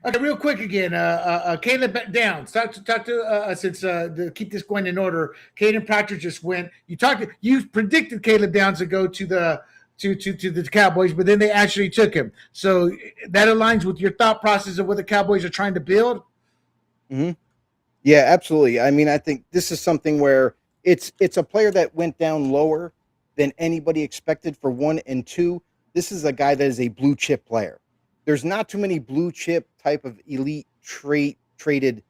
Okay, real quick again. Caleb Downs. Talk to since to keep this going in order. Caden Proctor just went. You predicted Caleb Downs to go to the Cowboys, but then they actually took him. So that aligns with your thought process of what the Cowboys are trying to build. Hmm. Yeah, absolutely. I mean, I think this is something where it's a player that went down lower than anybody expected for one and two. This is a guy that is a blue chip player. There's not too many blue chip type of elite traded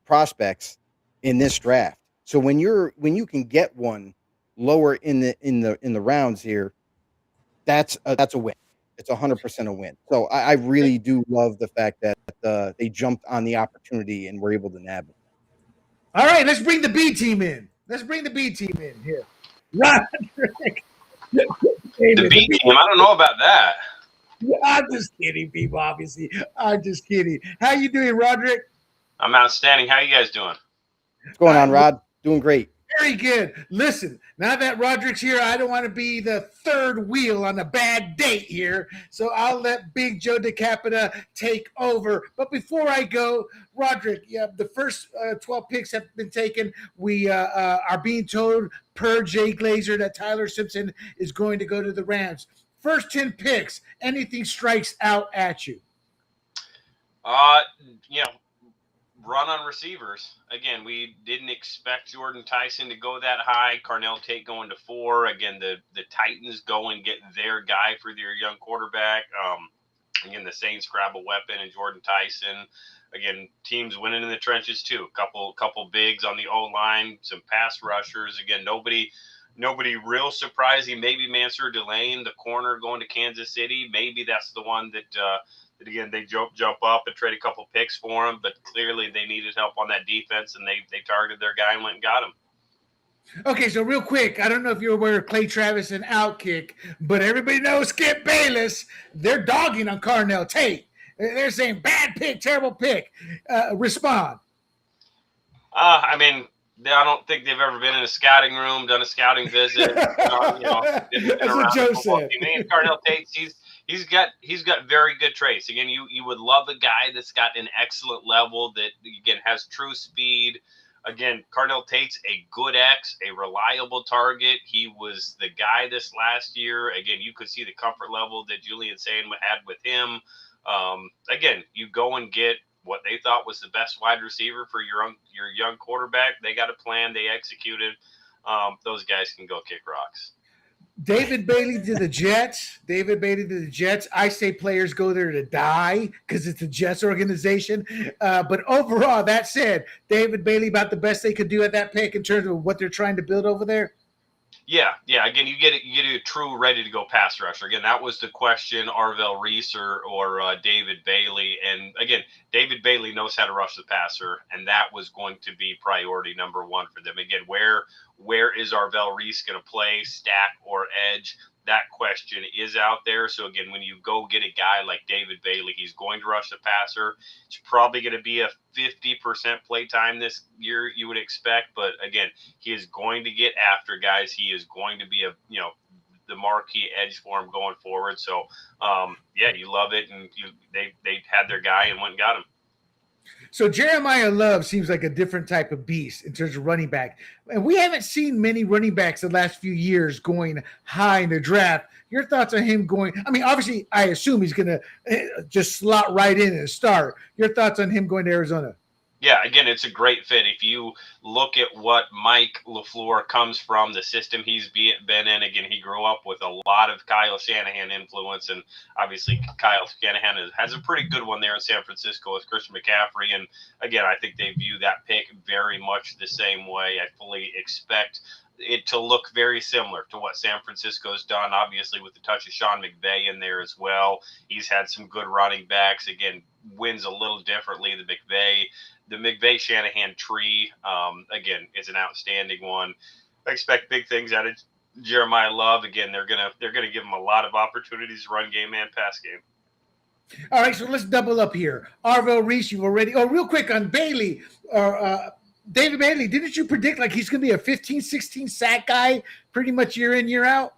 prospects in this draft. So when you can get one lower in the rounds here, that's a win. It's 100% a win. So I really do love the fact that they jumped on the opportunity and were able to nab it. All right, let's bring the B team in. Let's bring the B team in here. Roderick. The B team. I don't know about that. I'm just kidding, people. Obviously, I'm just kidding. How you doing, Roderick? I'm outstanding. How you guys doing? What's going on, Rod? Doing great. Very good. Listen, now that Roderick's here, I don't want to be the third wheel on a bad date here, so I'll let Big Joe DeCapita take over. But before I go, Roderick, yeah, the first 12 picks have been taken. We are being told per Jay Glazer that Tyler Simpson is going to go to the Rams. First 10 picks, anything strikes out at you? You know, run on receivers. Again, we didn't expect Jordan Tyson to go that high. Carnell Tate going to 4. Again, the Titans go and get their guy for their young quarterback. Again, the Saints grab a weapon in Jordan Tyson. Again, teams winning in the trenches too. Couple bigs on the O-line, some pass rushers. Again, nobody real surprising. Maybe Mansour Delane, the corner, going to Kansas City. Maybe that's the one that again, they jump up and trade a couple picks for him, but clearly they needed help on that defense, and they targeted their guy and went and got him. Okay, so real quick, I don't know if you're aware of Clay Travis and Outkick, but everybody knows Skip Bayless. They're dogging on Carnell Tate. They're saying bad pick, terrible pick. Respond. I mean, I don't think they've ever been in a scouting room, done a scouting visit. That's what Joe said. I mean, Carnell Tate, he's got very good traits. Again, you would love a guy that's got an excellent level that again has true speed. Again, Carnell Tate's a good X, a reliable target. He was the guy this last year. Again, you could see the comfort level that Julian Sain had with him. Again, you go and get what they thought was the best wide receiver for your young quarterback. They got a plan. They executed. Those guys can go kick rocks. David Bailey to the Jets. I say players go there to die because it's a Jets organization. But overall, that said, David Bailey about the best they could do at that pick in terms of what they're trying to build over there. Yeah. Again, you get a true ready to go pass rusher. Again, that was the question: Arvell Reese or David Bailey. And again, David Bailey knows how to rush the passer, and that was going to be priority number one for them. Again, where is Arvell Reese going to play, stack or edge? That question is out there. So again, when you go get a guy like David Bailey, he's going to rush the passer. It's probably going to be a 50% play time this year, you would expect. But again, he is going to get after guys. He is going to be the marquee edge for him going forward. So yeah, you love it, and they had their guy and went and got him. So Jeremiah Love seems like a different type of beast in terms of running back. And we haven't seen many running backs the last few years going high in the draft. Your thoughts on him going? I mean, obviously, I assume he's going to just slot right in and start. Your thoughts on him going to Arizona? Yeah, again, it's a great fit. If you look at what Mike LaFleur comes from, the system he's been in, again, he grew up with a lot of Kyle Shanahan influence, and obviously Kyle Shanahan has a pretty good one there in San Francisco with Christian McCaffrey. And again, I think they view that pick very much the same way. I fully expect it to look very similar to what San Francisco's done, obviously with the touch of Sean McVay in there as well. He's had some good running backs. Again, wins a little differently. The McVay-Shanahan tree, again, is an outstanding one. I expect big things out of Jeremiah Love. Again, they're gonna give him a lot of opportunities, run game and pass game. All right, so let's double up here. Arvell Reese, you've already. Oh, real quick on Bailey, David Bailey. Didn't you predict like he's going to be a 15, 16 sack guy pretty much year in, year out?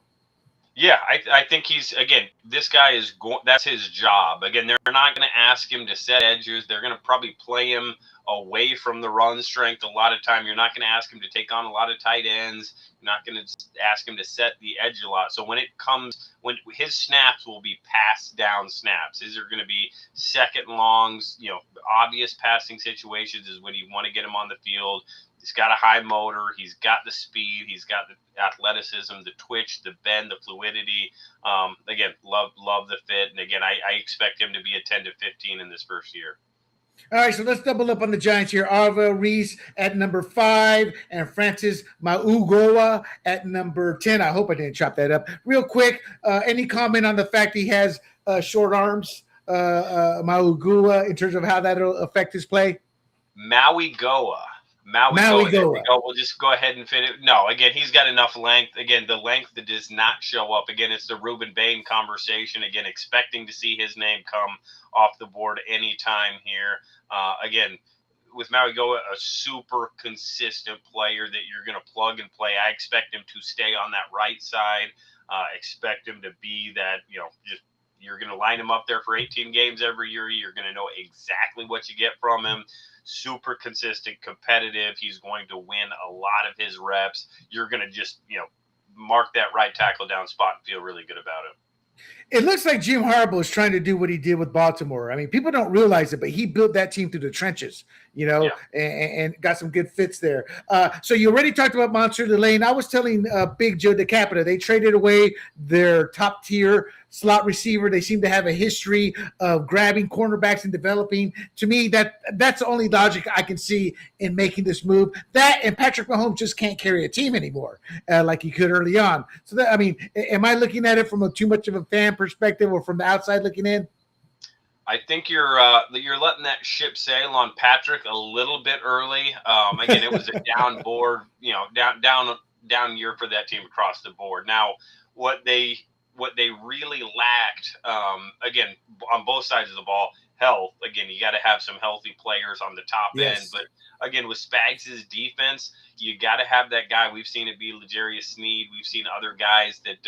Yeah, I think he's, again, this guy is going, that's his job. Again, they're not going to ask him to set edges. They're going to probably play him away from the run strength a lot of time. You're not going to ask him to take on a lot of tight ends. You're not going to ask him to set the edge a lot. So when his snaps will be passed down snaps, these are going to be second longs, obvious passing situations is when you want to get him on the field. He's got a high motor. He's got the speed. He's got the athleticism, the twitch, the bend, the fluidity. Again, love the fit. And again, I expect him to be a 10 to 15 in this first year. All right, so let's double up on the Giants here. Arvell Reese at number 5 and Francis Mauigoa at number 10. I hope I didn't chop that up. Real quick, any comment on the fact he has short arms, Mauigoa, in terms of how that'll affect his play? Mauigoa. We'll just go ahead and fit it. No, again, he's got enough length. Again, the length that does not show up. Again, it's the Ruben Bain conversation. Again, expecting to see his name come off the board anytime here. Again, with Mauigoa, a super consistent player that you're going to plug and play. I expect him to stay on that right side. Expect him to be that, just you're going to line him up there for 18 games every year. You're going to know exactly what you get from him. Super consistent, competitive. He's going to win a lot of his reps. You're going to just, mark that right tackle down spot and feel really good about it. It looks like Jim Harbaugh is trying to do what he did with Baltimore. I mean, people don't realize it, but he built that team through the trenches, and got some good fits there. So you already talked about Monsieur Delane. I was telling Big Joe DeCapita, they traded away their top tier slot receiver. They seem to have a history of grabbing cornerbacks and developing. To me, that's the only logic I can see in making this move. That and Patrick Mahomes just can't carry a team anymore like he could early on. So that, I mean, am I looking at it from too much of a fan perspective or from the outside looking in? I think you're letting that ship sail on Patrick a little bit early. Again, it was a down board, down year for that team across the board. Now, what they really lacked, again, on both sides of the ball, health. Again, you got to have some healthy players on the top end. But again, with Spags' defense, you got to have that guy. We've seen it be L'Jarius Sneed. We've seen other guys that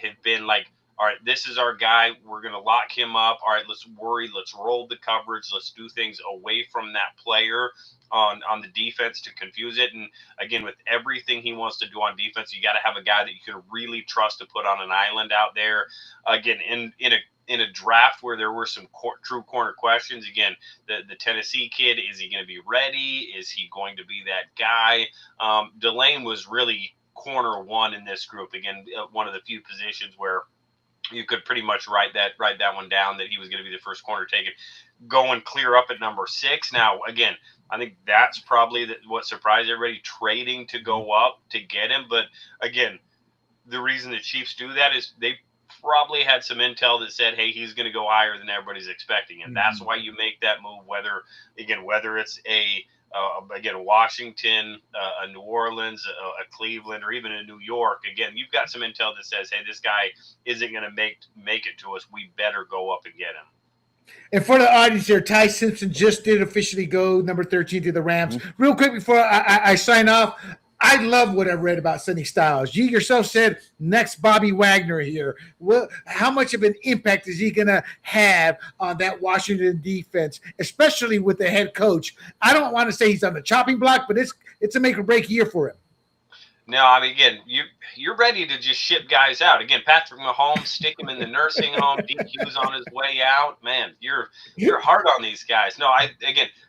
have been like, all right, this is our guy. We're going to lock him up. All right, let's roll the coverage. Let's do things away from that player on the defense to confuse it. And again, with everything he wants to do on defense, you got to have a guy that you can really trust to put on an island out there. Again, in a draft where there were some true corner questions, again, the Tennessee kid, is he going to be ready? Is he going to be that guy? Delane was really corner one in this group. Again, one of the few positions where you could pretty much write that one down, that he was going to be the first corner taken. Going clear up at number 6. Now, again, I think that's probably what surprised everybody, trading to go up to get him. But again, the reason the Chiefs do that is they probably had some intel that said, hey, he's going to go higher than everybody's expecting. And that's why you make that move, whether it's again, Washington, a New Orleans, a Cleveland, or even a New York. Again, you've got some intel that says, hey, this guy isn't going to make it to us. We better go up and get him. And for the audience here, Ty Simpson just did officially go number 13 to the Rams. Real quick before I sign off, I love what I read about Sonny Styles. You yourself said next Bobby Wagner here. Well, how much of an impact is he going to have on that Washington defense, especially with the head coach? I don't want to say he's on the chopping block, but it's a make or break year for him. No, I mean, again, you're ready to just ship guys out. Again, Patrick Mahomes, stick him in the nursing home. DQ's on his way out. Man, you're hard on these guys. No,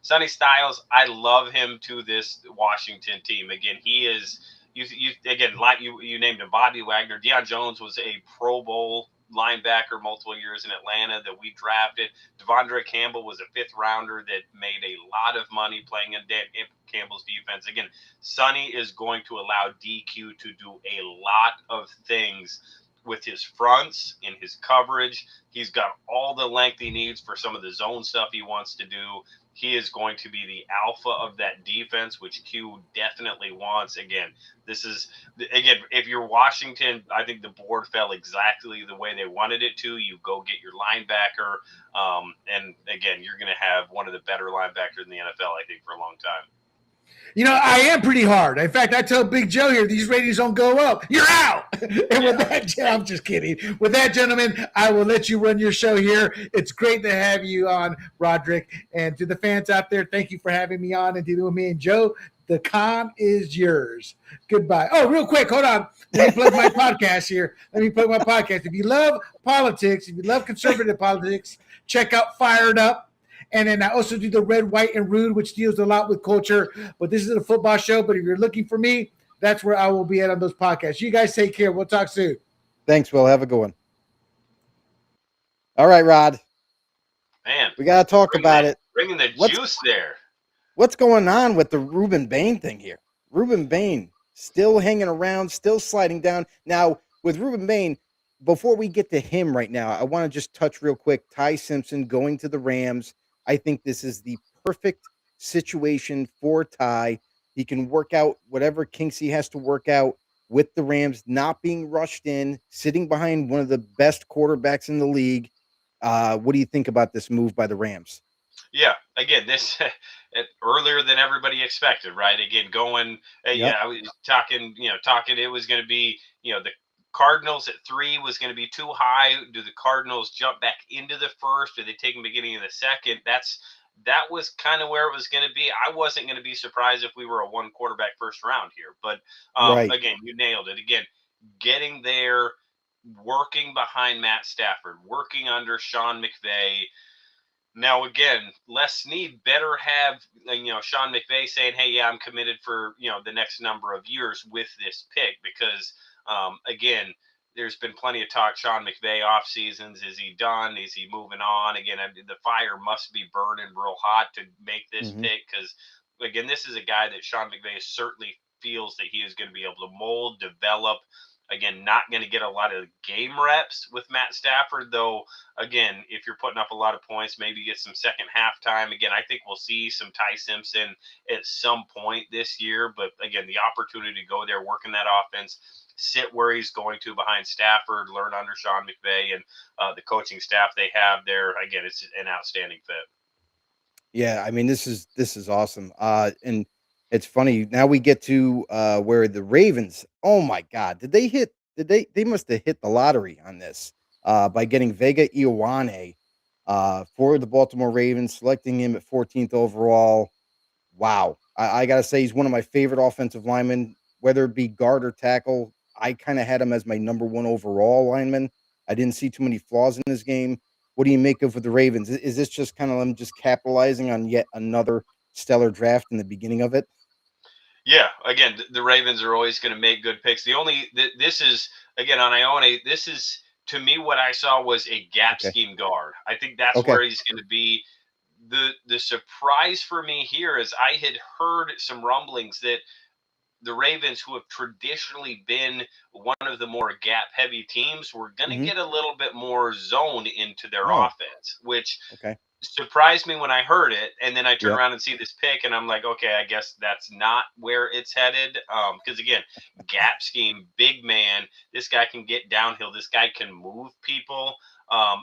Sonny Styles, I love him to this Washington team. Again, he is you named him Bobby Wagner. Deion Jones was a Pro Bowl linebacker multiple years in Atlanta that we drafted. Devondre Campbell was a 5th rounder that made a lot of money playing in Dan Campbell's defense. Again, Sonny is going to allow DQ to do a lot of things with his fronts, in his coverage. He's got all the length he needs for some of the zone stuff he wants to do. He is going to be the alpha of that defense, which Q definitely wants. Again, if you're Washington, I think the board fell exactly the way they wanted it to. You go get your linebacker. And again, you're going to have one of the better linebackers in the NFL, I think, for a long time. I am pretty hard. In fact, I tell Big Joe here, these ratings don't go up. You're out. And with that, I'm just kidding. With that, gentlemen, I will let you run your show here. It's great to have you on, Roderick. And to the fans out there, thank you for having me on and dealing with me and Joe. The con is yours. Goodbye. Oh, real quick, hold on. Let me plug my podcast here. If you love politics, if you love conservative politics, check out Fired Up. And then I also do the Red, White, and Rude, which deals a lot with culture. But this is a football show. But if you're looking for me, that's where I will be at on those podcasts. You guys take care. We'll talk soon. Thanks, Will. Have a good one. All right, Rod. Man, we got to talk about it. Bringing the juice there. What's going on with the Ruben Bain thing here? Ruben Bain still hanging around, still sliding down. Now, with Ruben Bain, before we get to him right now, I want to just touch real quick. Ty Simpson going to the Rams. I think this is the perfect situation for Ty. He can work out whatever kinks he has to work out with the Rams, not being rushed in, sitting behind one of the best quarterbacks in the league. What do you think about this move by the Rams? Yeah, again, this earlier than everybody expected, right? Again, going, yeah, I was talking, it was going to be, the Cardinals at 3 was going to be too high. Do the Cardinals jump back into the first? Do they take them beginning of the second? That was kind of where it was going to be. I wasn't going to be surprised if we were a 1 quarterback first round here, but again, you nailed it. Again, getting there, working behind Matt Stafford, working under Sean McVay. Now, again, Les Snead better have, Sean McVay saying, hey, yeah, I'm committed for, the next number of years with this pick because, again, there's been plenty of talk, Sean McVay off seasons. Is he done? Is he moving on? Again, the fire must be burning real hot to make this pick because, again, this is a guy that Sean McVay certainly feels that he is going to be able to mold, develop. Again, not going to get a lot of game reps with Matt Stafford, though. Again, if you're putting up a lot of points, maybe get some second half time. Again, I think we'll see some Ty Simpson at some point this year. But again, the opportunity to go there, work in that offense, sit where he's going to behind Stafford, learn under Sean McVay and the coaching staff they have there. Again, it's an outstanding fit. Yeah, I mean, this is awesome. And it's funny. Now we get to where the Ravens, oh my God, they must have hit the lottery on this by getting Vega Ioane for the Baltimore Ravens, selecting him at 14th overall. Wow. I got to say, he's one of my favorite offensive linemen, whether it be guard or tackle. I kind of had him as my number 1 overall lineman. I didn't see too many flaws in his game. What do you make of with the Ravens? Is this just kind of them just capitalizing on yet another stellar draft in the beginning of it? Yeah, again, the Ravens are always going to make good picks. This is, again, on Ioane, this is, to me, what I saw was a gap scheme guard. I think that's where he's going to be. The surprise for me here is I had heard some rumblings that the Ravens, who have traditionally been one of the more gap-heavy teams, were going to get a little bit more zone into their offense, which surprised me when I heard it. And then I turn around and see this pick, and I'm like, okay, I guess that's not where it's headed. Because, again, gap scheme, big man, this guy can get downhill. This guy can move people.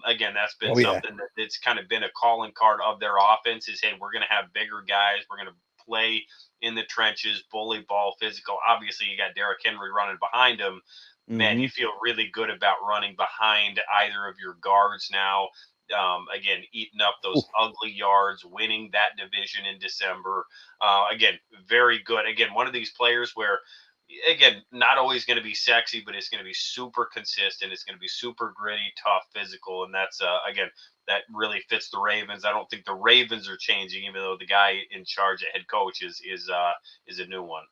Again, that's been something that's kind of been a calling card of their offense is, hey, we're going to have bigger guys. We're going to play in the trenches, bully ball, physical. Obviously, you got Derrick Henry running behind him. Man, you feel really good about running behind either of your guards now. Again, eating up those ugly yards, winning that division in December. Again, very good. Again, one of these players where, again, not always going to be sexy, but it's going to be super consistent. It's going to be super gritty, tough, physical. And that's, again, that really fits the Ravens. I don't think the Ravens are changing, even though the guy in charge at head coach is a new one.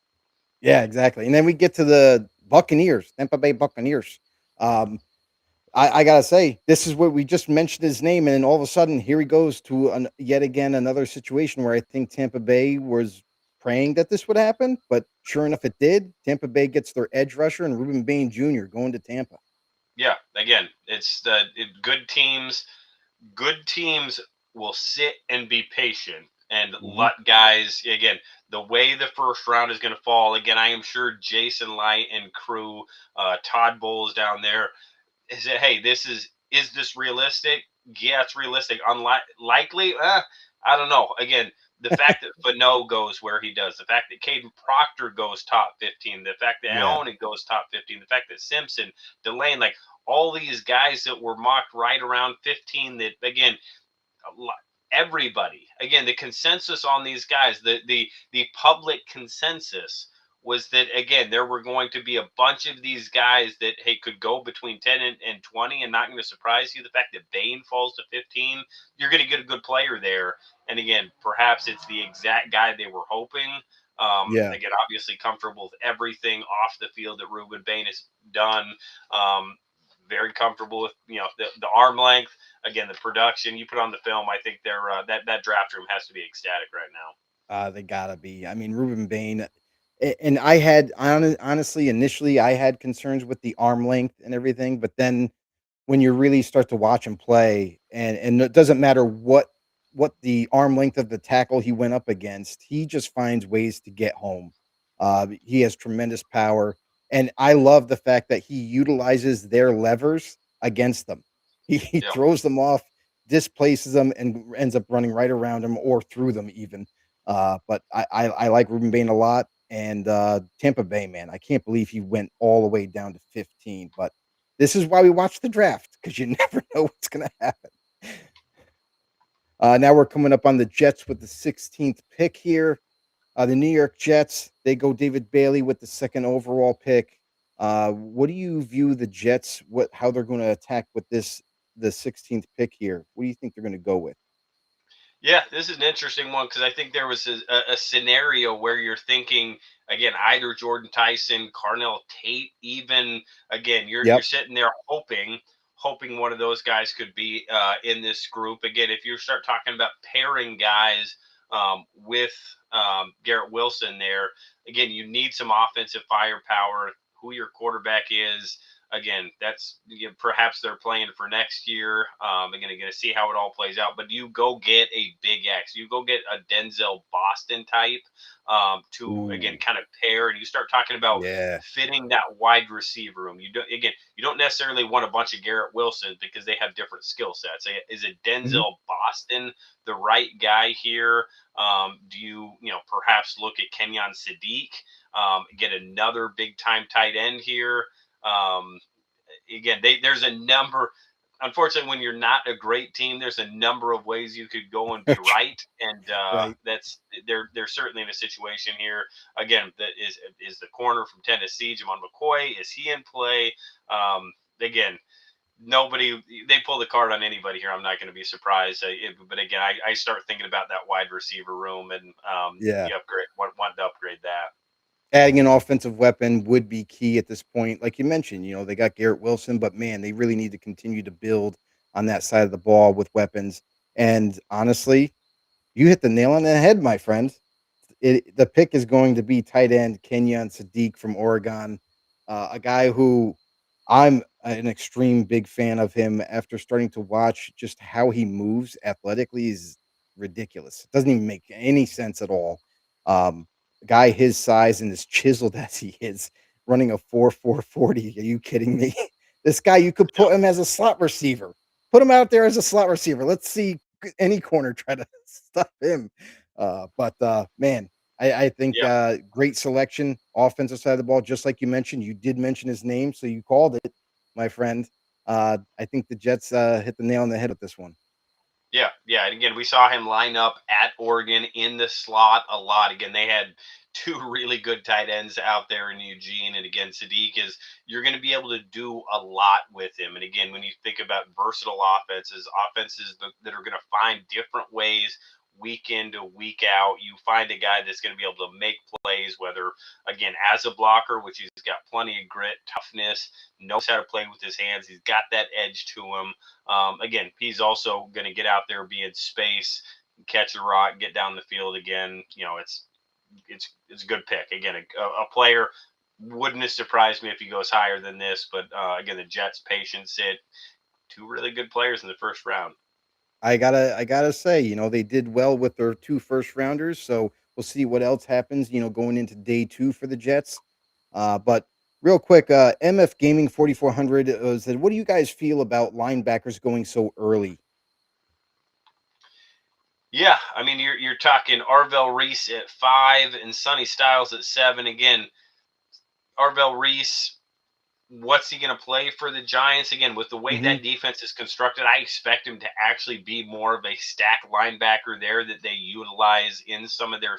Yeah, exactly. And then we get to the Buccaneers, Tampa Bay Buccaneers. I gotta say, this is what we just mentioned his name, and then all of a sudden, here he goes to yet again another situation where I think Tampa Bay was praying that this would happen, but sure enough, it did. Tampa Bay gets their edge rusher and Ruben Bain Jr. going to Tampa. Yeah, again, it's good teams. Good teams will sit and be patient and let guys, again, the way the first round is going to fall. Again, I am sure Jason Light and crew, Todd Bowles down there, is it, hey, is this realistic? Yeah, it's realistic. Unlikely? I don't know. Again, the fact that Fano goes where he does, the fact that Caden Proctor goes top 15, the fact that Yeah. Aonen goes top 15, the fact that Simpson, Delane, like all these guys that were mocked right around 15, that again, everybody, again, the consensus on these guys, the public consensus was that, again, there were going to be a bunch of these guys that, hey, could go between 10 and 20 and not going to surprise you. The fact that Bain falls to 15, you're going to get a good player there. And again, perhaps it's the exact guy they were hoping. Yeah. Again, obviously comfortable with everything off the field that Ruben Bain has done. Very comfortable with, the arm length. Again, the production you put on the film. I think they're that draft room has to be ecstatic right now. They gotta be. I mean, Ruben Bain, and I had honestly initially I had concerns with the arm length and everything, but then when you really start to watch him play, and it doesn't matter what the arm length of the tackle he went up against, he just finds ways to get home. He has tremendous power, and I love the fact that he utilizes their levers against them. He Yeah. throws them off, displaces them, and ends up running right around them or through them even. But I like Ruben Bain a lot, and Tampa Bay, man, I can't believe he went all the way down to 15. But this is why we watch the draft, because you never know what's going to happen. Now we're coming up on the Jets with the 16th pick here. The New York Jets, they go David Bailey with the second overall pick. What do you view the Jets, how they're going to attack with the 16th pick here? What do you think they're going to go with? Yeah, this is an interesting one because I think there was a scenario where you're thinking, again, either Jordan Tyson, Carnell Tate, even, again, you're Yep. sitting there hoping one of those guys could be in this group. Again, if you start talking about pairing guys with Garrett Wilson there, again, you need some offensive firepower. Who your quarterback is, again, that's perhaps they're playing for next year. Again, going to see how it all plays out. But you go get a big X. You go get a Denzel Boston type to again Ooh, kind of pair, and you start talking about yeah. fitting that wide receiver room. You don't necessarily want a bunch of Garrett Wilson because they have different skill sets. Is it Mhm. Denzel Boston the right guy here? Do you perhaps look at Kenyon Sadiq, get another big time tight end here? Again, there's a number. Unfortunately, when you're not a great team, there's a number of ways you could go and be right, and Right. that's they're certainly in a situation here. Again, that is the corner from Tennessee, Jamon McCoy. Is he in play? Again, nobody they pull the card on anybody here. I'm not going to be surprised. But again, I start thinking about that wide receiver room, and Yeah. you want to upgrade that. Adding an offensive weapon would be key at this point. Like you mentioned, they got Garrett Wilson, but man, they really need to continue to build on that side of the ball with weapons. And honestly, you hit the nail on the head, my friend. The pick is going to be tight end Kenyon Sadiq from Oregon, a guy who I'm an extreme big fan of him. After starting to watch just how he moves athletically is ridiculous. It doesn't even make any sense at all. A guy his size and as chiseled as he is, running a 4.40. Are you kidding me? This guy, you could Yep. put him as a slot receiver. Put him out there as a slot receiver. Let's see any corner try to stop him. But man, I think Yep. great selection, offensive side of the ball. Just like you mentioned, you did mention his name, so you called it, my friend. I think the Jets hit the nail on the head with this one. Yeah. And again, we saw him line up at Oregon in the slot a lot. Again, they had two really good tight ends out there in Eugene. And again, Sadiq is, you're going to be able to do a lot with him. And again, when you think about versatile offenses that are going to find different ways week in to week out, you find a guy that's going to be able to make plays, whether, again, as a blocker, which he's got plenty of grit, toughness, knows how to play with his hands. He's got that edge to him. Again, he's also going to get out there, be in space, catch the rock, get down the field again. It's a good pick. Again, a player wouldn't have surprised me if he goes higher than this. But again, the Jets' patience sit two really good players in the first round. I gotta say, they did well with their two first rounders, so we'll see what else happens, going into day two for the Jets. But real quick, MF Gaming 4400 said, "What do you guys feel about linebackers going so early?" Yeah, I mean you're talking Arvell Reese at 5 and Sonny Styles at 7. Again, Arvell Reese, what's he going to play for the Giants? Again, with the way Hmm. that defense is constructed, I expect him to actually be more of a stack linebacker there that they utilize in some of their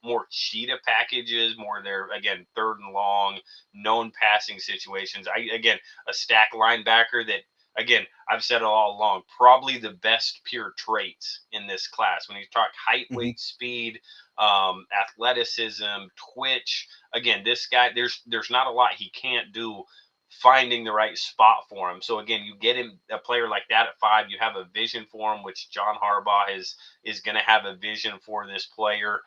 more cheetah packages, more their, again, third and long, known passing situations. Again, a stack linebacker that, again, I've said it all along, probably the best pure traits in this class. When you talk height, Hmm. weight, speed, athleticism, twitch, again, this guy, there's not a lot he can't do finding the right spot for him. So again, you get him a player like that at 5. You have a vision for him, which John Harbaugh is going to have a vision for this player,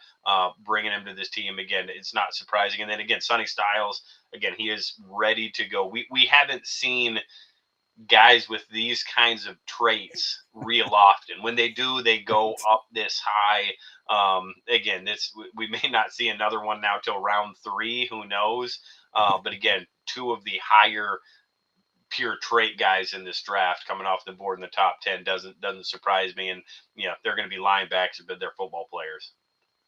bringing him to this team. Again, it's not surprising. And then again, Sonny Styles, again, he is ready to go. We haven't seen guys with these kinds of traits real often. When they do, they go up this high. Again, we may not see another one now till round 3. Who knows? But again, 2 of the higher pure trait guys in this draft coming off the board in the top 10 doesn't surprise me. And they're going to be linebackers, but they're football players.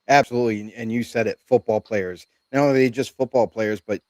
Absolutely, and you said it, football players. Not only are they just football players, but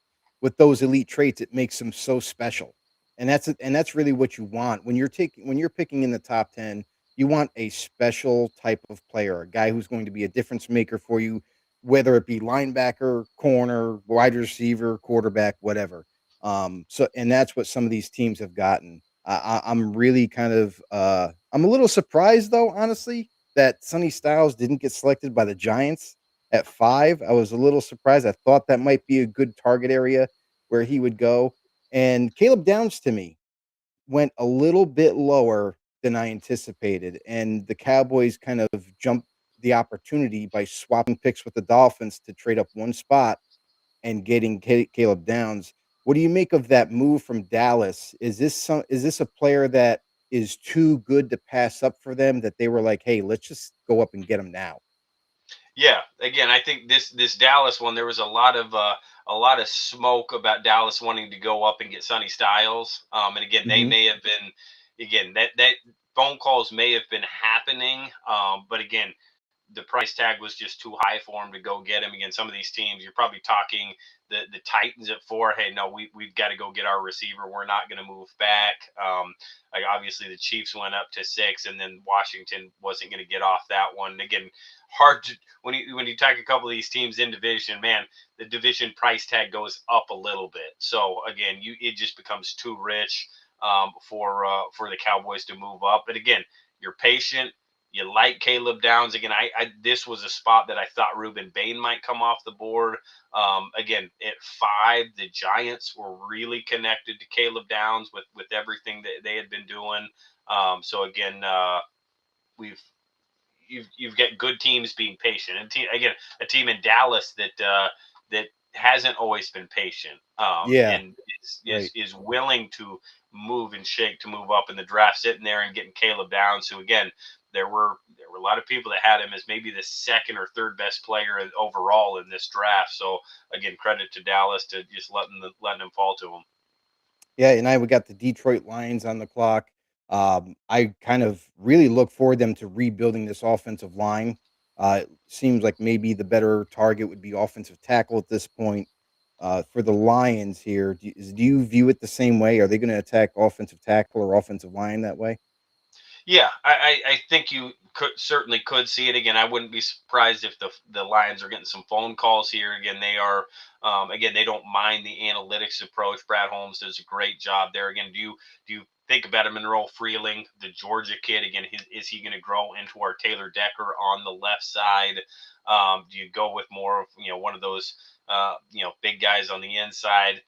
with those elite traits, it makes them so special. And that's really what you want when you're picking in the top 10. You want a special type of player, a guy who's going to be a difference maker for you, whether it be linebacker, corner, wide receiver, quarterback, whatever. So, and that's what some of these teams have gotten. I'm really I'm a little surprised though, honestly, that Sonny Styles didn't get selected by the Giants at 5. I was a little surprised. I thought that might be a good target area where he would go. And Caleb Downs to me went a little bit lower than I anticipated. And the Cowboys kind of jumped the opportunity by swapping picks with the Dolphins to trade up one spot and getting Caleb Downs. What do you make of that move from Dallas? Is this a player that is too good to pass up for them, that they were like, "Hey, let's just go up and get him now"? Yeah, again, I think this Dallas one, there was a lot of smoke about Dallas wanting to go up and get Sonny Styles. And again, they Mhm. may have been, again, that phone calls may have been happening. But again, the price tag was just too high for him to go get him. Again, some of these teams, you're probably talking the Titans at 4. Hey, no, we've got to go get our receiver. We're not going to move back. Like obviously the Chiefs went up to 6, and then Washington wasn't going to get off that one. Again, hard to when you talk a couple of these teams in division, man, the division price tag goes up a little bit. So again, it just becomes too rich for the Cowboys to move up. But again, you're patient. You like Caleb Downs. Again, this was a spot that I thought Ruben Bain might come off the board. Again, at 5, the Giants were really connected to Caleb Downs with everything that they had been doing. So again, we've you've got good teams being patient, and again, a team in Dallas that hasn't always been patient, Yeah, and right. is willing to move and shake to move up in the draft, sitting there and getting Caleb Downs, who again there were a lot of people that had him as maybe the second or third best player overall in this draft. So again, credit to Dallas to just letting him fall to him. Yeah, and we got the Detroit Lions on the clock. I kind of really look forward them to rebuilding this offensive line. It seems like maybe the better target would be offensive tackle at this point. For the Lions here, do you view it the same way? Are they going to attack offensive tackle or offensive line that way? Yeah, I think you certainly could see it again. I wouldn't be surprised if the Lions are getting some phone calls here. Again, they are again they don't mind the analytics approach. Brad Holmes does a great job there. Again, do you think about him, Monroe Freeling, the Georgia kid? Again, is he going to grow into our Taylor Decker on the left side? Do you go with more of one of those big guys on the inside?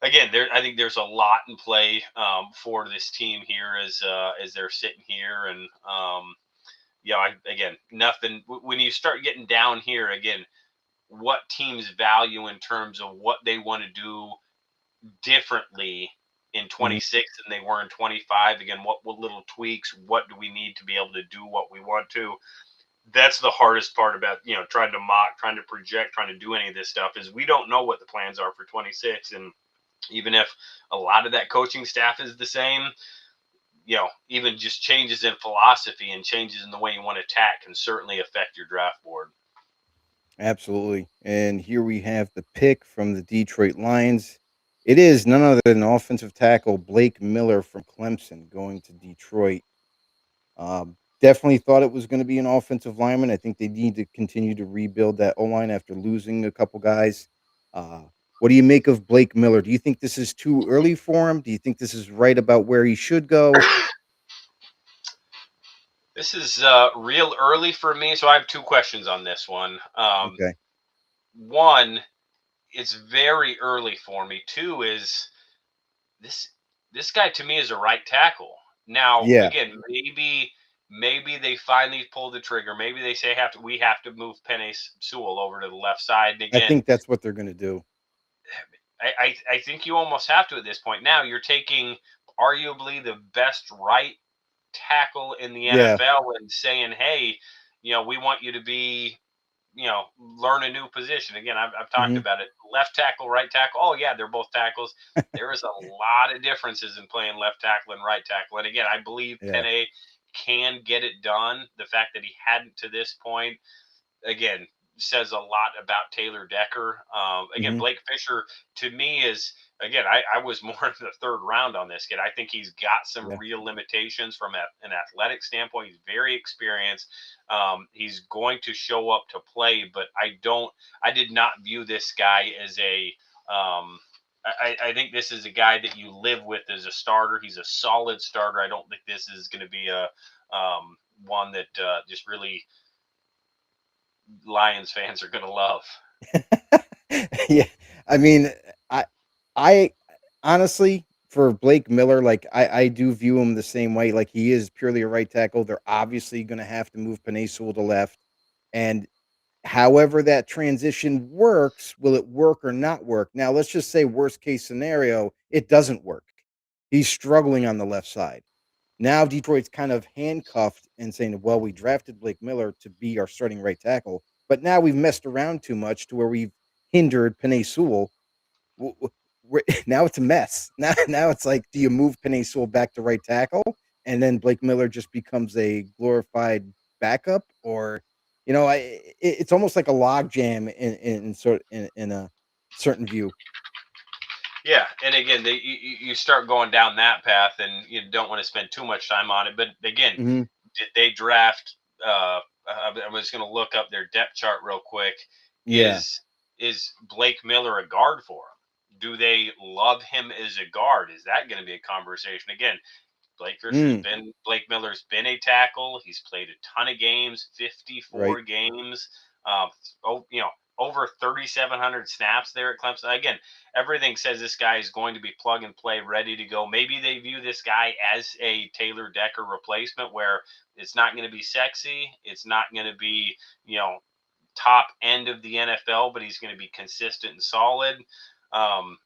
Again, I think there's a lot in play for this team here as they're sitting here, and again, nothing. When you start getting down here, again, what teams value in terms of what they want to do differently in Mhm. 26 than they were in 25. Again, what little tweaks? What do we need to be able to do what we want to? That's the hardest part about trying to mock, trying to project, trying to do any of this stuff is we don't know what the plans are for 26, and even if a lot of that coaching staff is the same, even just changes in philosophy and changes in the way you want to attack can certainly affect your draft board. Absolutely. And here we have the pick from the Detroit Lions. It is none other than offensive tackle Blake Miller from Clemson going to Detroit. Definitely thought it was going to be an offensive lineman. I think they need to continue to rebuild that O line after losing a couple guys. Uh, what do you make of Blake Miller? Do you think this is too early for him? Do you think this is right about where he should go? This is real early for me, so I have two questions on this one. Okay. One, it's very early for me. Two is this this guy to me is a right tackle. Now, Yeah, again, maybe they finally pull the trigger. Maybe they say we have to move Penny Sewell over to the left side. And I again, think that's what they're going to do. I think you almost have to at this point. Now you're taking arguably the best right tackle in the Yeah. NFL and saying, hey, we want you to be, learn a new position. Again, I've talked Hmm. about it. Left tackle, right tackle. Oh, yeah, they're both tackles. There is a lot of differences in playing left tackle and right tackle. And again, I believe Yeah. Penne can get it done. The fact that he hadn't to this point, again, says a lot about Taylor Decker. Again, Hmm. Blake Fisher to me is again. I was more in the third round on this kid. I think he's got some Yeah. real limitations from an athletic standpoint. He's very experienced. He's going to show up to play, but I did not view this guy as a. I think this is a guy that you live with as a starter. He's a solid starter. I don't think this is going to be a one that just really Lions fans are going to love. Yeah. I mean, I I honestly for Blake Miller, like I do view him the same way. Like he is purely a right tackle. They're obviously going to have to move Penei Sewell to left, and however that transition works, will it work or not work? Now, let's just say worst case scenario, it doesn't work. He's struggling on the left side. Now Detroit's kind of handcuffed and saying, "Well, we drafted Blake Miller to be our starting right tackle, but now we've messed around too much to where we've hindered Penei Sewell. Now it's a mess. Now it's like, do you move Penei Sewell back to right tackle, and then Blake Miller just becomes a glorified backup, or it's almost like a log jam in a certain view. Yeah, and again, you start going down that path, and you don't want to spend too much time on it. But again, Hmm. did they draft? I was going to look up their depth chart real quick. Yeah. Is Blake Miller a guard for them? Do they love him as a guard? Is that going to be a conversation again? Mm, Blake Miller's been a tackle. He's played a ton of games, right. 54 games. Um, over 3,700 snaps there at Clemson. Again, everything says this guy is going to be plug and play, ready to go. Maybe they view this guy as a Taylor Decker replacement, where it's not going to be sexy, it's not going to be top end of the NFL, but he's going to be consistent and solid. Um,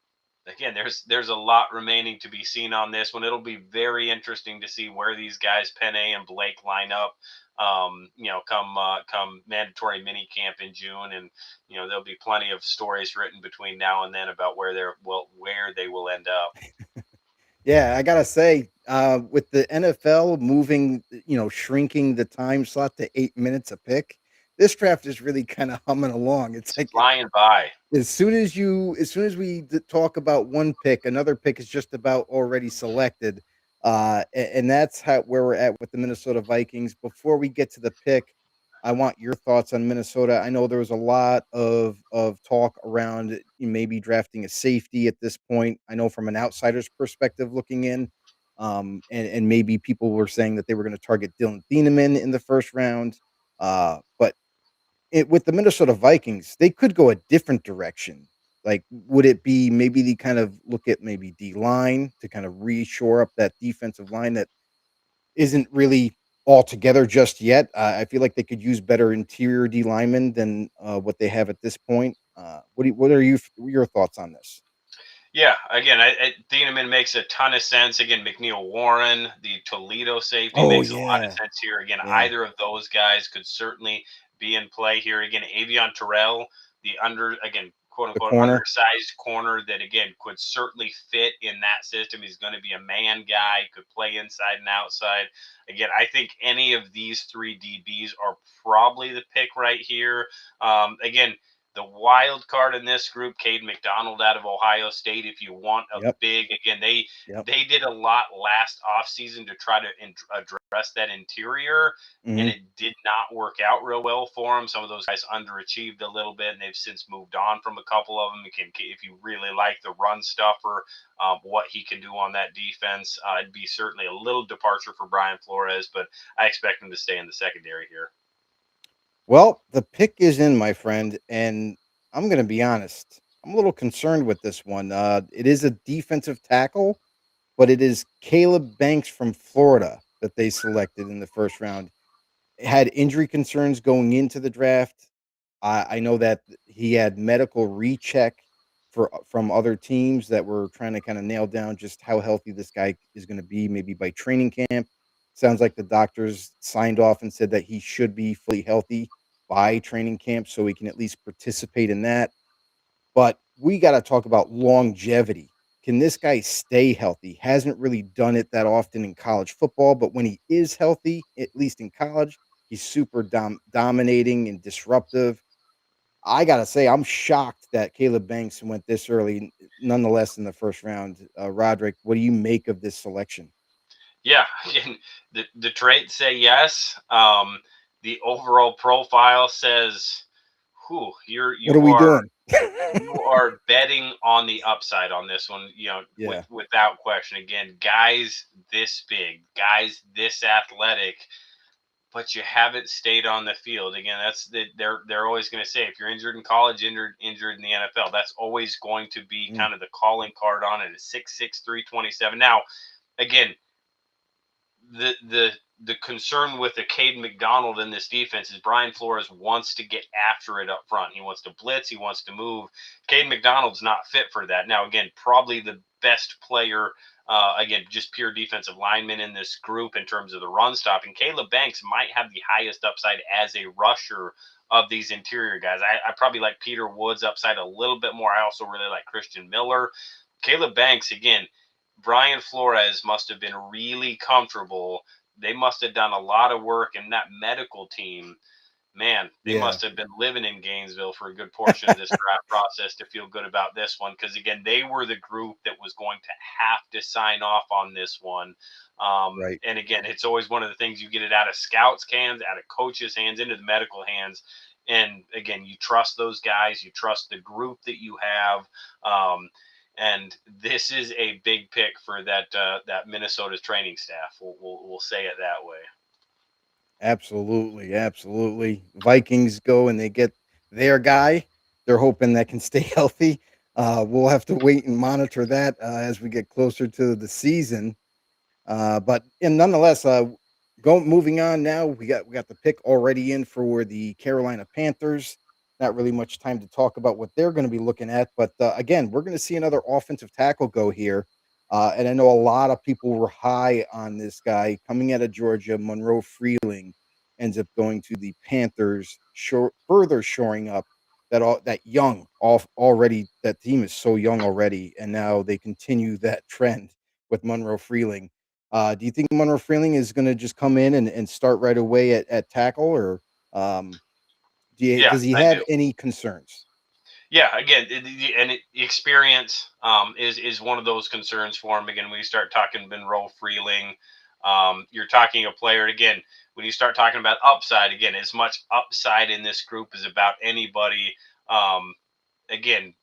Again, there's a lot remaining to be seen on this one. It'll be very interesting to see where these guys, Penne and Blake, line up. Come mandatory mini camp in June, and there'll be plenty of stories written between now and then about where they will end up. Yeah, I gotta say, with the NFL moving, shrinking the time slot to 8 minutes a pick, this draft is really kind of humming along. It's It's like flying by. as soon as we talk about one pick, another pick is just about already selected, and that's where we're at with the Minnesota Vikings. Before we get to the pick, I want your thoughts on Minnesota. I know there was a lot of talk around maybe drafting a safety at this point. I know from an outsider's perspective looking in, and maybe people were saying that they were going to target Dylan Thieneman in the first round, but with the Minnesota Vikings, they could go a different direction. Like, would it be maybe the kind of look at maybe D line to kind of reshore up that defensive line that isn't really all together just yet? I feel like they could use better interior D linemen than what they have at this point. What are your thoughts on this? Yeah, again, Thieneman makes a ton of sense. Again, McNeil Warren, the Toledo safety, Oh makes a lot of yeah, sense here. Again, yeah. either of those guys could certainly be in play here. Again, Avion Terrell, quote The unquote corner. undersized corner that again could certainly fit in that system. He's going to be a man guy, could play inside and outside. Again, I think any of these three DBs are probably the pick right here. Again, the wild card in this group, Cade McDonald out of Ohio State. If you want a Yep. big, again, they Yep. they did a lot last offseason to try to address that interior, and Hmm. it did not work out real well for them. Some of those guys underachieved a little bit, and they've since moved on from a couple of them. If you really like the run stuffer, what he can do on that defense, it'd be certainly a little departure for Brian Flores, but I expect him to stay in the secondary here. Well, the pick is in, my friend, and I'm going to be honest. I'm a little concerned with this one. It is a defensive tackle, but it is Caleb Banks from Florida that they selected in the first round. Had injury concerns going into the draft. I know that he had medical recheck from other teams that were trying to kind of nail down just how healthy this guy is going to be, maybe by training camp. Sounds like the doctors signed off and said that he should be fully healthy by training camp, so he can at least participate in that. But we got to talk about longevity. Can this guy stay healthy? Hasn't really done it that often in college football, but when he is healthy, at least in college, he's super dominating and disruptive. I gotta say, I'm shocked that Caleb Banks went this early, nonetheless, in the first round. Roderick, what do you make of this selection? Yeah, again, the traits say yes. The overall profile says, "Who you're What are you we are doing? you are betting on the upside on this one, Yeah, without question. Again, guys this big, guys this athletic, but you haven't stayed on the field. Again, they're always going to say if you're injured in college, injured in the NFL, that's always going to be mm, kind of the calling card on it. Is 6'6", 327. Now, again, the the concern with the Cade McDonald in this defense is Brian Flores wants to get after it up front. He wants to blitz. He wants to move. Cade McDonald's not fit for that. Now, again, probably the best player, again, just pure defensive lineman in this group in terms of the run stopping. Caleb Banks might have the highest upside as a rusher of these interior guys. I probably like Peter Woods' upside a little bit more. I also really like Christian Miller. Caleb Banks, again, Brian Flores must have been really comfortable. They must have done a lot of work, and that medical team, man, they yeah, must have been living in Gainesville for a good portion of this draft process to feel good about this one. Because again, they were the group that was going to have to sign off on this one. right. And again, it's always one of the things you get it out of scouts' hands, out of coaches' hands, into the medical hands. And again, you trust those guys, you trust the group that you have. And this is a big pick for that Minnesota's training staff. We'll say it that way. Absolutely, absolutely. Vikings go and they get their guy. They're hoping that can stay healthy. We'll have to wait and monitor that as we get closer to the season. But and nonetheless, moving on now. We got the pick already in for the Carolina Panthers. Not really much time to talk about what they're going to be looking at, but again, we're going to see another offensive tackle go here. And I know a lot of people were high on this guy coming out of Georgia. Monroe Freeling ends up going to the Panthers, further shoring up that young off already. That team is so young already, and now they continue that trend with Monroe Freeling. Do you think Monroe Freeling is going to just come in and start right away at tackle, or um, Yeah, does he I have do. any concerns? Yeah, again, experience is one of those concerns for him. Again, when you start talking Monroe Freeling, you're talking a player again. When you start talking about upside, again, as much upside in this group as about anybody. Again,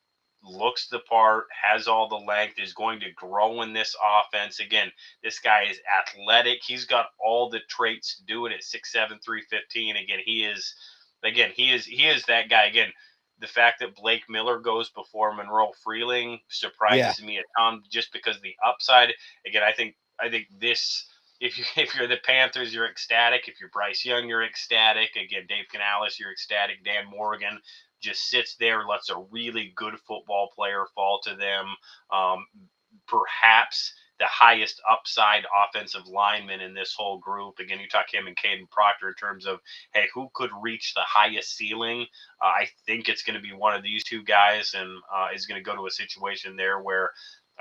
looks the part, has all the length, is going to grow in this offense. Again, this guy is athletic. He's got all the traits to do it at 6'7", 315. He is that guy. Again, the fact that Blake Miller goes before Monroe Freeling Yeah, surprises me a ton just because of the upside. Again, I think this if you're the Panthers, you're ecstatic. If you're Bryce Young, you're ecstatic. Again, Dave Canales, you're ecstatic. Dan Morgan just sits there, lets a really good football player fall to them. Um, Perhaps highest upside offensive lineman in this whole group. Again, you talk him and Caden Proctor in terms of, hey, who could reach the highest ceiling? I think it's going to be one of these two guys, and is going to go to a situation there where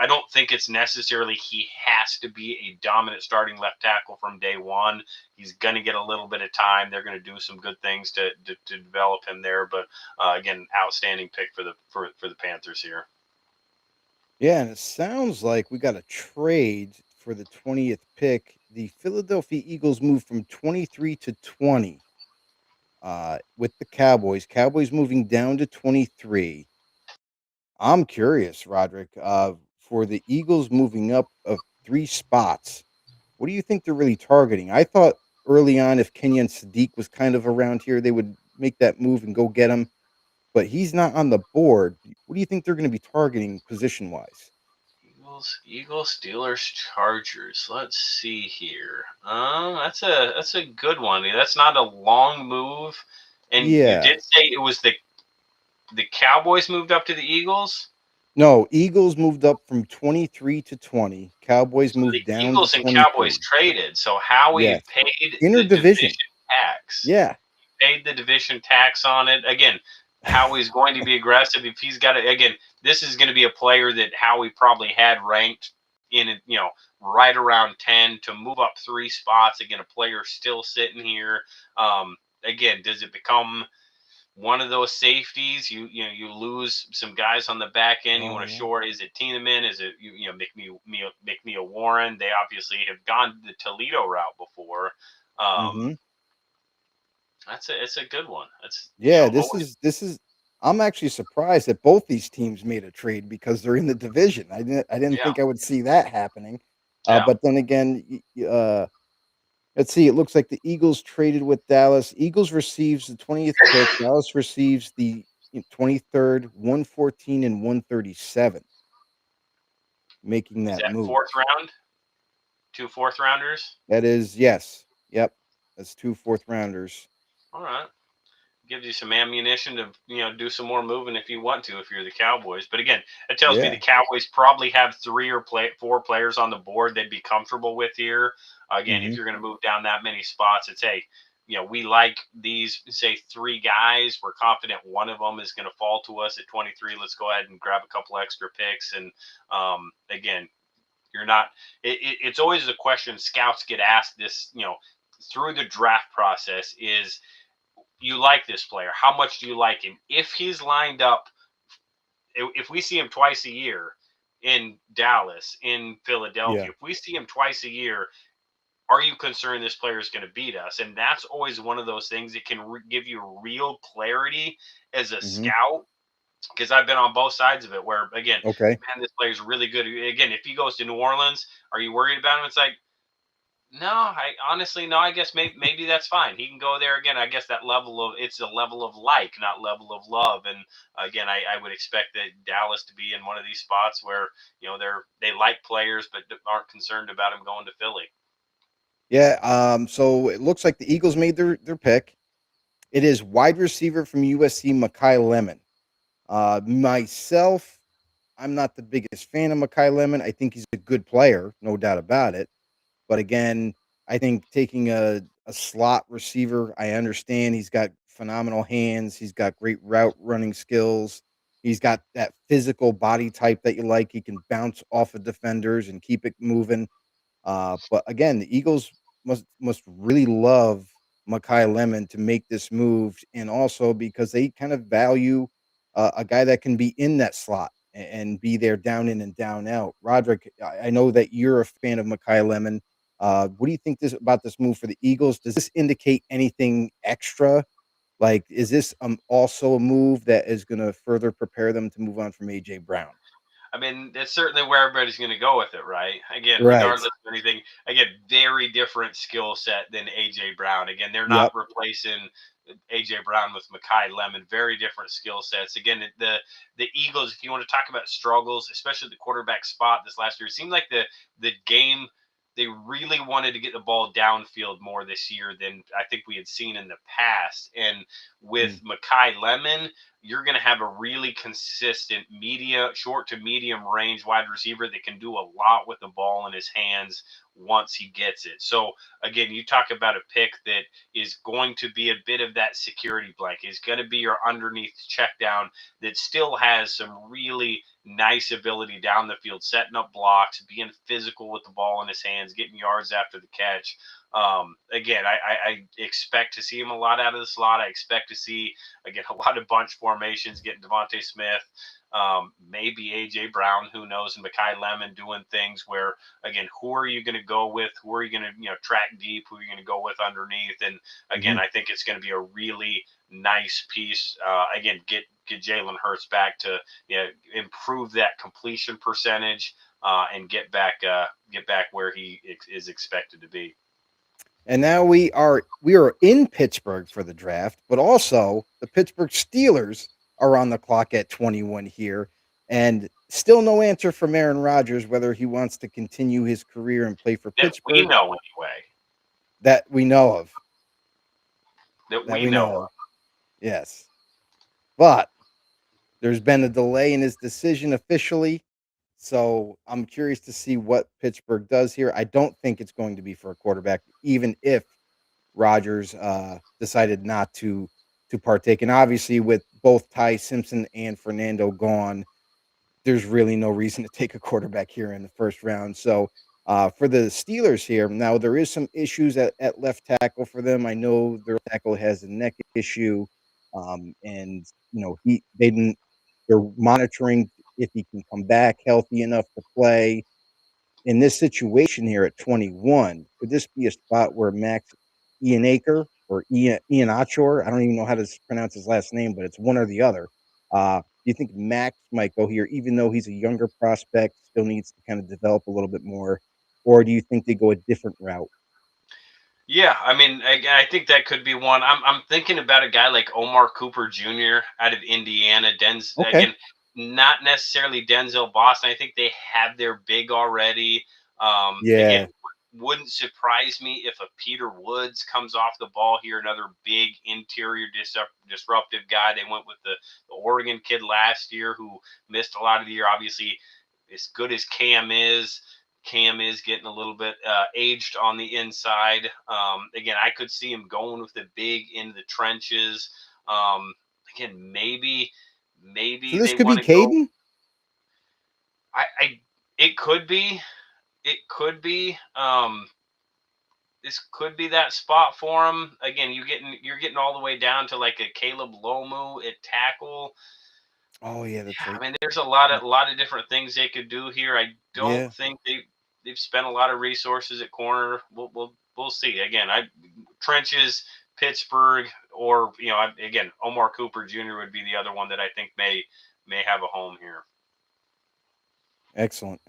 I don't think it's necessarily he has to be a dominant starting left tackle from day one. He's going to get a little bit of time. They're going to do some good things to develop him there. But again, outstanding pick for the Panthers here. Yeah, and it sounds like we got a trade for the 20th pick. The Philadelphia Eagles moved from 23 to 20 with the Cowboys. Cowboys moving down to 23. I'm curious, Roderick, for the Eagles moving up of 3 spots. What do you think they're really targeting? I thought early on, if Kenyon Sadiq was kind of around here, they would make that move and go get him, but he's not on the board. What do you think they're going to be targeting position wise? Eagles, Steelers, Chargers. Let's see here. That's a good one. That's not a long move. And you Yeah. did say it was the Cowboys moved up to the Eagles? No, Eagles moved up from 23 to 20. Cowboys So the moved down to Eagles and Cowboys 23. traded. So Howie Yes. paid the Interdivision. division tax. Yeah. Paid the division tax on it. Again, Howie's going to be aggressive if he's got to. Again, this is going to be a player that Howie probably had ranked in, right around 10 to move up 3 spots. Again, a player still sitting here. Again, does it become one of those safeties? You lose some guys on the back end. You want to short. Is it Tiedemann? Is it make me a Warren? They obviously have gone the Toledo route before. It's a good one. This is. I'm actually surprised that both these teams made a trade because they're in the division. I didn't think I would see that happening. But then again, let's see. It looks like the Eagles traded with Dallas. Eagles receives the 20th pick. Dallas receives the 23rd, 114, and 137. Making Is that that move. fourth round? 2 fourth rounders? That is, yes. Yep. That's 2 fourth rounders. All right. Gives you some ammunition to do some more moving if you want to, if you're the Cowboys. But again, it tells me the Cowboys probably have 3 or 4 players on the board they'd be comfortable with here. Again, if you're going to move down that many spots, it's, hey, we like these, say, 3 guys. We're confident one of them is going to fall to us at 23. Let's go ahead and grab a couple extra picks. And again, you're not. It's always a question scouts get asked this, through the draft process is, you like this player. How much do you like him? If he's lined up, if we see him twice a year in Dallas, in Philadelphia, if we see him twice a year, are you concerned this player is going to beat us? And that's always one of those things that can give you real clarity as a scout. Because I've been on both sides of it where, again, man, this player's really good. Again, if he goes to New Orleans, are you worried about him? It's like, no, I honestly, no, I guess maybe that's fine. He can go there again. I guess it's a level of like, not level of love. And again, I would expect that Dallas to be in one of these spots where, they like players, but aren't concerned about him going to Philly. Yeah. So it looks like the Eagles made their pick. It is wide receiver from USC, Mekhi Lemon. Myself, I'm not the biggest fan of Mekhi Lemon. I think he's a good player, no doubt about it. But again, I think taking a slot receiver, I understand he's got phenomenal hands. He's got great route running skills. He's got that physical body type that you like. He can bounce off of defenders and keep it moving. But again, the Eagles must really love Mekhi Lemon to make this move, and also because they kind of value a guy that can be in that slot and be there down in and down out. Roderick, I know that you're a fan of Mekhi Lemon. What do you think about this move for the Eagles? Does this indicate anything extra? Like, is this also a move that is going to further prepare them to move on from AJ Brown? I mean, that's certainly where everybody's going to go with it, right? Again, Right. regardless of anything, again, very different skill set than AJ Brown. Again, they're not replacing AJ Brown with Mekhi Lemon. Very different skill sets. Again, the Eagles, if you want to talk about struggles, especially the quarterback spot this last year, it seemed like the they really wanted to get the ball downfield more this year than I think we had seen in the past. And with Mekhi Lemon, you're going to have a really consistent short to medium range wide receiver that can do a lot with the ball in his hands once he gets it. So again, you talk about a pick that is going to be a bit of that security blanket. It's going to be your underneath check down that still has some really nice ability down the field, setting up blocks, being physical with the ball in his hands, getting yards after the catch. Again, I expect to see him a lot out of the slot. I expect to see, again, a lot of bunch formations, getting Devontae Smith, maybe A.J. Brown, who knows, and Mekhi Lemon doing things where, again, who are you going to go with? Who are you going to, track deep? Who are you going to go with underneath? And, again, I think it's going to be a really nice piece. Again, get Jalen Hurts back to improve that completion percentage and get back where he is expected to be. And now we are in Pittsburgh for the draft, but also the Pittsburgh Steelers are on the clock at 21 here, and still no answer from Aaron Rodgers whether he wants to continue his career and play for Pittsburgh. We know anyway. That we know of. That we know of. Yes. But there's been a delay in his decision officially. So I'm curious to see what Pittsburgh does here. I don't think it's going to be for a quarterback, even if Rodgers decided not to partake. And obviously, with both Ty Simpson and Fernando gone, there's really no reason to take a quarterback here in the first round. So for the Steelers here, now there is some issues at left tackle for them. I know their tackle has a neck issue, and they're monitoring if he can come back healthy enough to play. In this situation here at 21, could this be a spot where Max Ianacre or Ian Achor, I don't even know how to pronounce his last name, but it's one or the other. Do you think Max might go here, even though he's a younger prospect, still needs to kind of develop a little bit more? Or do you think they go a different route? Yeah, I mean, I think that could be one. I'm thinking about a guy like Omar Cooper Jr. out of Indiana. Okay. Again, not necessarily Denzel Boston. I think they have their big already. Yeah. Again, wouldn't surprise me if a Peter Woods comes off the ball here, another big interior disruptive guy. They went with the Oregon kid last year who missed a lot of the year. Obviously, as good as Cam is getting a little bit aged on the inside. Again, I could see him going with the big in the trenches. Again, maybe So this they could be want to go. Caden? It could be. It could be. This could be that spot for him. Again, you're getting all the way down to like a Caleb Lomu at tackle. Oh yeah, that's right. I mean, there's a lot of different things they could do here. I don't think they've spent a lot of resources at corner. We'll see. Again, trenches, Pittsburgh, or again, Omar Cooper Jr. would be the other one that I think may have a home here. Excellent.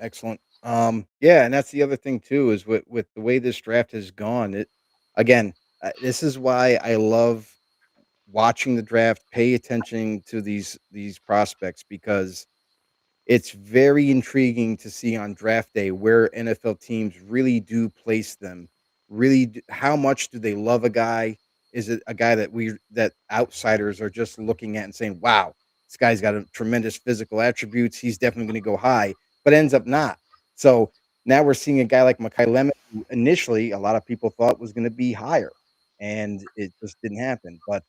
Yeah, and that's the other thing too is with the way this draft has gone. This is why I love watching the draft, pay attention to these prospects, because it's very intriguing to see on draft day where NFL teams really do place them. How much do they love a guy? Is it a guy that outsiders are just looking at and saying, "Wow, this guy's got a tremendous physical attributes. He's definitely going to go high," but ends up not. So now we're seeing a guy like Mekhi Lemon, who initially a lot of people thought was going to be higher, and it just didn't happen. But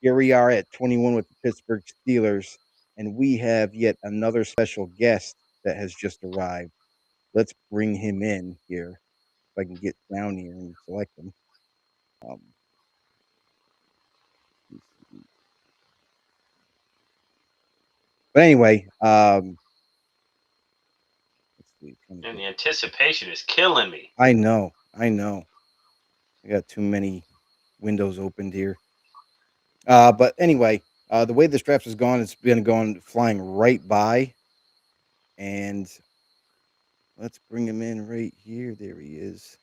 here we are at 21 with the Pittsburgh Steelers, and we have yet another special guest that has just arrived. Let's bring him in here. If I can get down here and select him. But anyway, let's see. And the anticipation is killing me. I know. I got too many windows opened here. But anyway, the way this draft has gone, it's been going flying right by. And let's bring him in right here. There he is.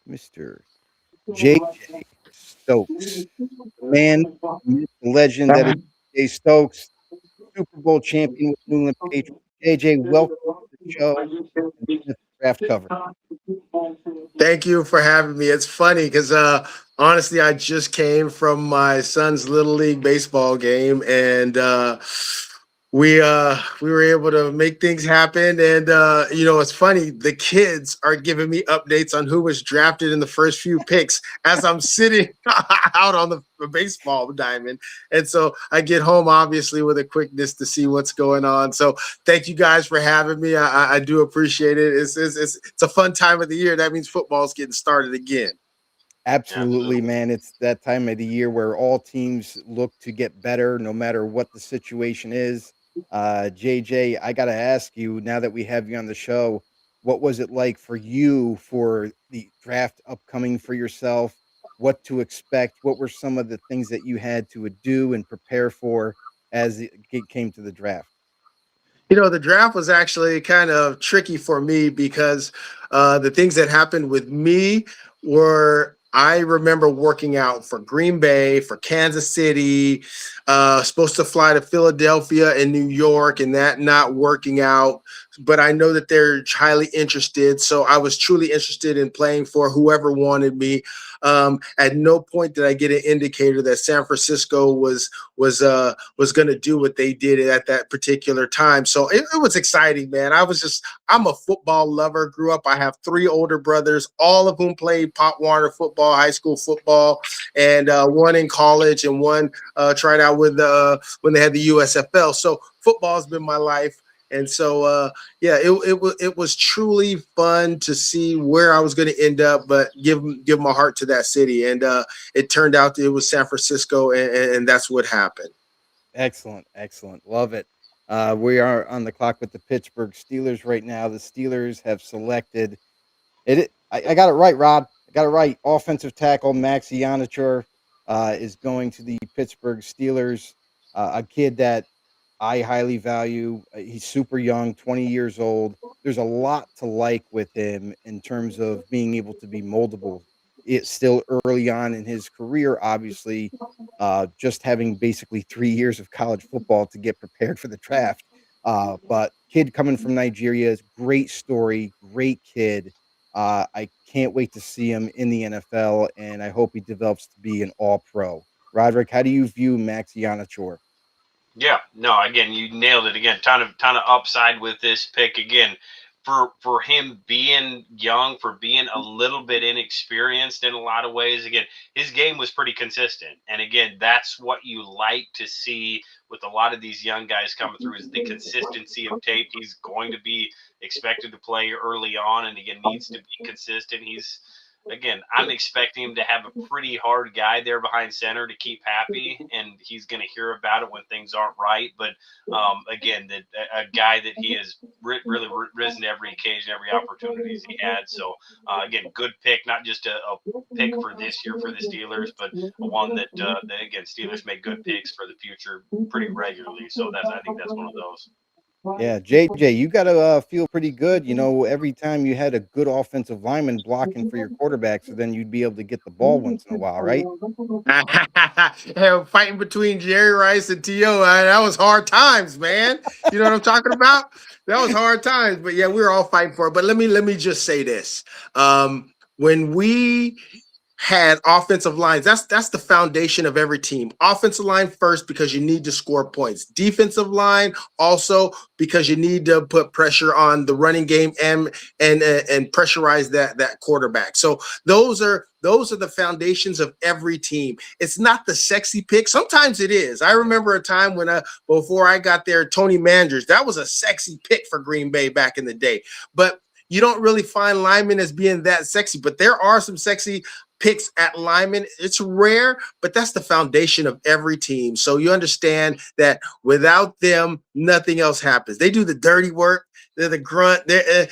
Mr. JJ Stokes. The man, the legend that is Jay Stokes, Super Bowl champion with New England Patriots. JJ, welcome to the show. draft cover. Thank you for having me. It's funny because honestly, I just came from my son's little league baseball game, and we were able to make things happen. And it's funny. The kids are giving me updates on who was drafted in the first few picks as I'm sitting out on the baseball diamond. And so I get home obviously with a quickness to see what's going on. So thank you guys for having me. I do appreciate it. It's a fun time of the year. That means football's getting started again. Absolutely, man. It's that time of the year where all teams look to get better no matter what the situation is. JJ, I got to ask you now that we have you on the show, what was it like for you for the draft upcoming for yourself? What to expect? What were some of the things that you had to do and prepare for as it came to the draft? The draft was actually kind of tricky for me because the things that happened with me were I remember working out for Green Bay, for Kansas City, supposed to fly to Philadelphia and New York, and that not working out. But I know that they're highly interested. So I was truly interested in playing for whoever wanted me. At no point did I get an indicator that San Francisco was going to do what they did at that particular time. So it was exciting, man. I'm a football lover. Grew up. I have three older brothers, all of whom played Pop Warner football, high school football, and one in college, and one tried out with when they had the USFL. So football has been my life. And so, it was truly fun to see where I was going to end up, but give my heart to that city. And it turned out that it was San Francisco, and that's what happened. Excellent, excellent. Love it. We are on the clock with the Pittsburgh Steelers right now. The Steelers have selected it. I got it right, Rod. I got it right. Offensive tackle Max Ianichur is going to the Pittsburgh Steelers. A kid that I highly value. He's super young, 20 years old. There's a lot to like with him in terms of being able to be moldable. It's still early on in his career, obviously, just having basically 3 years of college football to get prepared for the draft. But kid coming from Nigeria is great story, great kid. I can't wait to see him in the NFL, and I hope he develops to be an all pro. Roderick, how do you view Max Ianichur? Yeah, no, again, you nailed it again. Ton of upside with this pick again. For him being young, for being a little bit inexperienced in a lot of ways, again, his game was pretty consistent. And again, that's what you like to see with a lot of these young guys coming through is the consistency of tape. He's going to be expected to play early on and again needs to be consistent. I'm expecting him to have a pretty hard guy there behind center to keep happy, and he's going to hear about it when things aren't right. But again, a guy that he has really risen to every occasion, every opportunity he had. So again, good pick, not just a pick for this year for the Steelers, but one that again Steelers make good picks for the future pretty regularly. So I think that's one of those. Yeah, JJ, you got to feel pretty good. Every time you had a good offensive lineman blocking for your quarterback, so then you'd be able to get the ball once in a while, right? Hell, fighting between Jerry Rice and T.O. That was hard times, man. You know what I'm talking about? That was hard times. But yeah, we were all fighting for it. But let me just say this. When we had offensive lines, that's the foundation of every team. Offensive line first because you need to score points. Defensive line also because you need to put pressure on the running game and pressurize that quarterback. So those are the foundations of every team. It's not the sexy pick. Sometimes it is. I remember a time when before I got there, Tony Manders, that was a sexy pick for Green Bay back in the day. But you don't really find linemen as being that sexy, but there are some sexy picks at linemen. It's rare, but that's the foundation of every team. So you understand that without them, nothing else happens. They do the dirty work. They're the grunt. And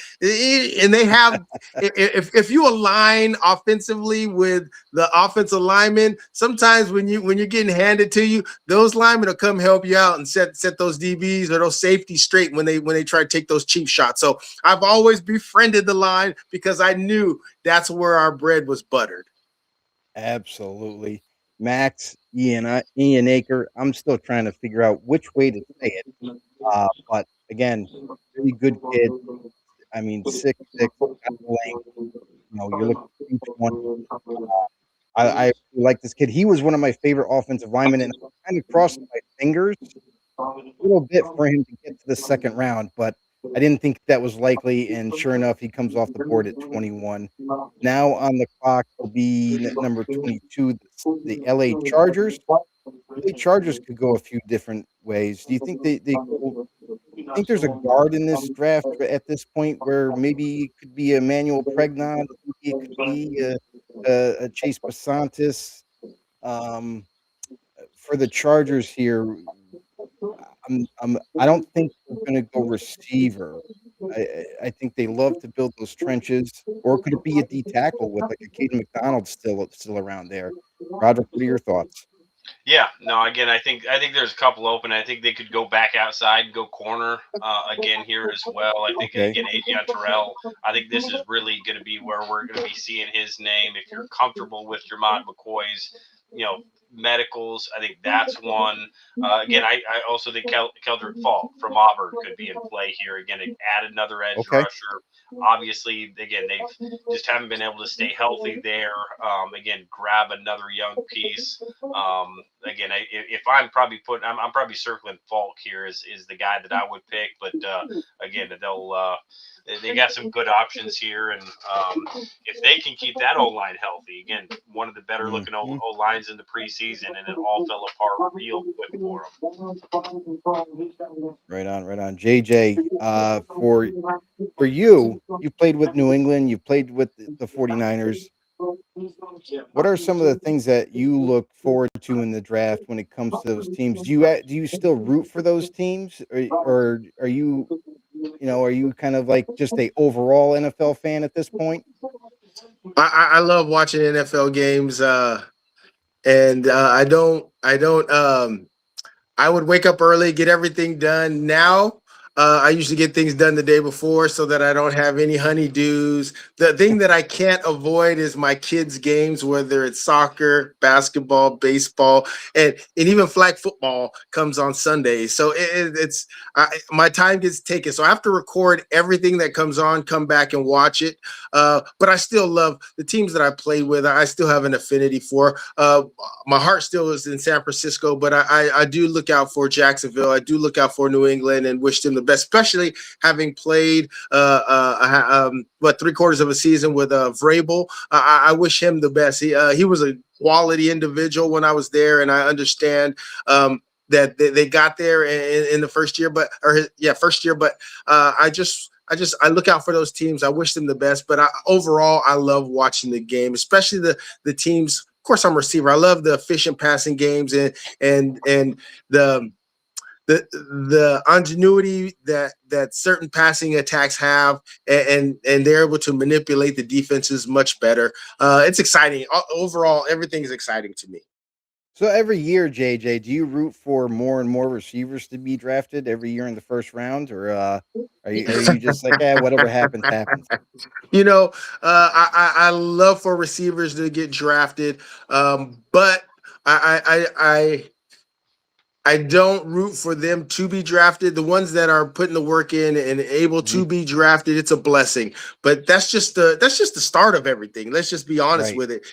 they have. If you align offensively with the offensive linemen, sometimes when you're getting handed to you, those linemen will come help you out and set those DBs or those safeties straight when they try to take those cheap shots. So I've always befriended the line because I knew that's where our bread was buttered. Absolutely. Max, Ian Aker. I'm still trying to figure out which way to say it. But again, really good kid. I mean, 6'6", got the length. You're looking at 220. I really like this kid. He was one of my favorite offensive linemen, and I kind of crossed my fingers a little bit for him to get to the second round, but I didn't think that was likely. And sure enough, he comes off the board at 21. Now on the clock will be number 22, the LA Chargers. LA Chargers could go a few different ways. Do you think they think there's a guard in this draft at this point where maybe it could be Emmanuel Pregnon? Maybe it could be a Chase Pasantis. Um, for the Chargers here, I don't think they're going to go receiver. I think they love to build those trenches, or could it be a D tackle with like a Caden McDonald still around there? Roderick, what are your thoughts? Yeah, no. Again, I think there's a couple open. I think they could go back outside, and go corner again here as well. I think Okay. again, Adrian Terrell. I think this is really going to be where we're going to be seeing his name. If you're comfortable with Jermont McCoy's, medicals, I think that's one. Again, I also think Keldrick Falk from Auburn could be in play here. Again, add another edge Okay. rusher. Obviously, again, they've just haven't been able to stay healthy there. Again, grab another young piece. Again, if I'm probably I'm probably circling Falk here is the guy that I would pick. But again, they got some good options here, and if they can keep that O line healthy, again, one of the better looking O lines in the preseason, and it all fell apart real quick for them. Right on. JJ, for you played with New England, you played with the 49ers. What are some of the things that you look forward to in the draft when it comes to those teams? Do you still root for those teams, or are you are you kind of like just a overall NFL fan at this point? I love watching NFL games, and I would wake up early, get everything done. Now, I usually get things done the day before so that I don't have any honeydews. The thing that I can't avoid is my kids' games, whether it's soccer, basketball, baseball, and even flag football comes on Sundays. So my time gets taken. So I have to record everything that comes on, come back and watch it. But I still love the teams that I play with. I still have an affinity for. My heart still is in San Francisco, but I do look out for Jacksonville. I do look out for New England and wish them the best, especially having played 3/4 of a season with Vrabel. I wish him the best. He was a quality individual when I was there, and I understand that they got there in the first year, but I look out for those teams. I wish them the best, but overall, I love watching the game, especially the teams. Of course, I'm a receiver. I love the efficient passing games and the ingenuity that certain passing attacks have, and they're able to manipulate the defenses much better. It's exciting. Overall, everything is exciting to me. So every year, JJ, do you root for more and more receivers to be drafted every year in the first round, or are you just like, whatever happens, happens? I love for receivers to get drafted, but I don't root for them to be drafted. The ones that are putting the work in and able to be drafted, it's a blessing. But that's just the start of everything. Let's just be honest with it.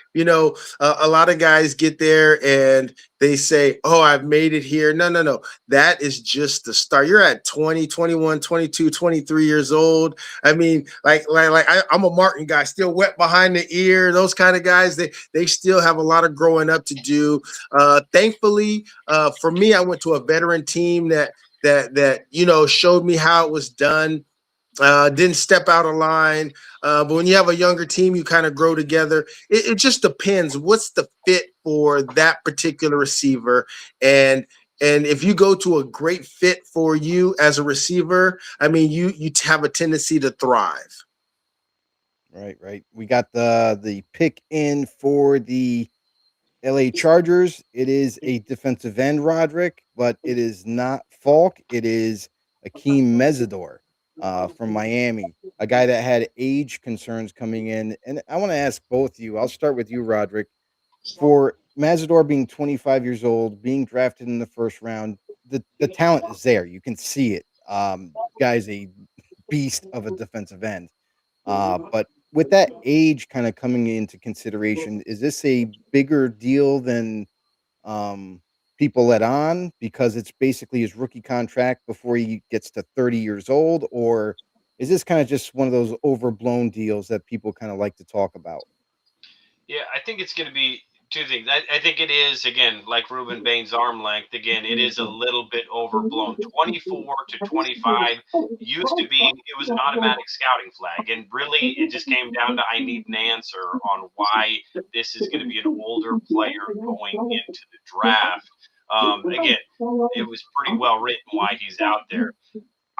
A lot of guys get there and they say, "Oh, I've made it here." No. That is just the start. You're at 20, 21, 22, 23 years old. I mean, I'm a Martin guy, still wet behind the ear. Those kind of guys, they still have a lot of growing up to do. Thankfully, for me, I went to a veteran team that showed me how it was done. Didn't step out of line. But when you have a younger team, you kind of grow together. It just depends. What's the fit for that particular receiver? And if you go to a great fit for you as a receiver, I mean, you have a tendency to thrive. Right. We got the pick in for the LA Chargers. It is a defensive end, Roderick, but it is not Falk. It is Akeem Mesidor from Miami, a guy that had age concerns coming in. And I want to ask both of you. I'll start with you, Roderick. For Mesidor being 25 years old, being drafted in the first round, the talent is there. You can see it. Guy's a beast of a defensive end. But with that age kind of coming into consideration, is this a bigger deal than people let on because it's basically his rookie contract before he gets to 30 years old? Or is this kind of just one of those overblown deals that people kind of like to talk about? Yeah, I think it's going to be two things. I think it is, again, like Ruben Bain's arm length. Again, it is a little bit overblown. 24 to 25 used to be, it was an automatic scouting flag. And really, it just came down to I need an answer on why this is going to be an older player going into the draft. Again, it was pretty well written why he's out there.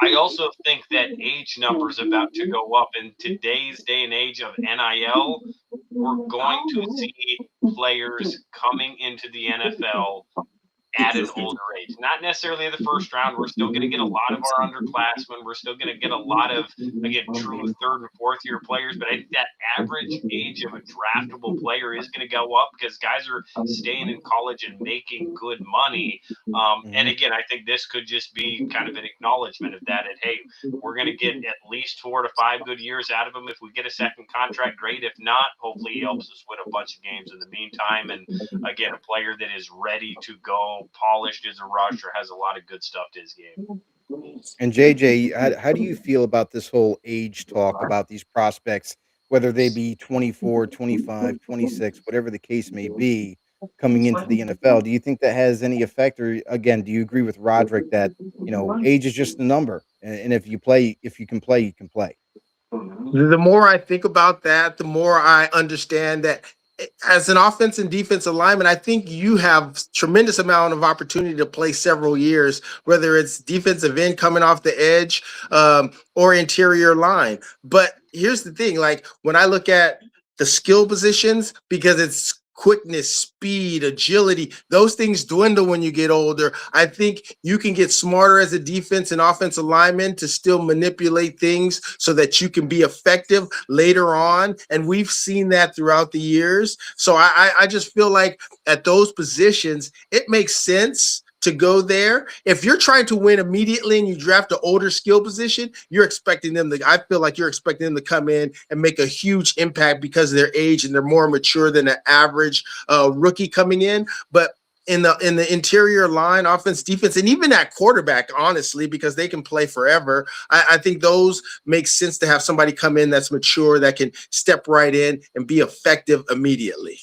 I also think that age number is about to go up in today's day and age of NIL. We're going to see players coming into the NFL at an older age. Not necessarily the first round. We're still going to get a lot of our underclassmen. We're still going to get a lot of, again, true third and fourth year players. But I think that average age of a draftable player is going to go up because guys are staying in college and making good money. And again, I think this could just be kind of an acknowledgement of that. And hey, we're going to get at least 4 to 5 good years out of him. If we get a second contract, great. If not, hopefully he helps us win a bunch of games in the meantime. And again, a player that is ready to go, polished as a rusher, has a lot of good stuff to his game. And JJ, how do you feel about this whole age talk about these prospects, whether they be 24, 25, 26, whatever the case may be, coming into the NFL? Do you think that has any effect? Or again, do you agree with Roderick that, age is just a number? And if you can play, you can play. The more I think about that, the more I understand that as an offense and defensive lineman, I think you have tremendous amount of opportunity to play several years, whether it's defensive end coming off the edge or interior line. But here's the thing, like when I look at the skill positions, because it's quickness, speed, agility, those things dwindle when you get older. I think you can get smarter as a defense and offensive lineman to still manipulate things so that you can be effective later on. And we've seen that throughout the years. So I just feel like at those positions, it makes sense to go there. If you're trying to win immediately and you draft an older skill position, I feel like you're expecting them to come in and make a huge impact because of their age and they're more mature than an average rookie coming in. But in the interior line, offense, defense, and even at quarterback, honestly, because they can play forever, I think those make sense to have somebody come in that's mature, that can step right in and be effective immediately.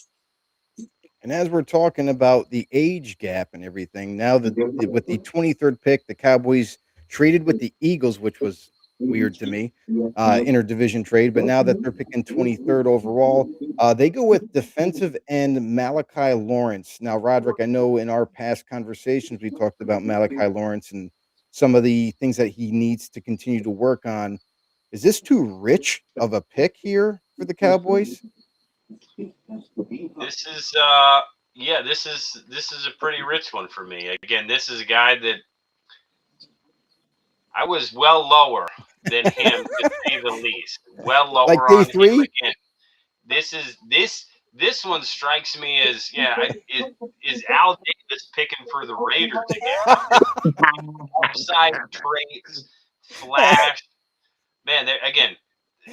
And as we're talking about the age gap and everything, now with the 23rd pick, the Cowboys traded with the Eagles, which was weird to me, interdivision trade. But now that they're picking 23rd overall, they go with defensive end Malachi Lawrence. Now, Roderick, I know in our past conversations we talked about Malachi Lawrence and some of the things that he needs to continue to work on. Is this too rich of a pick here for the Cowboys? This is this is a pretty rich one for me. Again, this is a guy that I was well lower than him to say the least. Well lower like on day 3? him again. This one strikes me as is Al Davis picking for the Raiders again? Upside traits, flash. Man, again,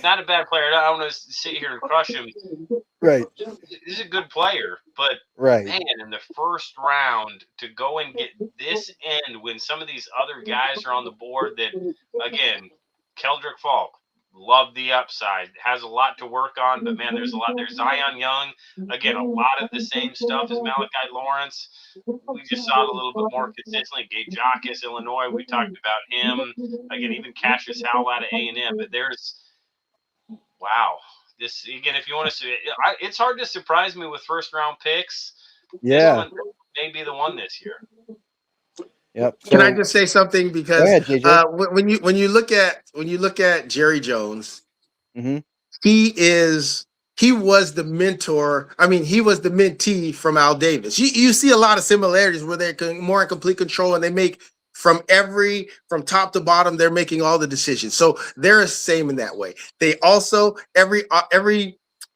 not a bad player. I don't want to sit here and crush him. Right. He's a good player, but right. Man, in the first round to go and get this end when some of these other guys are on the board that, again, Keldrick Falk, love the upside, has a lot to work on, but man, there's a lot. There's Zion Young, again, a lot of the same stuff as Malachi Lawrence. We just saw it a little bit more consistently. Gabe Jacques, Illinois, we talked about him. Again, even Cassius Howell out of A&M, but wow. This again, if you want to see it, it's hard to surprise me with first round picks. Yeah, this one may be the one this year. Yep. So, can I just say something? Because ahead, when you look at Jerry Jones, mm-hmm. he was the mentor. I mean, he was the mentee from Al Davis. You see a lot of similarities where they're more in complete control and they make from top to bottom, they're making all the decisions. So they're the same in that way. They also every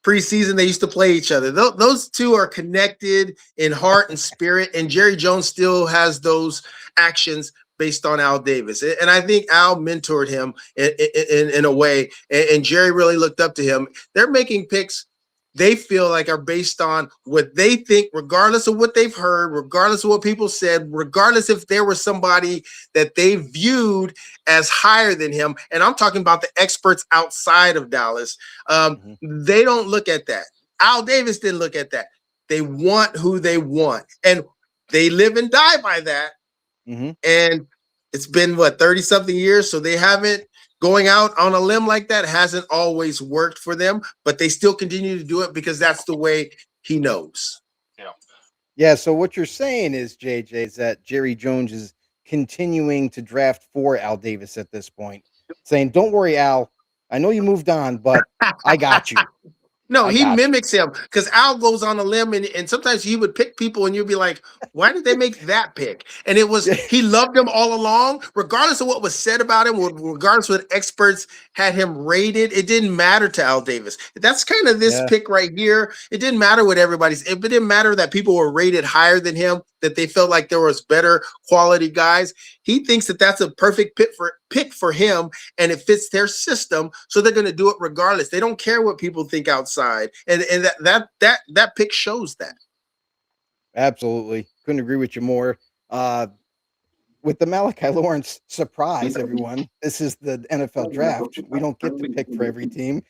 preseason they used to play each other. Those two are connected in heart and spirit. And Jerry Jones still has those actions based on Al Davis. And I think Al mentored him in a way, and Jerry really looked up to him. They're making picks they feel like are based on what they think, regardless of what they've heard, regardless of what people said, regardless if there was somebody that they viewed as higher than him. And I'm talking about the experts outside of Dallas. They don't look at that. Al Davis didn't look at that. They want who they want, and they live and die by that. And it's been 30 something years, so they haven't. Going out on a limb like that hasn't always worked for them, but they still continue to do it because that's the way he knows. Yeah. So what you're saying is, JJ, is that Jerry Jones is continuing to draft for Al Davis at this point, saying, "Don't worry, Al. I know you moved on, but I got you." No, he mimics him because Al goes on a limb and sometimes he would pick people and you'd be like, why did they make that pick? And it was, he loved him all along, regardless of what was said about him, regardless of what experts had him rated. It didn't matter to Al Davis. That's kind of this pick right here. It didn't matter what it didn't matter that people were rated higher than him, that they felt like there was better quality guys. He thinks that that's a perfect pick for him, and it fits their system, so they're going to do it regardless. They don't care what people think outside, and that pick shows that. Absolutely, couldn't agree with you more. With the Malachi Lawrence surprise, everyone, this is the NFL draft. We don't get to pick for every team.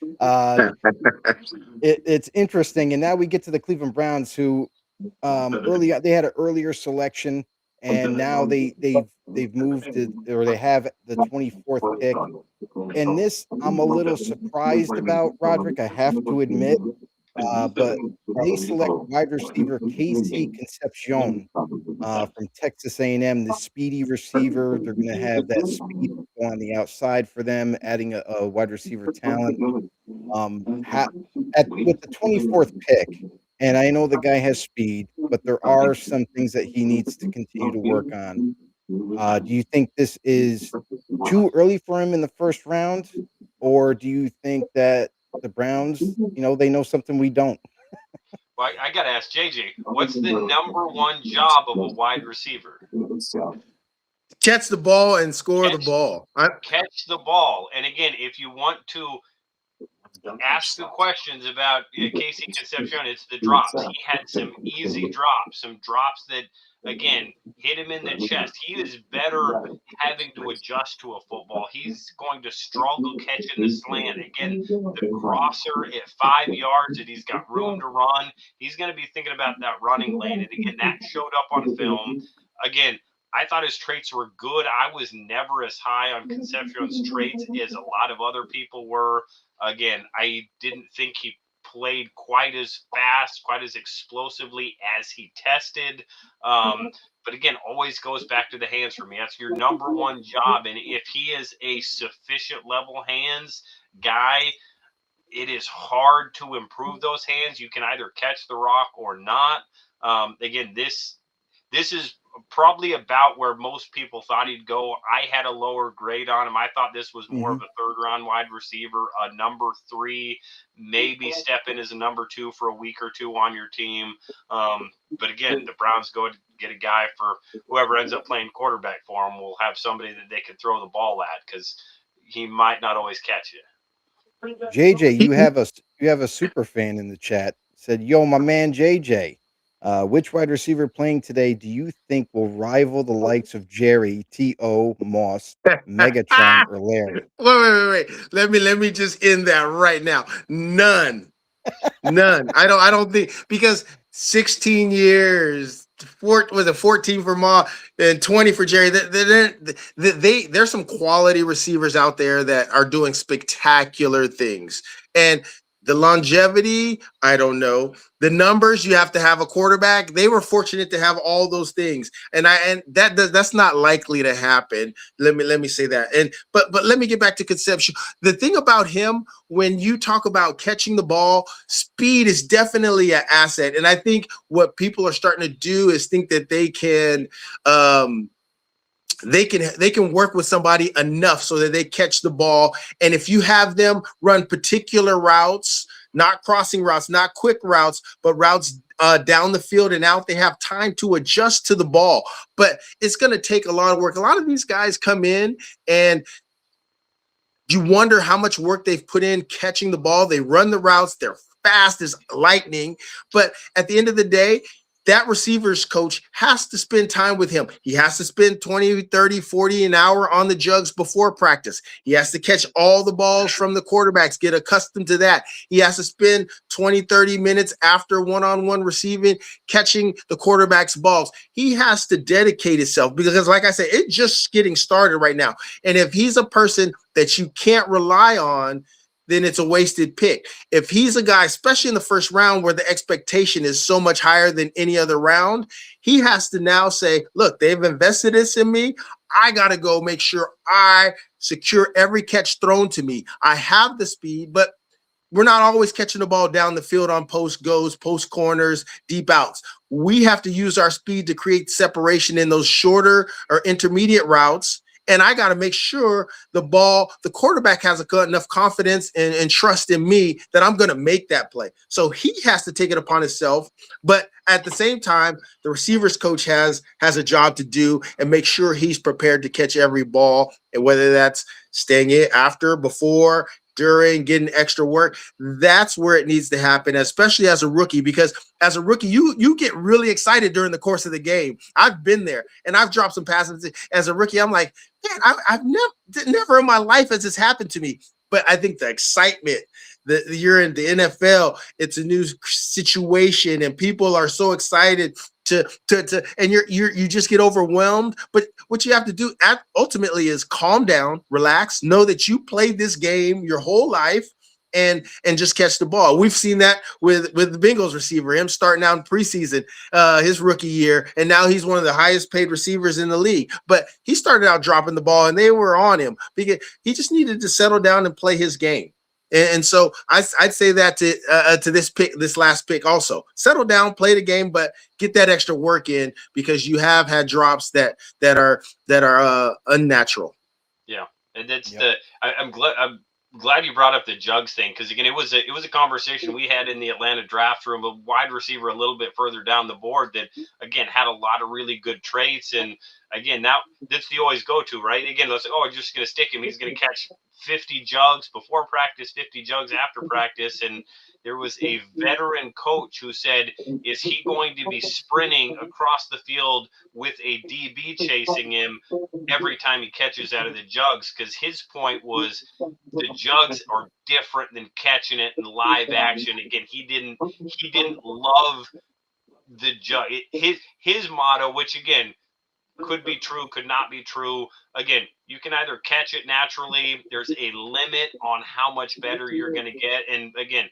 It's interesting, and now we get to the Cleveland Browns, who early they had an earlier selection. And now they've moved to, or they have the 24th pick. And this I'm a little surprised about, Roderick, I have to admit. But they select wide receiver Casey Concepcion from Texas A&M, the speedy receiver. They're going to have that speed on the outside for them, adding a wide receiver talent. With the 24th pick, and I know the guy has speed, but there are some things that he needs to continue to work on. Do you think this is too early for him in the first round? Or do you think that the Browns, they know something we don't? Well, I got to ask JJ, what's the number one job of a wide receiver? Catch the ball and score the ball. Catch the ball. And again, if you want to ask the questions about Casey Concepcion, it's the drops. He had some easy drops, some drops that, again, hit him in the chest. He is better having to adjust to a football. He's going to struggle catching the slant. Again, the crosser at 5 yards that he's got room to run. He's going to be thinking about that running lane. And again, that showed up on film. Again, I thought his traits were good. I was never as high on Concepcion's traits as a lot of other people were. Again, I didn't think he played quite as fast, quite as explosively as he tested. But again, always goes back to the hands for me. That's your number one job. And if he is a sufficient level hands guy, it is hard to improve those hands. You can either catch the rock or not. Again, this is probably about where most people thought he'd go. I had a lower grade on him. I thought this was more of a third-round wide receiver, a number 3, maybe step in as a number 2 for a week or two on your team. But again, the Browns go to get a guy for whoever ends up playing quarterback for him will have somebody that they can throw the ball at because he might not always catch it. JJ, you have a super fan in the chat. Said, "Yo, my man JJ. Which wide receiver playing today do you think will rival the likes of Jerry, T.O., Moss, Megatron, or Larry?" Wait. Let me just end that right now. None. I don't think, because 16 years, 14 for Ma and 20 for Jerry. There's some quality receivers out there that are doing spectacular things. And the longevity, I don't know. The numbers, you have to have a quarterback. They were fortunate to have all those things, and that's not likely to happen. Let me say that. But let me get back to Concepcion. The thing about him, when you talk about catching the ball, speed is definitely an asset. And I think what people are starting to do is think that they can. They can work with somebody enough so that they catch the ball. And if you have them run particular routes, not crossing routes, not quick routes, but routes down the field and out. They have time to adjust to the ball, but it's going to take a lot of work. A lot of these guys come in and you wonder how much work they've put in catching the ball. They run the routes. They're fast as lightning. But at the end of the day, that receivers coach has to spend time with him. He has to spend 20, 30, 40 an hour on the jugs before practice. He has to catch all the balls from the quarterbacks, get accustomed to that. He has to spend 20, 30 minutes after one-on-one receiving, catching the quarterback's balls. He has to dedicate himself because, like I said, it's just getting started right now. And if he's a person that you can't rely on, then it's a wasted pick. If he's a guy, especially in the first round where the expectation is so much higher than any other round, he has to now say, look, they've invested this in me. I got to go make sure I secure every catch thrown to me. I have the speed, but we're not always catching the ball down the field on post goes, post corners, deep outs. We have to use our speed to create separation in those shorter or intermediate routes. And I got to make sure the quarterback has enough confidence and trust in me that I'm going to make that play. So he has to take it upon himself. But at the same time, the receivers coach has a job to do and make sure he's prepared to catch every ball. And whether that's staying in after, before, during, getting extra work, that's where it needs to happen, especially as a rookie, because as a rookie, you get really excited during the course of the game. I've been there and I've dropped some passes as a rookie. I'm like, man, I've never in my life has this happened to me. But I think the excitement that you're in the NFL, it's a new situation and people are so excited to and you just get overwhelmed. But what you have to do ultimately is calm down, relax, know that you played this game your whole life and just catch the ball. We've seen that with the Bengals receiver, him starting out in preseason, his rookie year, and now he's one of the highest paid receivers in the league. But he started out dropping the ball and they were on him because he just needed to settle down and play his game. And so I'd say that to this last pick also. Settle down, play the game, but get that extra work in because you have had drops that are unnatural. Yeah, and it's I'm glad you brought up the jugs thing because again, it was a conversation we had in the Atlanta draft room. A wide receiver a little bit further down the board that again had a lot of really good traits, and again now that's the always go to, right? Again, let's say, oh, I'm just going to stick him. He's going to catch 50 jugs before practice, 50 jugs after practice, and there was a veteran coach who said, is he going to be sprinting across the field with a DB chasing him every time he catches out of the jugs? Because his point was the jugs are different than catching it in live action. Again, he didn't love the jug. His motto, which again could be true, could not be true. Again, you can either catch it naturally. There's a limit on how much better you're going to get. And again,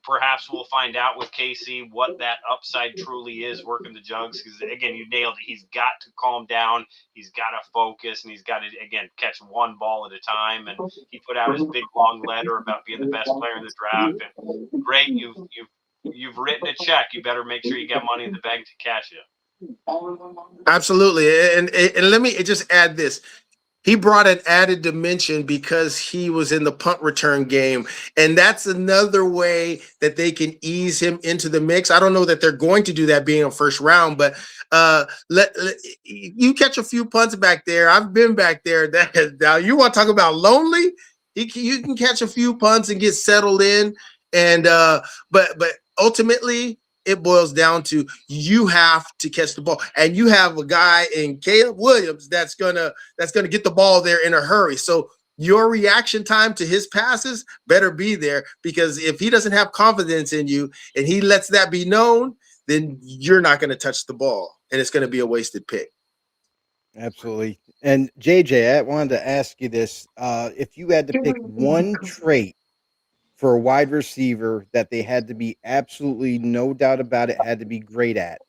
perhaps we'll find out with Casey what that upside truly is working the jugs. Because again, you nailed it. He's got to calm down. He's got to focus, and he's got to again catch one ball at a time. And he put out his big long letter about being the best player in the draft. And great, you've written a check. You better make sure you got money in the bank to cash it. Absolutely. And let me just add this. He brought an added dimension because he was in the punt return game. And that's another way that they can ease him into the mix. I don't know that they're going to do that being a first round, but you catch a few punts back there. I've been back there. Now you want to talk about lonely? You can catch a few punts and get settled in. And but ultimately, it boils down to you have to catch the ball, and you have a guy in Caleb Williams that's gonna get the ball there in a hurry. So your reaction time to his passes better be there, because if he doesn't have confidence in you and he lets that be known, then you're not going to touch the ball, and it's going to be a wasted pick. Absolutely. And JJ, I wanted to ask you this: if you had to pick one trait for a wide receiver that they had to be absolutely no doubt about it, had to be great at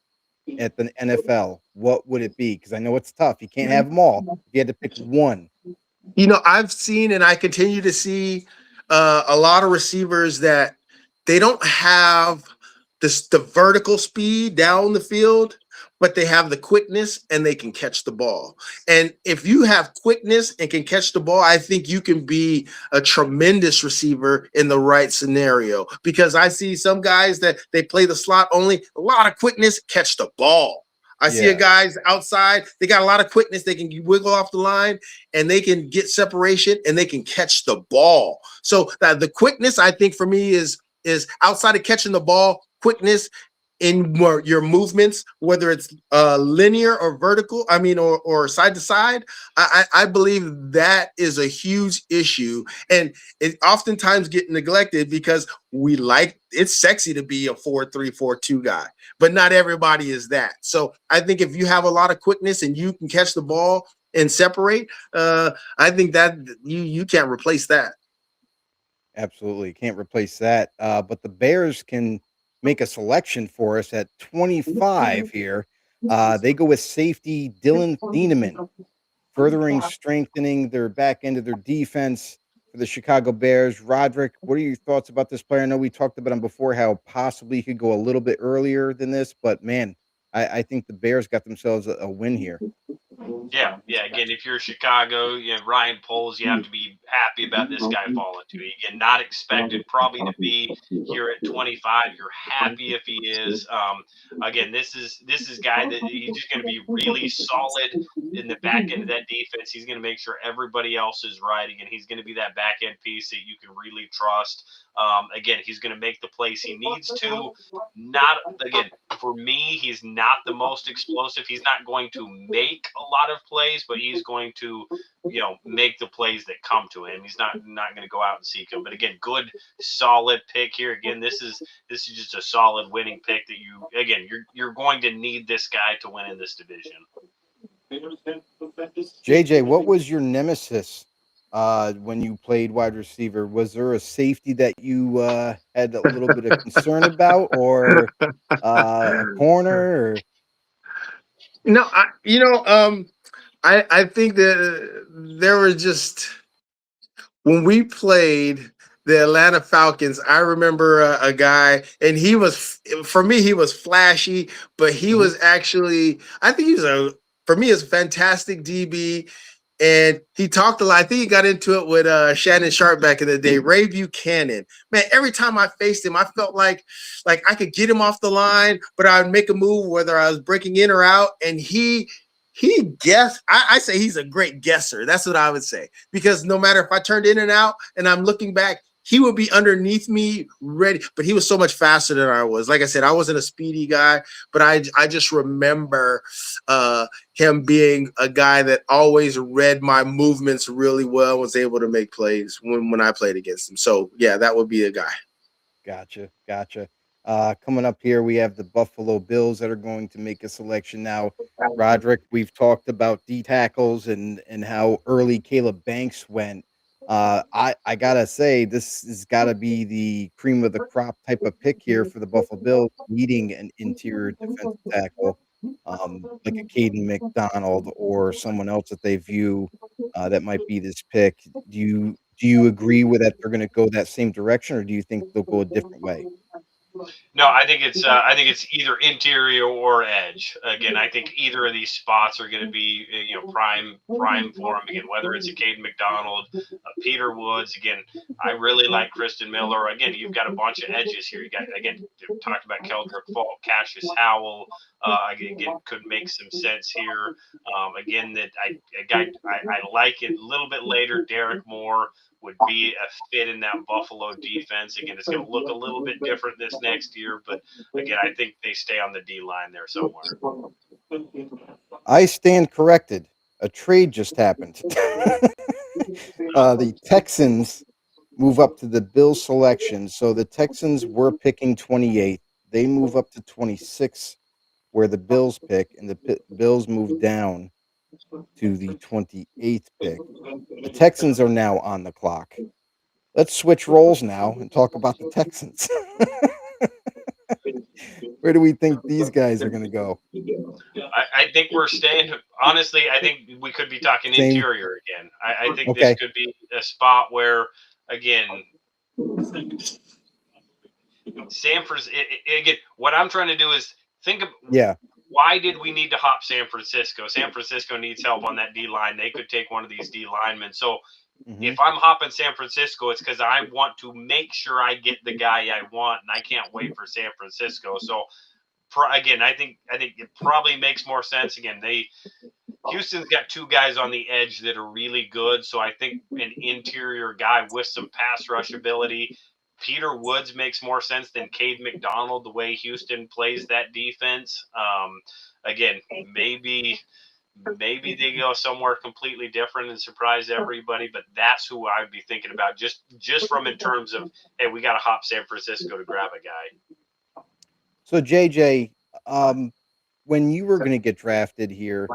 the NFL, what would it be? Because I know it's tough. You can't have them all. If you had to pick one. You know, I've seen and I continue to see a lot of receivers that they don't have the vertical speed down the field, but they have the quickness and they can catch the ball. And if you have quickness and can catch the ball, I think you can be a tremendous receiver in the right scenario, because I see some guys that they play the slot only, a lot of quickness, catch the ball. I see a guys outside, they got a lot of quickness, they can wiggle off the line and they can get separation and they can catch the ball. So the quickness, I think, for me is outside of catching the ball, quickness in your movements, whether it's linear or vertical, or side to side. I believe that is a huge issue, and it oftentimes get neglected because it's sexy to be a 4-3, 4-2 guy, but not everybody is that. So I think if you have a lot of quickness and you can catch the ball and separate, I think that you can't replace that. Absolutely can't replace that. But the Bears can make a selection for us at 25 here. They go with safety Dylan Thieneman, strengthening their back end of their defense for the Chicago Bears. Roderick, what are your thoughts about this player? I know we talked about him before, how possibly he could go a little bit earlier than this, but man, I think the Bears got themselves a win here. Yeah. Again, if you're Chicago, Ryan Poles, you have to be happy about this guy falling to you. Again, not expected probably to be here at 25. You're happy if he is. Again, this is guy that he's just going to be really solid in the back end of that defense. He's going to make sure everybody else is right. Again, he's going to be that back end piece that you can really trust. Again, he's going to make the plays he needs to. Not again, for me, he's not the most explosive. He's not going to make a lot of plays, but he's going to, make the plays that come to him. He's not going to go out and seek them. But again, good, solid pick here. Again, this is just a solid winning pick that you're going to need this guy to win in this division. JJ, what was your nemesis when you played wide receiver? Was there a safety that you had a little bit of concern about, or a corner? Or? No, I think that there was just, when we played the Atlanta Falcons, I remember a guy, and he was flashy, but he was actually, I think he's for me, a fantastic DB. And he talked a lot. I think he got into it with Shannon Sharp back in the day. Ray Buchanan, man, every time I faced him, I felt like I could get him off the line, but I would make a move whether I was breaking in or out. And he guessed. I say he's a great guesser. That's what I would say, because no matter if I turned in and out and I'm looking back, he would be underneath me ready, but he was so much faster than I was. Like I said, I wasn't a speedy guy, but I just remember him being a guy that always read my movements really well, was able to make plays when I played against him. So, yeah, that would be a guy. Gotcha. Coming up here, we have the Buffalo Bills that are going to make a selection now. Roderick, we've talked about D tackles and how early Caleb Banks went. I gotta say, this has got to be the cream of the crop type of pick here for the Buffalo Bills, needing an interior defensive tackle, like a Caden McDonald or someone else that they view that might be this pick. Do you agree with that? They're going to go that same direction, or do you think they'll go a different way? No, I think it's either interior or edge. Again, I think either of these spots are going to be prime for him. Again, whether it's a Caden McDonald, a Peter Woods. Again, I really like Kristen Miller. Again, you've got a bunch of edges here. You got talked about Keldrick Falk, Cassius Howell. Again, could make some sense here. Again, that I like it a little bit later. Derek Moore would be a fit in that Buffalo defense. Again, it's going to look a little bit different this next year, but again, I think they stay on the D line there somewhere. I stand corrected. A trade just happened. The Texans move up to the Bills selection. So the Texans were picking 28. They move up to 26, where the Bills pick, and the Bills move down to the 28th pick. The Texans are now on the clock. Let's switch roles now and talk about the Texans. Where do we think these guys are going to go? I think we're staying. Honestly, I think we could be talking interior again. I think this could be a spot where, again, Sanford's. Again, what I'm trying to do is think of why did we need to hop San Francisco? San Francisco needs help on that D line. They could take one of these D linemen. So if I'm hopping San Francisco, it's because I want to make sure I get the guy I want, and I can't wait for San Francisco. So again, I think it probably makes more sense. Again, Houston's got two guys on the edge that are really good. So I think an interior guy with some pass rush ability. Peter Woods makes more sense than Cade McDonald, the way Houston plays that defense. Again, maybe they go somewhere completely different and surprise everybody, but that's who I would be thinking about just from in terms of, hey, we got to hop San Francisco to grab a guy. So JJ, when you were going to get drafted here,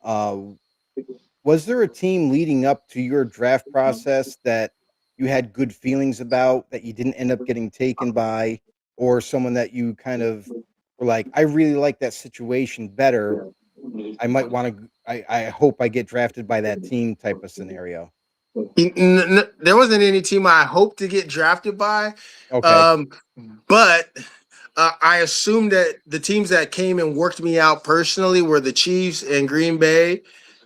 was there a team leading up to your draft process that you had good feelings about that you didn't end up getting taken by, or someone that you kind of were like, I really like that situation better, I might want to, I hope I get drafted by that team type of scenario? There wasn't any team I hoped to get drafted by. Okay. But I assumed that the teams that came and worked me out personally were the Chiefs and Green Bay.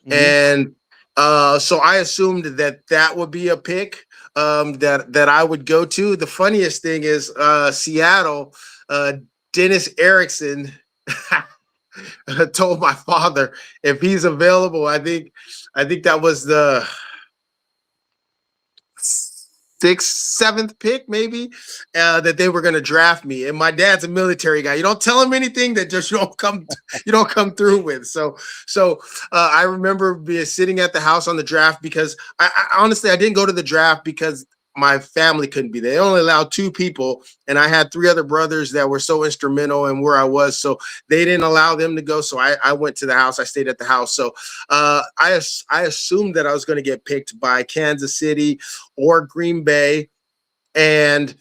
And so I assumed that would be a pick that I would go to. The funniest thing is Seattle, Dennis Erickson told my father if he's available, I think that was the 6th, 7th pick, maybe, that they were going to draft me. And my dad's a military guy. You don't tell him anything that just you don't come through with. So I remember sitting at the house on the draft because I honestly, I didn't go to the draft because my family couldn't be there. They only allowed 2 people, and I had 3 other brothers that were so instrumental in where I was. So they didn't allow them to go. So I went to the house. I stayed at the house. So I assumed that I was going to get picked by Kansas City or Green Bay, and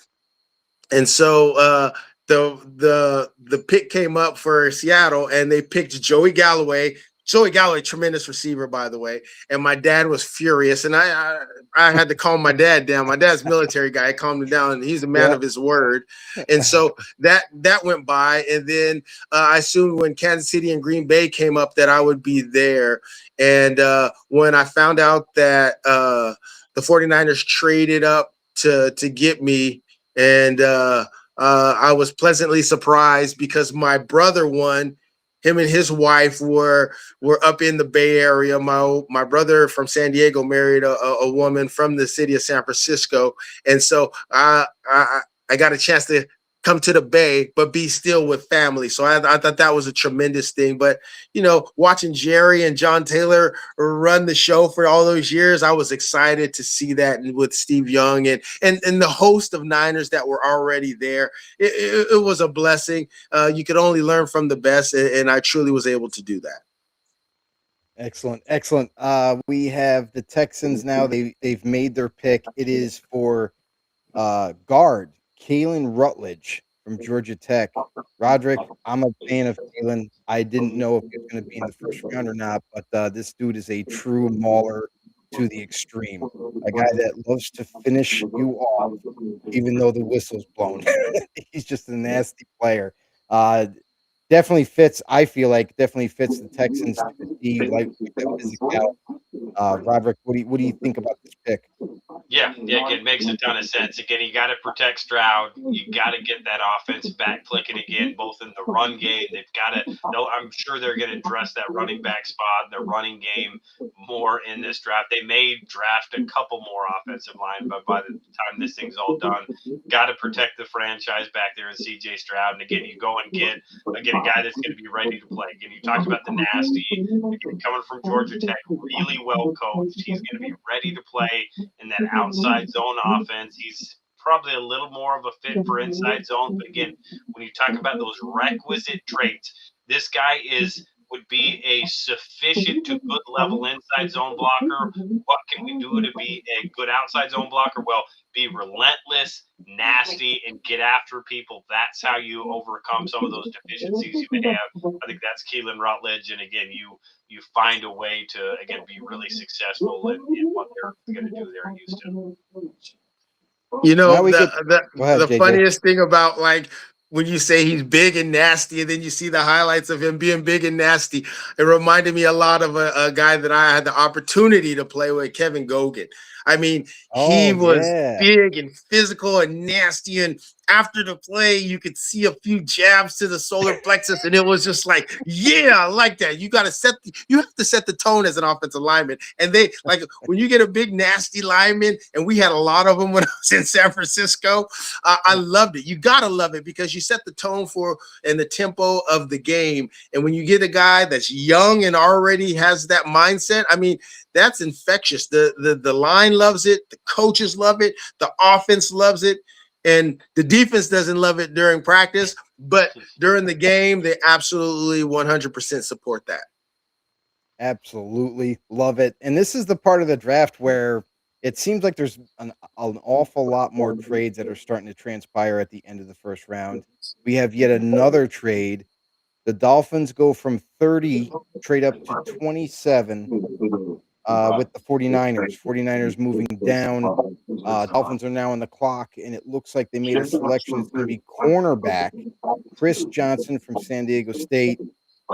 so the pick came up for Seattle, and they picked Joey Galloway. Joey Galloway, tremendous receiver, by the way. And my dad was furious, and I had to calm my dad down. My dad's a military guy. I calmed him down, and he's a man of his word. And so that went by. And then I assumed when Kansas City and Green Bay came up that I would be there. And when I found out that the 49ers traded up to get me, and I was pleasantly surprised because my brother won. Him and his wife were up in the Bay Area. My brother from San Diego married a woman from the city of San Francisco, and so I got a chance to come to the Bay, but be still with family. So I thought that was a tremendous thing. But watching Jerry and John Taylor run the show for all those years, I was excited to see that with Steve Young and the host of Niners that were already there. It was a blessing. You could only learn from the best, and I truly was able to do that. Excellent. We have the Texans now. They've made their pick. It is for guard Kalen Rutledge from Georgia Tech. Roderick, I'm a fan of Kalen. I didn't know if he was going to be in the first round or not, but this dude is a true mauler to the extreme. A guy that loves to finish you off, even though the whistle's blown. He's just a nasty player. Definitely fits. I feel like definitely fits the Texans to be like that physicality. Roderick, what do you think about this pick? Yeah, again, makes a ton of sense. Again, you got to protect Stroud. You got to get that offense back clicking again, both in the run game. They've got to. I'm sure they're going to address that running back spot, their running game more in this draft. They may draft a couple more offensive line, but by the time this thing's all done, got to protect the franchise back there in C.J. Stroud. And again, you go and get a guy that's going to be ready to play. Again, you talked about the nasty. Again, coming from Georgia Tech, really well coached. He's going to be ready to play in that outside zone offense. He's probably a little more of a fit for inside zone. But again, when you talk about those requisite traits, this guy would be a sufficient to good level inside zone blocker. What can we do to be a good outside zone blocker? Well, be relentless, nasty, and get after people. That's how you overcome some of those deficiencies you may have. I think that's Kalen Rutledge. And again, you find a way to, again, be really successful in what they're going to do there in Houston. The funniest thing about like when you say he's big and nasty, and then you see the highlights of him being big and nasty, it reminded me a lot of a guy that I had the opportunity to play with, Kevin Gogan. I mean, he Oh was yeah. big and physical and nasty. And after the play, you could see a few jabs to the solar plexus, and it was just like, yeah, I like that. You got to you have to set the tone as an offensive lineman. And they like when you get a big nasty lineman, and we had a lot of them when I was in San Francisco. I loved it. You gotta love it because you set the tone for and the tempo of the game. And when you get a guy that's young and already has that mindset, I mean, that's infectious. The line loves it, the coaches love it, the offense loves it, and the defense doesn't love it during practice, but during the game, they absolutely 100% support that. Absolutely love it. And this is the part of the draft where it seems like there's an awful lot more trades that are starting to transpire at the end of the first round. We have yet another trade. The Dolphins go from 30, trade up to 27 with the 49ers. 49ers moving down. Dolphins are now on the clock, and it looks like they made a selection. It's going to be cornerback Chris Johnson from San Diego State.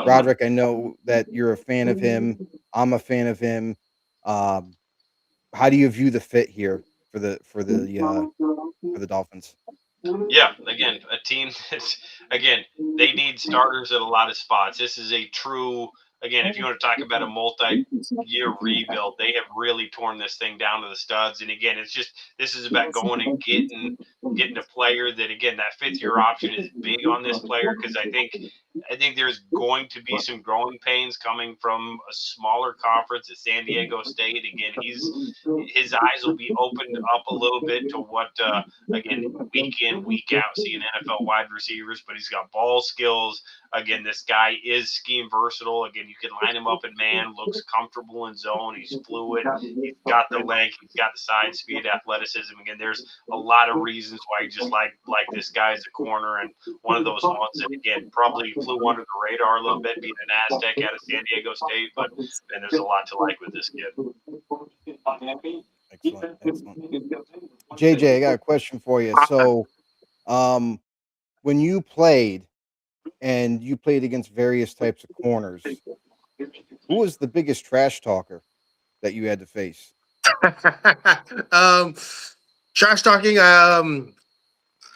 Roderick, I know that you're a fan of him. I'm a fan of him. How do you view the fit here for the Dolphins? Yeah, again, a team that's again they need starters at a lot of spots. This is a true again. If you want to talk about a multi-year rebuild, they have really torn this thing down to the studs. And again, it's just this is about going and getting a player that again that fifth-year option is big on this player because I think there's going to be some growing pains coming from a smaller conference at San Diego State. Again, his eyes will be opened up a little bit to what again week in week out seeing NFL wide receivers, but he's got ball skills. Again, this guy is scheme versatile. Again, you can line him up in man, looks comfortable in zone. He's fluid. He's got the length. He's got the side speed, athleticism. Again, there's a lot of reasons why you just like this guy as a corner and one of those ones that again probably flew under the radar a little bit being an Aztec out of San Diego State, but man, there's a lot to like with this kid. Excellent. JJ, I got a question for you. So, when you played and you played against various types of corners, who was the biggest trash talker that you had to face? Trash talking.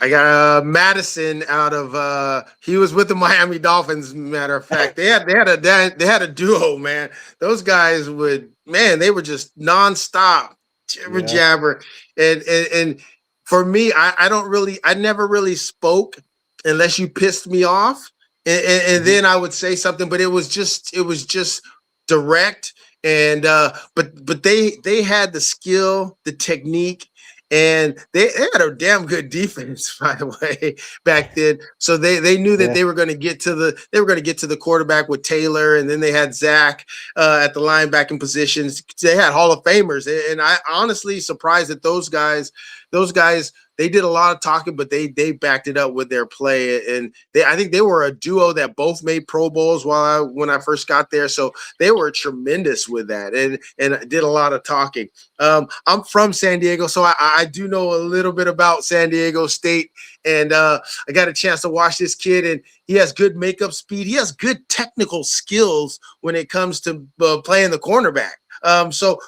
I got Madison out of he was with the Miami Dolphins. Matter of fact, they had a duo, man. Those guys they were just nonstop jibber jabber, and for me, I never really spoke unless you pissed me off, and then I would say something, but it was just direct, and but they had the skill, the technique. And they had a damn good defense, by the way, back then. So they knew that they were going to get to the quarterback with Taylor, and then they had Zach at the linebacking positions. They had Hall of Famers, and I honestly surprised that those guys they did a lot of talking, but they backed it up with their play, and I think they were a duo that both made Pro Bowls when I first got there. So they were tremendous with that, and did a lot of talking. I'm from San Diego, so I do know a little bit about San Diego State, and I got a chance to watch this kid, and he has good makeup speed. He has good technical skills when it comes to playing the cornerback. So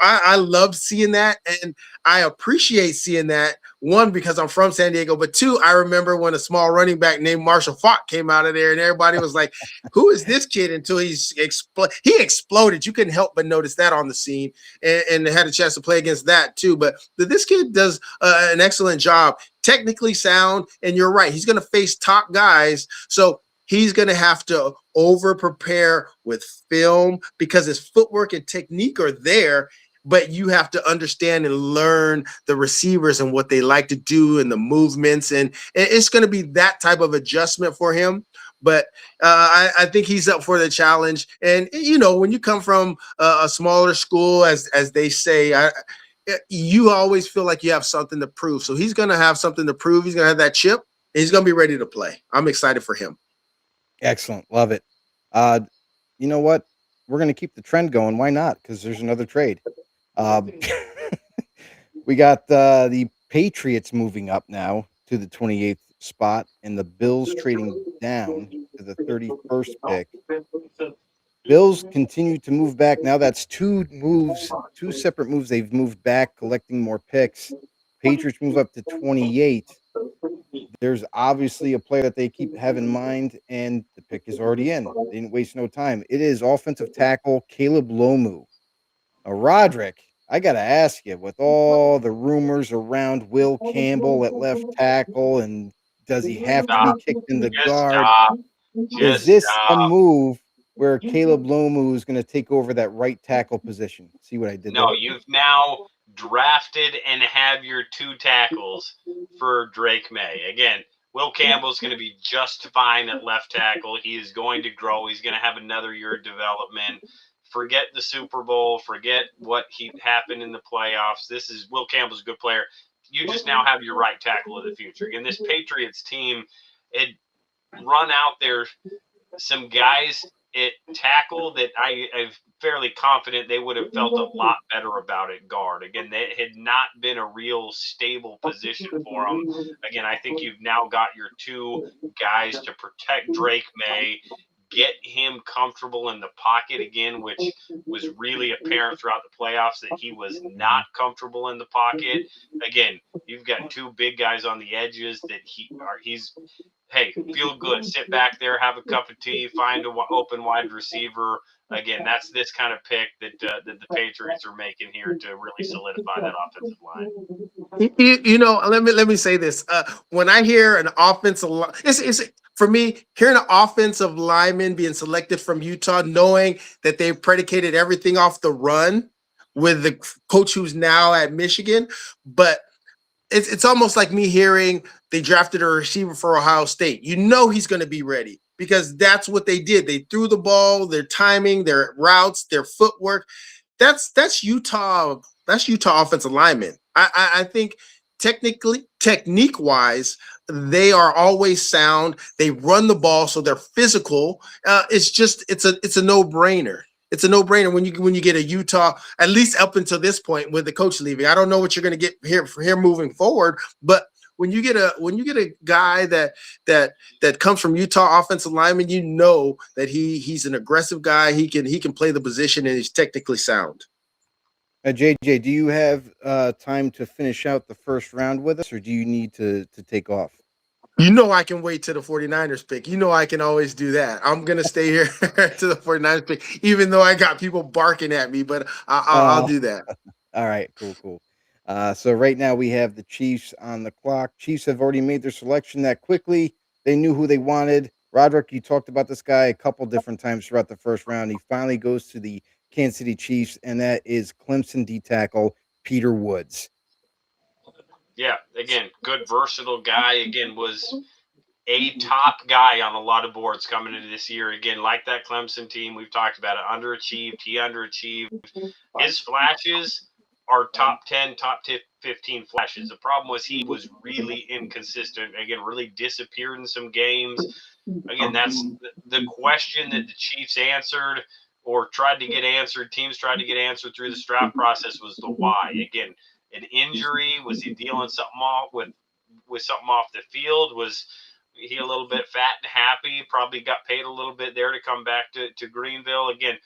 I love seeing that, and I appreciate seeing that. One, because I'm from San Diego, but two, I remember when a small running back named Marshall Faulk came out of there, and everybody was like, "Who is this kid?" Until he exploded. You couldn't help but notice that on the scene, and had a chance to play against that too. But this kid does an excellent job, technically sound, and you're right. He's going to face top guys, so he's going to have to over prepare with film because his footwork and technique are there, but you have to understand and learn the receivers and what they like to do and the movements. And it's going to be that type of adjustment for him. But I think he's up for the challenge. And, when you come from a smaller school, as they say, you always feel like you have something to prove. So he's going to have something to prove. He's going to have that chip, and he's going to be ready to play. I'm excited for him. Excellent. Love it. You know what? We're going to keep the trend going. Why not? Because there's another trade. We got the Patriots moving up now to the 28th spot, and the Bills trading down to the 31st pick. Bills continue to move back. Now that's two separate moves. They've moved back, collecting more picks. Patriots move up to 28. There's obviously a player that they have in mind, and the pick is already in. They didn't waste no time. It is offensive tackle Caleb Lomu. Now, Roderick, I got to ask you, with all the rumors around Will Campbell at left tackle, and does he have to be kicked in the guard? Is this a move where Caleb Lomu is going to take over that right tackle position? See what I did No, there? you've now drafted and have your 2 tackles for Drake May. Again, Will Campbell's going to be just fine at left tackle. He is going to grow. He's going to have another year of development. Forget the Super Bowl. Forget what happened in the playoffs. Will Campbell's a good player. You just now have your right tackle of the future. Again, this Patriots team, it run out there some guys at tackle that I'm fairly confident they would have felt a lot better about at guard. Again, that had not been a real stable position for them. Again, I think you've now got your 2 guys to protect Drake May, get him comfortable in the pocket again, which was really apparent throughout the playoffs that he was not comfortable in the pocket. Again, you've got 2 big guys on the edges that he's hey, feel good. Sit back there, have a cup of tea, find an open wide receiver. Again, that's this kind of pick that the Patriots are making here to really solidify that offensive line. You know, let me say this. When I hear an offensive line, it's for me, hearing an offensive lineman being selected from Utah, knowing that they've predicated everything off the run with the coach who's now at Michigan, but it's almost like me hearing they drafted a receiver for Ohio State. You know he's going to be ready because that's what they did. They threw the ball, their timing, their routes, their footwork. That's Utah. That's Utah offensive linemen. I think technique-wise, they are always sound. They run the ball, so they're physical. It's a no-brainer. It's a no-brainer when you get a Utah, at least up until this point with the coach leaving. I don't know what you're going to get here moving forward, but when you get a guy that comes from Utah offensive lineman, you know that he's an aggressive guy. He can play the position and he's technically sound. JJ, do you have time to finish out the first round with us, or do you need to take off? You know I can wait to the 49ers pick. You know I can always do that. I'm going to stay here to the 49ers pick, even though I got people barking at me, but I'll do that. All right, cool. So right now we have the Chiefs on the clock. Chiefs have already made their selection that quickly. They knew who they wanted. Roderick, you talked about this guy a couple different times throughout the first round. He finally goes to the Kansas City Chiefs, and that is Clemson D tackle Peter Woods. Yeah, again, good versatile guy. Again, was a top guy on a lot of boards coming into this year. Again, like that Clemson team, we've talked about it, underachieved. He underachieved. His flashes are top 10, top 15 flashes. The problem was he was really inconsistent. Again, really disappeared in some games. Again, that's the question that the Chiefs answered or tried to get answered. Teams tried to get answered through the draft process was the why. Again, an injury? Was he dealing something off with something off the field? Was he a little bit fat and happy? Probably got paid a little bit there to come back to Greenville. Again,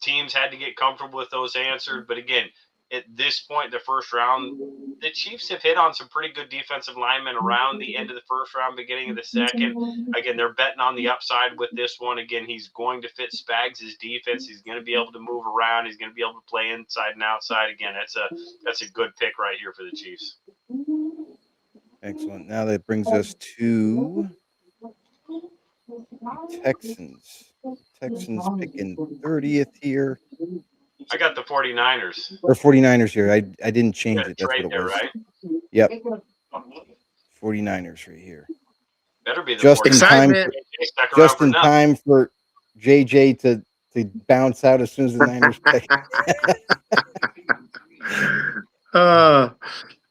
teams had to get comfortable with those answers. But again, at this point, the first round, the Chiefs have hit on some pretty good defensive linemen around the end of the first round, beginning of the second. Again, they're betting on the upside with this one. Again, he's going to fit Spags' defense. He's going to be able to move around. He's going to be able to play inside and outside. Again, that's a good pick right here for the Chiefs. Excellent. Now that brings us to the Texans. Texans picking 30th here. I got the 49ers. Or 49ers here. I didn't change it. That's what it was. Right? Yep. 49ers right here. Better be the just in time. Just in time for JJ to bounce out as soon as the Niners pick.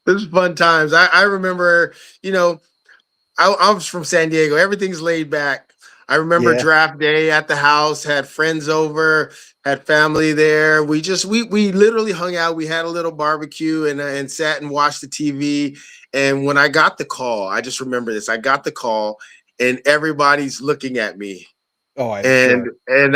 This is fun times. I remember, I was from San Diego. Everything's laid back. I remember Yeah. draft day at the house, had friends over, had family there. We literally hung out. We had a little barbecue and sat and watched the TV. And when I got the call, I just remember this. I got the call and everybody's looking at me. Oh, I'm And sure.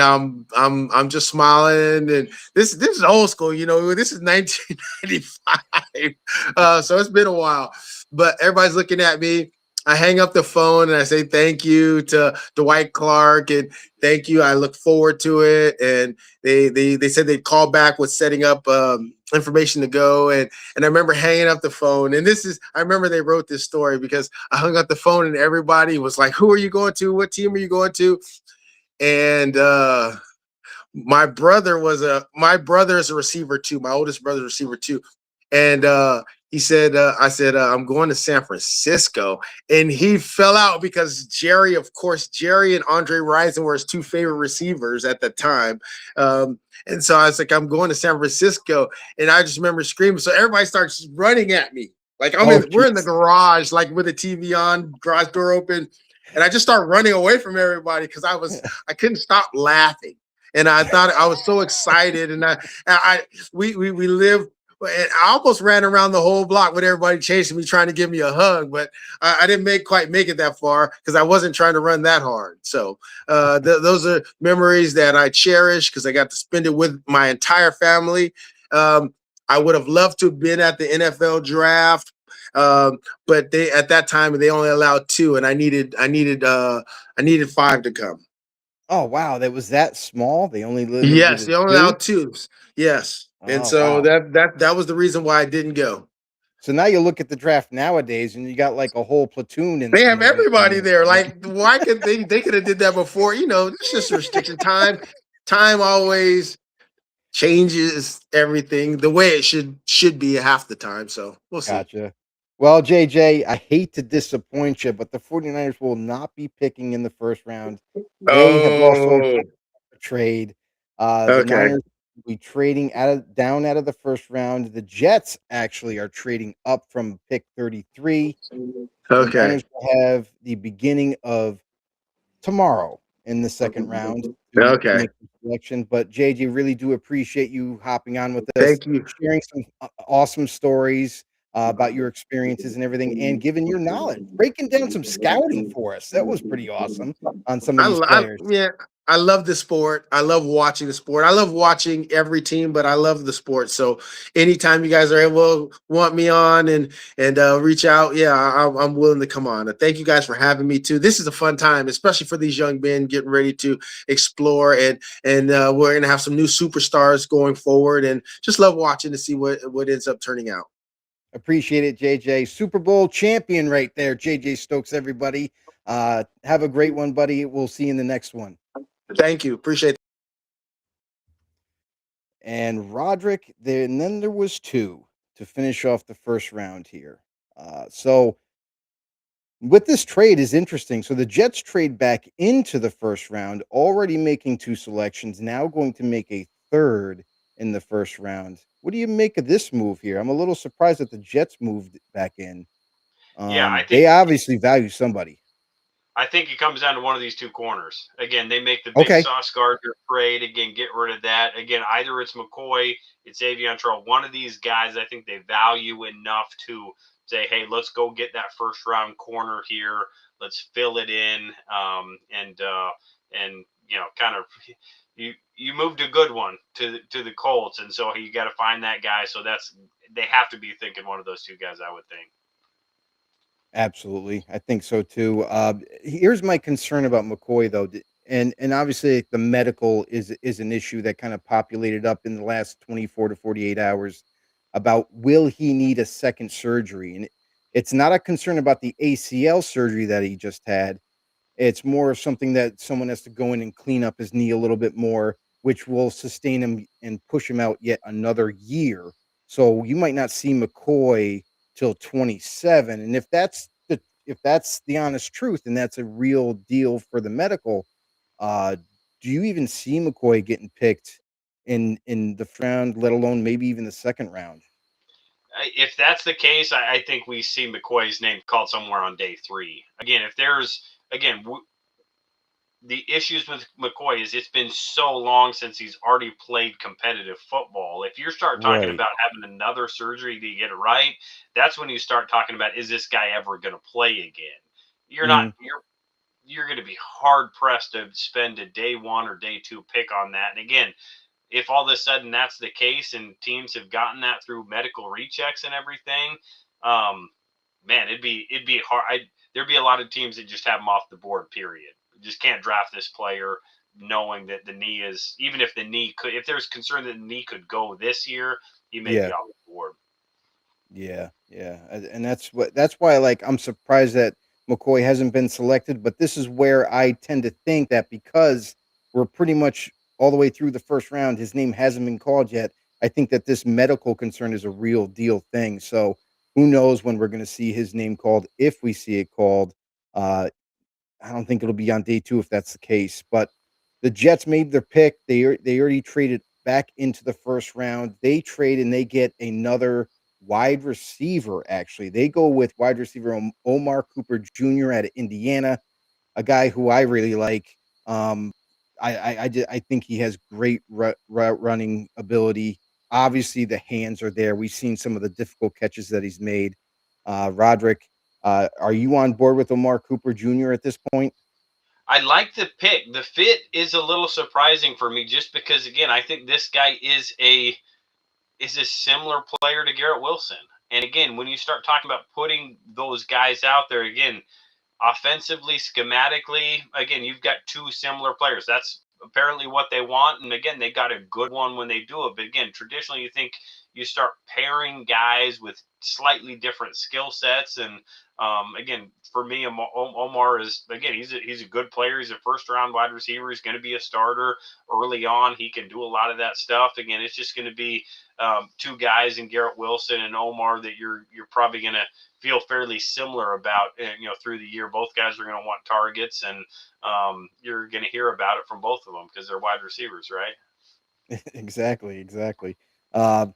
I'm just smiling, and this is old school, you know. This is 1995, so it's been a while. But everybody's looking at me. I hang up the phone and I say thank you to Dwight Clark and thank you. I look forward to it. And they said they'd call back with setting up information to go. And I remember hanging up the phone. And I remember they wrote this story because I hung up the phone and everybody was like, "Who are you going to? What team are you going to?" And my brother is a receiver too. My oldest brother's a receiver too. And he said, I said, I'm going to San Francisco. And he fell out because Jerry and Andre Rison were his two favorite receivers at the time. And so I was like, I'm going to San Francisco. And I just remember screaming. So everybody starts running at me. Like we're in the Jeez. garage, like with the TV on, garage door open. And I just start running away from everybody because I couldn't stop laughing. And I thought I was so excited. And we lived, and I almost ran around the whole block with everybody chasing me, trying to give me a hug, but I didn't quite make it that far because I wasn't trying to run that hard. So those are memories that I cherish because I got to spend it with my entire family. I would have loved to have been at the NFL draft. But they at that time they only allowed 2, and I needed 5 to come. Oh, wow, that was that small? They only Yes, limited they only 2? allowed 2. Yes, and Oh, so wow. that was the reason why I didn't go. So now you look at the draft nowadays, and you got, like, a whole platoon They in have the league everybody now. there. Like, why could they could have did that before? You know, it's just a restriction. Time always changes everything the way it should be half the time. So we'll see. Gotcha. Well, JJ, I hate to disappoint you, but the 49ers will not be picking in the first round. They have also Oh, a trade. The okay, Niners will be trading down out of the first round. The Jets actually are trading up from pick 33. The okay, Niners will have the beginning of tomorrow in the second round to okay. make the selection. But JJ, really do appreciate you hopping on with us, Thank you. sharing some awesome stories about your experiences and everything, and giving your knowledge, breaking down some scouting for us. That was pretty awesome on some of these players. Yeah, I love the sport. I love watching the sport. I love watching every team, but I love the sport. So anytime you guys are able to want me on and reach out, yeah, I'm willing to come on. Thank you guys for having me too. This is a fun time, especially for these young men getting ready to explore and we're gonna have some new superstars going forward, and just love watching to see what ends up turning out. Appreciate it, JJ. Super Bowl champion right there, JJ Stokes, everybody. Have a great one, buddy. We'll see you in the next one. Thank you. Appreciate it. And Roderick, and then there was 2 to finish off the first round here. So with this trade is interesting. So the Jets trade back into the first round, already making 2 selections, now going to make a third in the first round. What do you make of this move here? I'm a little surprised that the Jets moved back in. Yeah, They obviously value somebody. I think it comes down to one of these 2 corners. Again, they make the big Okay. Sauce Gardner trade. Again, get rid of that. Again, either it's McCoy, it's Avion Troll. One of these guys, I think they value enough to say, hey, let's go get that first round corner here. Let's fill it in, and kind of you moved a good one to the Colts, and so you got to find that guy. So they have to be thinking one of those 2 guys, I would think. Absolutely. I think so too. Here's my concern about McCoy though. And obviously the medical is an issue that kind of populated up in the last 24 to 48 hours about will he need a second surgery? And it's not a concern about the ACL surgery that he just had. It's more of something that someone has to go in and clean up his knee a little bit more, which will sustain him and push him out yet another year. So you might not see McCoy till 27. And if that's the honest truth and that's a real deal for the medical, uh, do you even see McCoy getting picked in the round, let alone maybe even the second round? If that's the case, I think we see McCoy's name called somewhere on day 3. Again, if there's the issues with McCoy is it's been so long since he's already played competitive football. If you start talking Right. about having another surgery to get it right, that's when you start talking about, is this guy ever going to play again? You're not. Mhm. You're going to be hard pressed to spend a day one or day two pick on that. And again, if all of a sudden that's the case and teams have gotten that through medical rechecks and everything, um, man, it'd be hard. There'd be a lot of teams that just have him off the board. Period. Just can't draft this player knowing that the knee is, even if the knee could, if there's concern that the knee could go this year, he may be Yeah. off the board. Yeah, yeah, and that's why like I'm surprised that McCoy hasn't been selected. But this is where I tend to think that because we're pretty much all the way through the first round, his name hasn't been called yet. I think that this medical concern is a real deal thing. So who knows when we're going to see his name called? If we see it called, uh, I don't think it'll be on day 2 if that's the case, but the Jets made their pick. They already traded back into the first round. They trade and they get another wide receiver, actually. They go with wide receiver Omar Cooper Jr. out of Indiana, a guy who I really like. Um, I think he has great route running ability. Obviously, the hands are there. We've seen some of the difficult catches that he's made. Roderick, are you on board with Omar Cooper Jr. at this point? I like the pick. The fit is a little surprising for me, just because again, I think this guy is a similar player to Garrett Wilson. And again, when you start talking about putting those guys out there, again, offensively, schematically, again, you've got two similar players. That's apparently what they want. And again, they got a good one when they do it. But again, traditionally, you think you start pairing guys with slightly different skill sets. And again, for me, Omar is, again, he's a good player. He's a first round wide receiver. He's going to be a starter early on. He can do a lot of that stuff. Again, it's just going to be two guys in Garrett Wilson and Omar that you're probably going to feel fairly similar about, through the year. Both guys are going to want targets, and you're going to hear about it from both of them because they're wide receivers, right? Exactly, exactly. Uh,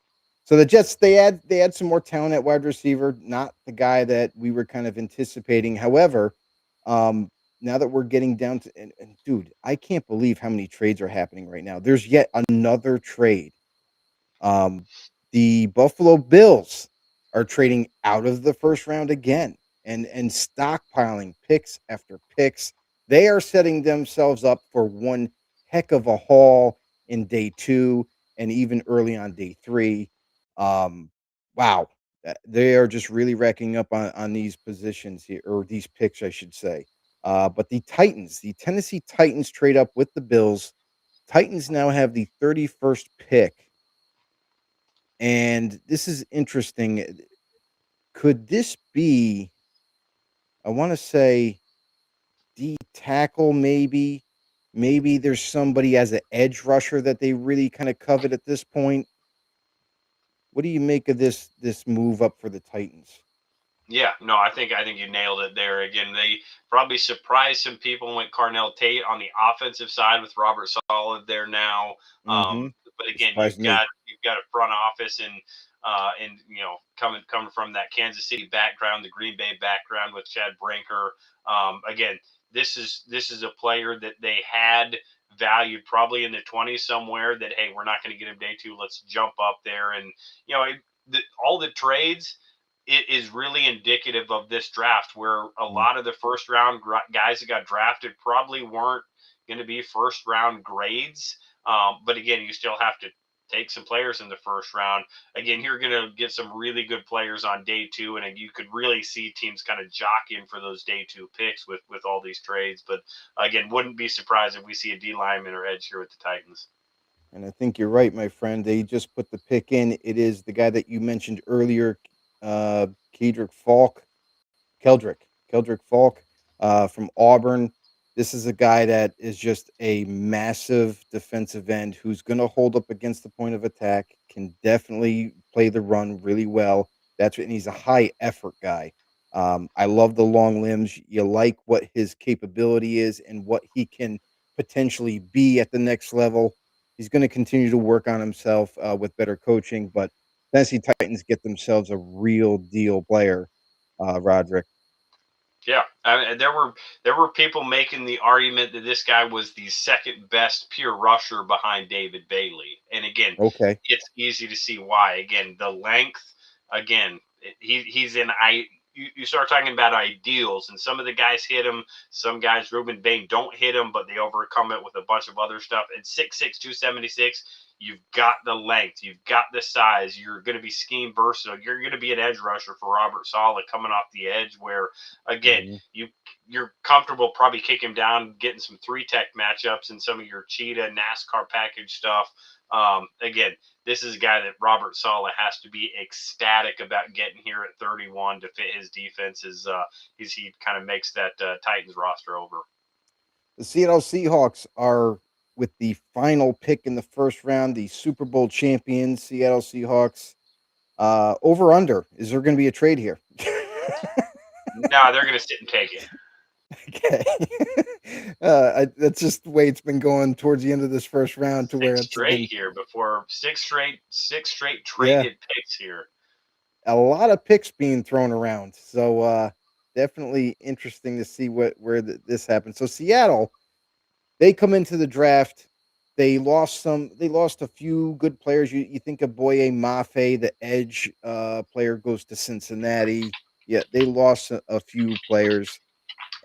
so the Jets they add some more talent at wide receiver, not the guy that we were kind of anticipating. However, um, now that we're getting down to and dude, I can't believe how many trades are happening right now. There's yet another trade. Um, the Buffalo Bills are trading out of the first round again and stockpiling picks after picks. They are setting themselves up for one heck of a haul in day 2 and even early on day 3. Um, wow. They are just really racking up on these positions here, or these picks, I should say. But the Tennessee Titans trade up with the Bills. Titans now have the 31st pick, and this is interesting. Could this be, I want to say, D tackle, maybe? Maybe there's somebody as an edge rusher that they really kind of covet at this point. What do you make of this move up for the Titans? Yeah, no, I think you nailed it there. Again, they probably surprised some people and went Carnell Tate on the offensive side with Robert Solid there now. Mm-hmm. But It again, surprised me. you've got a front office and coming from that Kansas City background, the Green Bay background with Chad Brinker. Again, this is a player that they had valued probably in the 20s somewhere. That, hey, we're not going to get him day 2. Let's jump up there, and you know all the trades, it is really indicative of this draft, where a Mm. lot of the first round guys that got drafted probably weren't going to be first round grades. But again, you still have to take some players in the first round. Again, you're going to get some really good players on day 2, and you could really see teams kind of jockeying for those day 2 picks with all these trades. But again, wouldn't be surprised if we see a D lineman or edge here with the Titans. And I think you're right, my friend. They just put the pick in. It is the guy that you mentioned earlier, Kedrick Falk. Keldrick Falk from Auburn. This is a guy that is just a massive defensive end who's going to hold up against the point of attack, can definitely play the run really well. And he's a high effort guy. I love the long limbs. You like what his capability is and what he can potentially be at the next level. He's going to continue to work on himself with better coaching, but Tennessee Titans get themselves a real deal player, Roderick. Yeah, there were people making the argument that this guy was the second best pure rusher behind David Bailey, and again, Okay. it's easy to see why. Again, the length. Again, he's in. You start talking about ideals, and some of the guys hit him. Some guys, Ruben Bain, don't hit him, but they overcome it with a bunch of other stuff. At 6'6", 276, you've got the length, you've got the size. You're going to be scheme versatile. You're going to be an edge rusher for Robert Saleh coming off the edge, where again you're comfortable probably kicking him down, getting some 3-tech matchups and some of your cheetah NASCAR package stuff. Again, this is a guy that Robert Saleh has to be ecstatic about getting here at 31 to fit his defense as he kind of makes that Titans roster over. The Seattle Seahawks are with the final pick in the first round, the Super Bowl champions, Seattle Seahawks. Over under. Is there going to be a trade here? No, they're going to sit and take it. Okay. That's just the way it's been going towards the end of this first round, to where it's been here before six straight traded picks here. A lot of picks being thrown around. So definitely interesting to see where this happens. So Seattle, they come into the draft. They lost a few good players. You think of Boye Mafe, the edge player, goes to Cincinnati. Yeah, they lost a few players.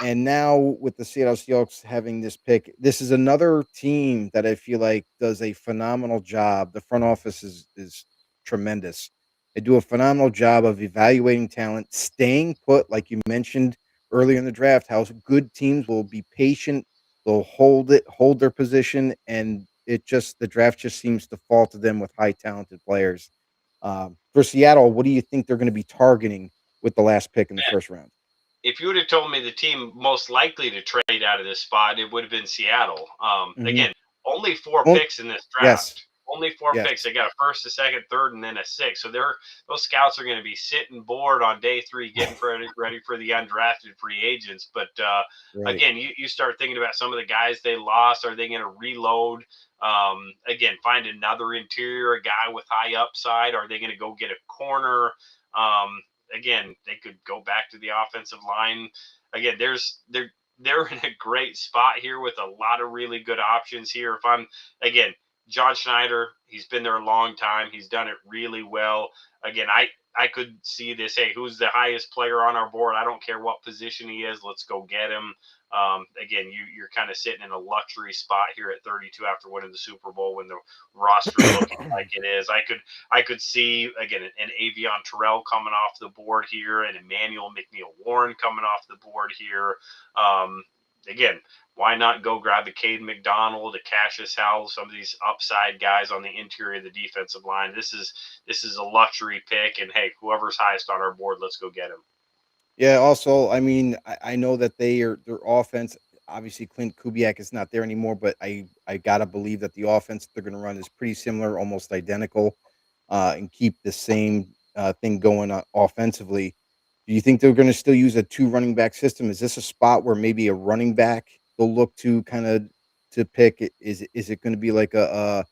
And now with the Seattle Seahawks having this pick, this is another team that I feel like does a phenomenal job. The front office is tremendous. They do a phenomenal job of evaluating talent, staying put, like you mentioned earlier in the draft, how good teams will be patient, they'll hold their position, and the draft just seems to fall to them with high talented players. For Seattle, what do you think they're going to be targeting with the last pick in the first round? If you would have told me the team most likely to trade out of this spot, it would have been Seattle. Again, only 4 picks in this draft. Yes. Only 4 picks. They got a first, a second, third, and then a 6th. So those scouts are going to be sitting bored on day 3, getting ready for the undrafted free agents. But again, you start thinking about some of the guys they lost. Are they going to reload? Again, find another interior, a guy with high upside. Are they going to go get a corner? Again, they could go back to the offensive line. Again, they're in a great spot here with a lot of really good options here. John Schneider, he's been there a long time. He's done it really well. Again, I could see this. Hey, who's the highest player on our board? I don't care what position he is. Let's go get him. Again, you're kind of sitting in a luxury spot here at 32 after winning the Super Bowl when the roster is looking like it is. I could see, again, an Avion Terrell coming off the board here, and Emmanuel McNeil-Warren coming off the board here. Again, why not go grab a Cade McDonald, a Cassius Howell, some of these upside guys on the interior of the defensive line? This is a luxury pick, and hey, whoever's highest on our board, let's go get him. Yeah. Also, I mean, I know that their offense. Obviously, Clint Kubiak is not there anymore, but I gotta believe that the offense they're going to run is pretty similar, almost identical, and keep the same thing going offensively. Do you think they're going to still use a 2 running back system? Is this a spot where maybe a running back they'll look to kind of to pick? Is it going to be like the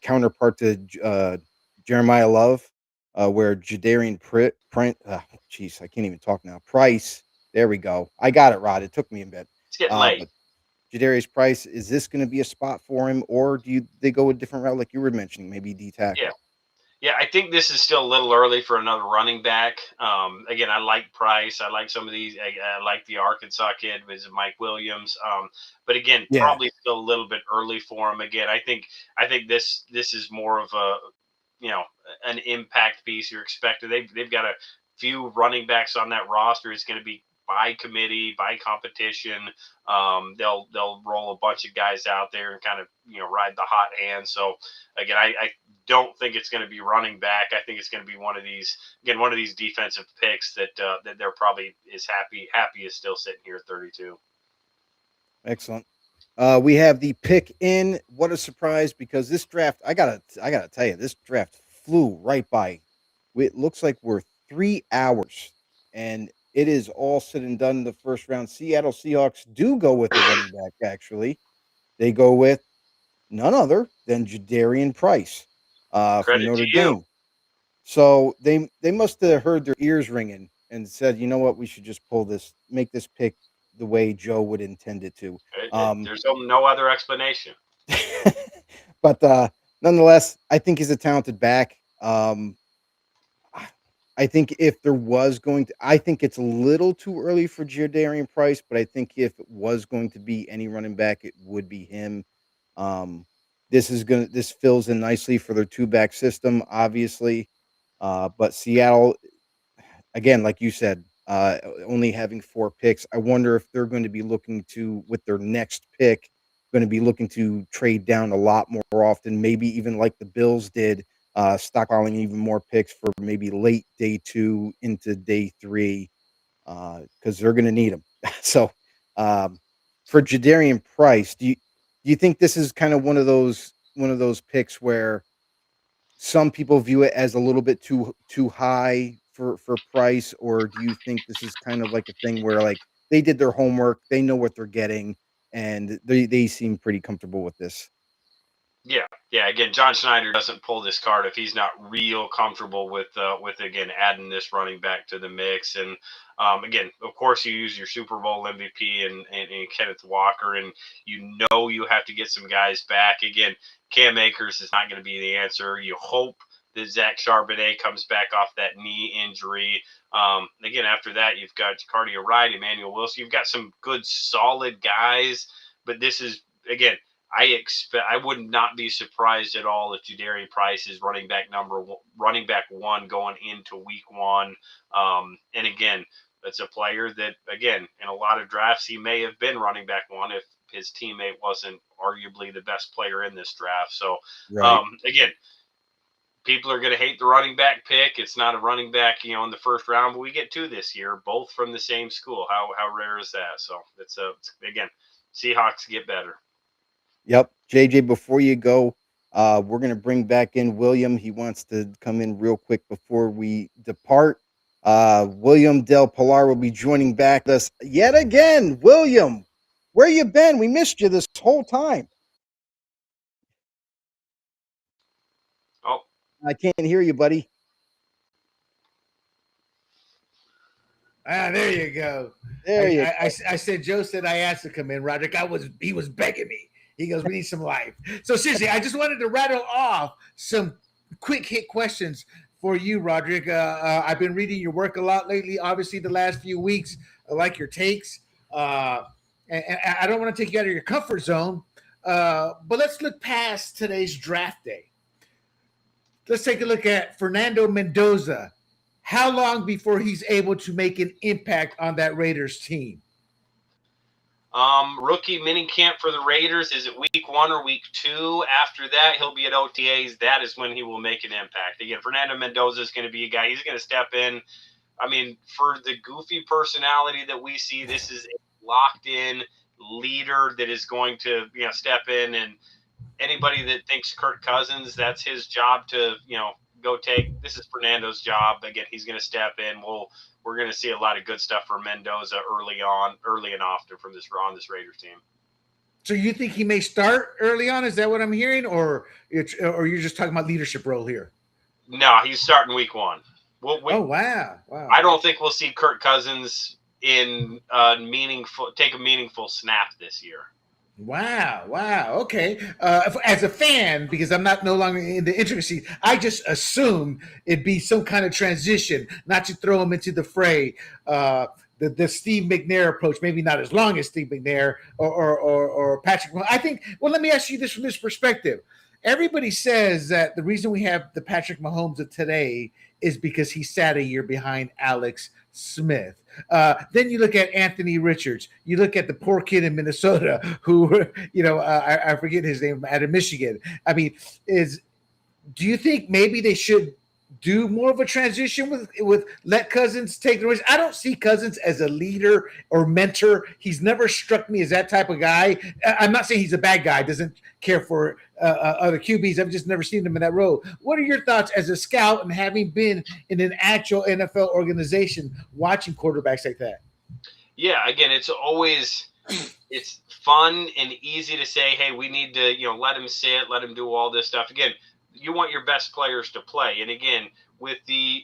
counterpart to Jeremiah Love, where Jadarian I can't even talk now. Price, there we go. I got it, Rod. It took me a bit. It's getting late. But Jadarius Price, is this going to be a spot for him, or they go a different route like you were mentioning, maybe D tackle? Yeah, I think this is still a little early for another running back. Again, I like Price. I like some of these. I like the Arkansas kid, visit Mike Williams. But again, probably still a little bit early for him. Again, I think this is more of a an impact piece you're expected. They've got a few running backs on that roster. It's going to be by committee, by competition. They'll roll a bunch of guys out there and kind of ride the hot hand. So again, I don't think it's going to be running back. I think it's going to be one of these defensive picks that they're probably is happy is still sitting here at 32. Excellent. We have the pick in. What a surprise, because this draft, I gotta tell you, this draft flew right by. It looks like we're 3 hours, and it is all said and done in the first round. Seattle Seahawks do go with the running back, actually. They go with none other than Jadarian Price from Notre Dame. So they must have heard their ears ringing and said, you know what, we should just make this pick the way Joe would intend it to. There's no other explanation. But nonetheless, I think he's a talented back. I think if there was going to, I think it's a little too early for Jadarian Price, but I think if it was going to be any running back, it would be him. Um, this fills in nicely for their two back system, obviously. But Seattle, again, like you said, only having 4 picks. I wonder if they're going to be looking to, with their next pick, going to be looking to trade down a lot more often, maybe even like the Bills did, stockpiling even more picks for maybe late day 2 into day 3, because they're going to need them. So, for Jadarian Price, do you think this is kind of one of those picks where some people view it as a little bit too high for Price, or do you think this is kind of like a thing where like they did their homework, they know what they're getting, and they seem pretty comfortable with this? Yeah. Again, John Schneider doesn't pull this card if he's not real comfortable with again adding this running back to the mix. And again, of course, you use your Super Bowl MVP and Kenneth Walker, and you have to get some guys back. Again, Cam Akers is not going to be the answer. You hope that Zach Charbonnet comes back off that knee injury. Again, after that, you've got Cardio Wright, Emmanuel Wilson. You've got some good, solid guys, but this is again. I would not be surprised at all if Jadarian Price is running back 1 going into week 1. And again, that's a player that, again, in a lot of drafts, he may have been running back 1 if his teammate wasn't arguably the best player in this draft. So, Right. again, people are going to hate the running back pick. It's not a running back, in the first round, but we get 2 this year, both from the same school. How rare is that? So it's again, Seahawks get better. Yep. JJ, before you go, we're going to bring back in William. He wants to come in real quick before we depart. William Del Pilar will be joining back us yet again. William, where you been? We missed you this whole time. Oh, I can't hear you, buddy. There you go. There you go. I said, Joe said I asked to come in, Roderick. He was begging me. He goes, we need some life. So seriously, I just wanted to rattle off some quick hit questions for you, Roderick. I've been reading your work a lot lately. Obviously, the last few weeks, I like your takes. And I don't want to take you out of your comfort zone, but let's look past today's draft day. Let's take a look at Fernando Mendoza. How long before he's able to make an impact on that Raiders team? Rookie mini camp for the Raiders. Is it week 1 or week 2? After that, he'll be at OTAs. That is when he will make an impact. Again, Fernando Mendoza is going to be a guy. He's going to step in. I mean, for the goofy personality that we see, this is a locked-in leader that is going to, step in. And anybody that thinks Kirk Cousins, that's his job to, go take. This is Fernando's job. Again, he's going to step in. We're going to see a lot of good stuff for Mendoza early and often from on this Raiders team. So you think he may start early on? Is that what I'm hearing, or you're just talking about leadership role here? No, he's starting week 1. Oh wow! I don't think we'll see Kirk Cousins take a meaningful snap this year. Wow. Okay. As a fan, because I'm no longer in the intricacies, I just assumed it'd be some kind of transition, not to throw him into the fray. The Steve McNair approach, maybe not as long as Steve McNair or Patrick. I think. Well, let me ask you this from this perspective. Everybody says that the reason we have the Patrick Mahomes of today is because he sat a year behind Alex Smith. Then you look at Anthony Richards. You look at the poor kid in Minnesota who, I forget his name, out of Michigan. I mean, do you think maybe they should do more of a transition with let Cousins take the risk? I don't see Cousins as a leader or mentor. He's never struck me as that type of guy. I'm not saying he's a bad guy, doesn't care for other QBs. I've just never seen him in that role. What are your thoughts as a scout and having been in an actual NFL organization watching quarterbacks like that? Yeah, again, it's fun and easy to say, hey, we need to, let him sit, let him do all this stuff. Again, you want your best players to play. And again, with the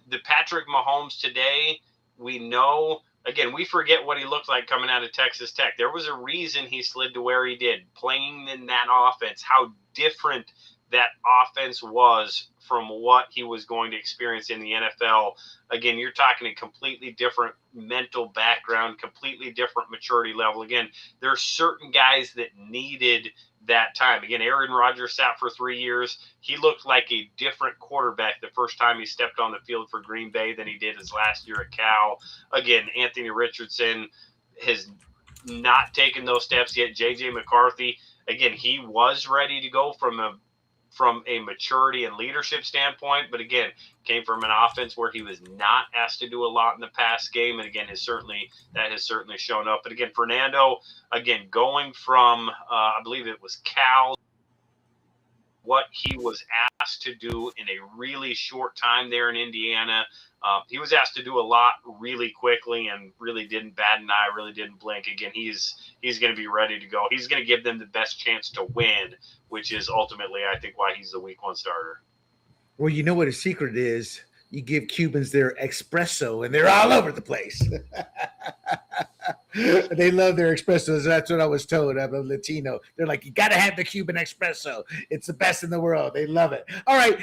the Patrick Mahomes today, we know, again, we forget what he looked like coming out of Texas Tech. There was a reason he slid to where he did, playing in that offense, how different that offense was from what he was going to experience in the NFL. Again, you're talking a completely different mental background, completely different maturity level. Again, there are certain guys that needed that time. Again, Aaron Rodgers sat for 3 years. He looked like a different quarterback the first time he stepped on the field for Green Bay than he did his last year at Cal. Again, Anthony Richardson has not taken those steps yet. J.J. McCarthy, again, he was ready to go from a maturity and leadership standpoint, but again, came from an offense where he was not asked to do a lot in the pass game, and again, has certainly shown up. But again, Fernando, again, going from I believe it was Cal, what he was asked to do in a really short time there in Indiana. He was asked to do a lot really quickly and really didn't bat an eye, really didn't blink. Again, he's going to be ready to go. He's going to give them the best chance to win, which is ultimately, I think, why he's the week 1 starter. Well, you know what his secret is? You give Cubans their espresso, and they're all over the place. They love their espressos. That's what I was told. I'm a Latino. They're like, you got to have the Cuban espresso. It's the best in the world. They love it. All right,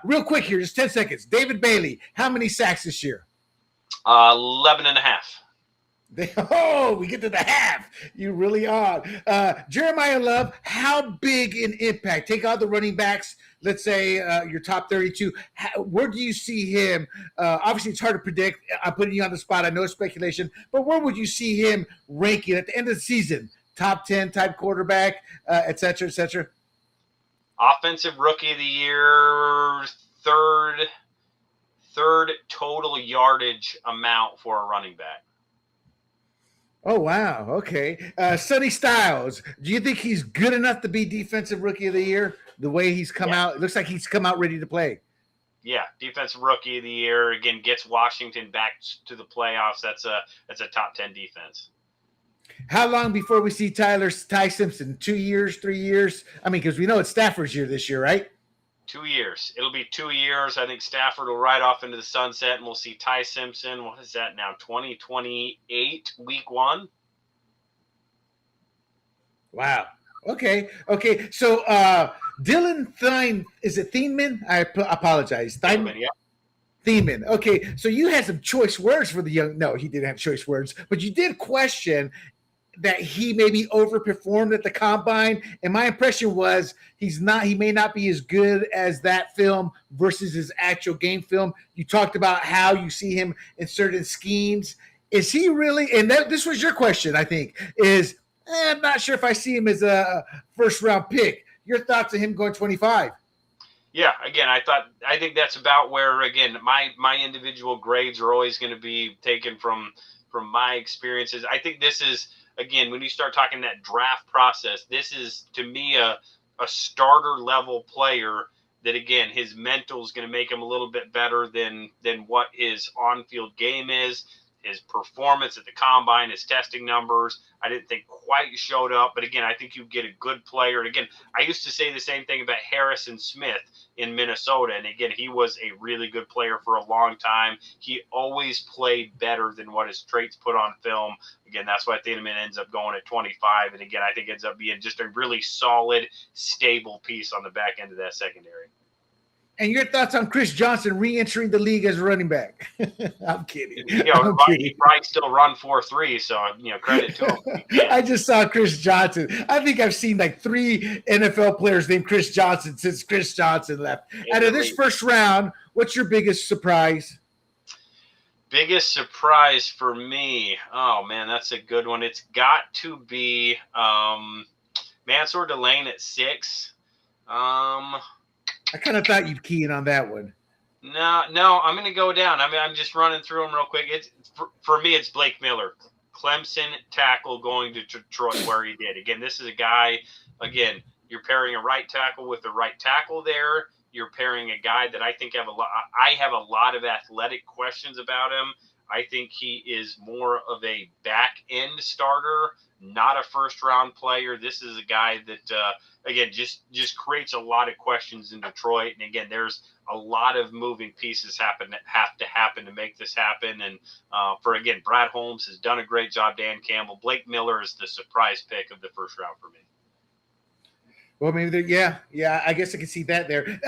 real quick here, just 10 seconds. David Bailey, how many sacks this year? 11 and a half. We get to the half. You really are. Jeremiah Love, how big an impact? Take out the running backs. Let's say your top 32. Where do you see him? Obviously, it's hard to predict. I'm putting you on the spot. I know it's speculation. But where would you see him ranking at the end of the season? Top 10 type quarterback, et cetera, et cetera? Offensive Rookie of the Year, third total yardage amount for a running back. Oh, wow. Okay. Sonny Styles, do you think he's good enough to be Defensive Rookie of the Year? The way he's come out, it looks like he's come out ready to play. Yeah, Defensive Rookie of the Year. Again, gets Washington back to the playoffs. That's a top 10 defense. How long before we see Ty Simpson? 2 years, 3 years? I mean, because we know it's Stafford's year this year, right? 2 years. It'll be 2 years. I think Stafford will ride off into the sunset, and we'll see Ty Simpson. What is that now? 2028, week 1. Wow. Okay. So Dylan Thieneman? I apologize. Thieneman, yeah. Thieneman. Okay. So you had some choice words for the young. No, he didn't have choice words, but you did question that he maybe overperformed at the combine. And my impression was he may not be as good as that film versus his actual game film. You talked about how you see him in certain schemes. Is he really, and this was your question, I think, is I'm not sure if I see him as a first round pick. Your thoughts on him going 25? Yeah, again, I think that's about where, again, my individual grades are always going to be taken from my experiences. I think this is, again, when you start talking that draft process, this is, to me, a starter level player that, again, his mental is going to make him a little bit better than what his on-field game is. His performance at the combine, his testing numbers, I didn't think quite showed up. But again, I think you get a good player. And again, I used to say the same thing about Harrison Smith in Minnesota. And again, he was a really good player for a long time. He always played better than what his traits put on film. Again, that's why Thieneman ends up going at 25. And again, I think ends up being just a really solid, stable piece on the back end of that secondary. And your thoughts on Chris Johnson re-entering the league as a running back? I'm kidding. He probably still run 4.3, so credit to him. Yeah. I just saw Chris Johnson. I think I've seen like 3 NFL players named Chris Johnson since Chris Johnson left. Out of this first round, what's your biggest surprise? Biggest surprise for me? Oh man, that's a good one. It's got to be Mansour Delane at 6. I kind of thought you'd key in on that one. No, I'm going to go down. I mean, I'm just running through them real quick. It's for me, it's Blake Miller, Clemson tackle going to Detroit where he did. Again, this is a guy. Again, you're pairing a right tackle with the right tackle there. You're pairing a guy that I think I have a lot of athletic questions about him. I think he is more of a back-end starter, not a first-round player. This is a guy that, again, just creates a lot of questions in Detroit. And, again, there's a lot of moving pieces have to happen to make this happen. And, again, Brad Holmes has done a great job, Dan Campbell. Blake Miller is the surprise pick of the first round for me. Well, maybe yeah, I guess I can see that there.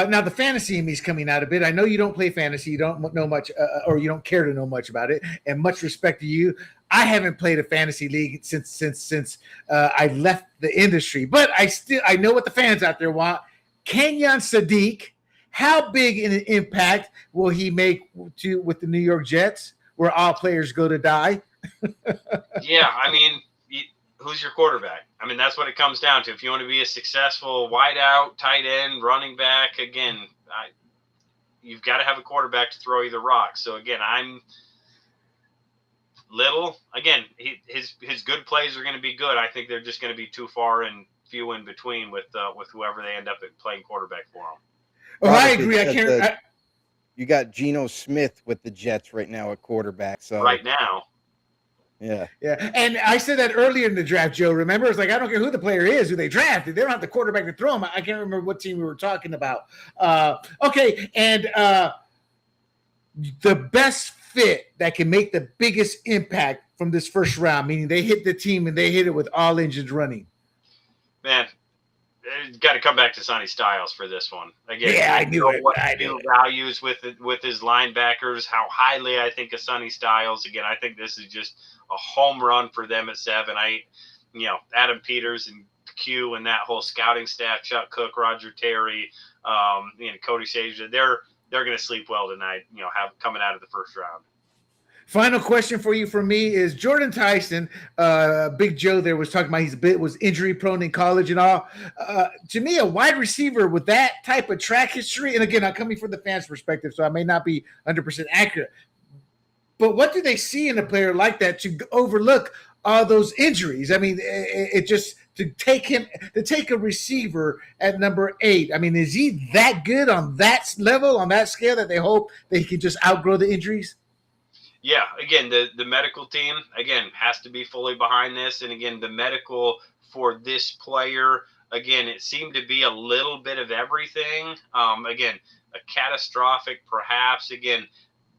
Now the fantasy in me is coming out a bit. I know you don't play fantasy, you don't know much, or you don't care to know much about it. And much respect to you. I haven't played a fantasy league since I left the industry, but I know what the fans out there want. Kenyon Sadiq, how big an impact will he make with the New York Jets, where all players go to die? Yeah, I mean, who's your quarterback? I mean, that's what it comes down to. If you want to be a successful wideout, tight end, running back, again, you've got to have a quarterback to throw you the rock. So, again, I'm little. Again, his good plays are going to be good. I think they're just going to be too far and few in between with whoever they end up playing quarterback for them. Oh, I agree. You got Geno Smith with the Jets right now at quarterback. So right now. Yeah. And I said that earlier in the draft, Joe. Remember, it's like I don't care who the player is, who they drafted. They don't have the quarterback to throw them. I can't remember what team we were talking about. Okay, and the best fit that can make the biggest impact from this first round, meaning they hit the team and they hit it with all engines running. Man, got to come back to Sonny Styles for this one. Again, yeah, I knew it. What values with his linebackers, how highly I think of Sonny Styles. Again, I think this is just a home run for them at 7. Adam Peters and Q and that whole scouting staff, Chuck Cook, Roger Terry, Cody Sage, they're going to sleep well tonight, coming out of the first round. Final question for you from me is Jordan Tyson, Big Joe there was talking about was injury prone in college and all. To me, a wide receiver with that type of track history, and again, I'm coming from the fans' perspective, so I may not be 100% accurate. But what do they see in a player like that to overlook all those injuries? I mean, it just to take a receiver at number 8. I mean, is he that good on that level, on that scale, that they hope that he can just outgrow the injuries? Yeah, again, the medical team, again, has to be fully behind this. And, again, the medical for this player, again, it seemed to be a little bit of everything. Again, a catastrophic perhaps, again,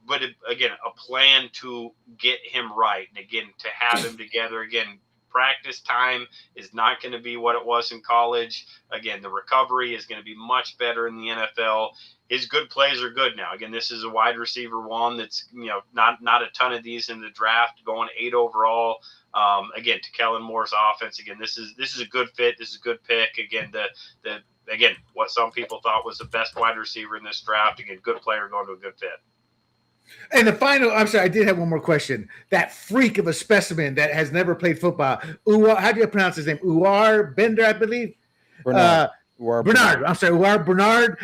but, again, a plan to get him right. And, again, to have him together, again, practice time is not going to be what it was in college. Again, the recovery is going to be much better in the NFL. His good plays are good now. Again, this is a wide receiver one that's, not a ton of these in the draft, going 8 overall. Again, to Kellen Moore's offense. Again, this is a good fit. This is a good pick. Again, again, what some people thought was the best wide receiver in this draft. Again, good player going to a good fit. And the final, I'm sorry, I did have one more question. That freak of a specimen that has never played football. How do you pronounce his name? Uwar Bender, I believe. Bernard. I'm sorry, Uwar Bernard.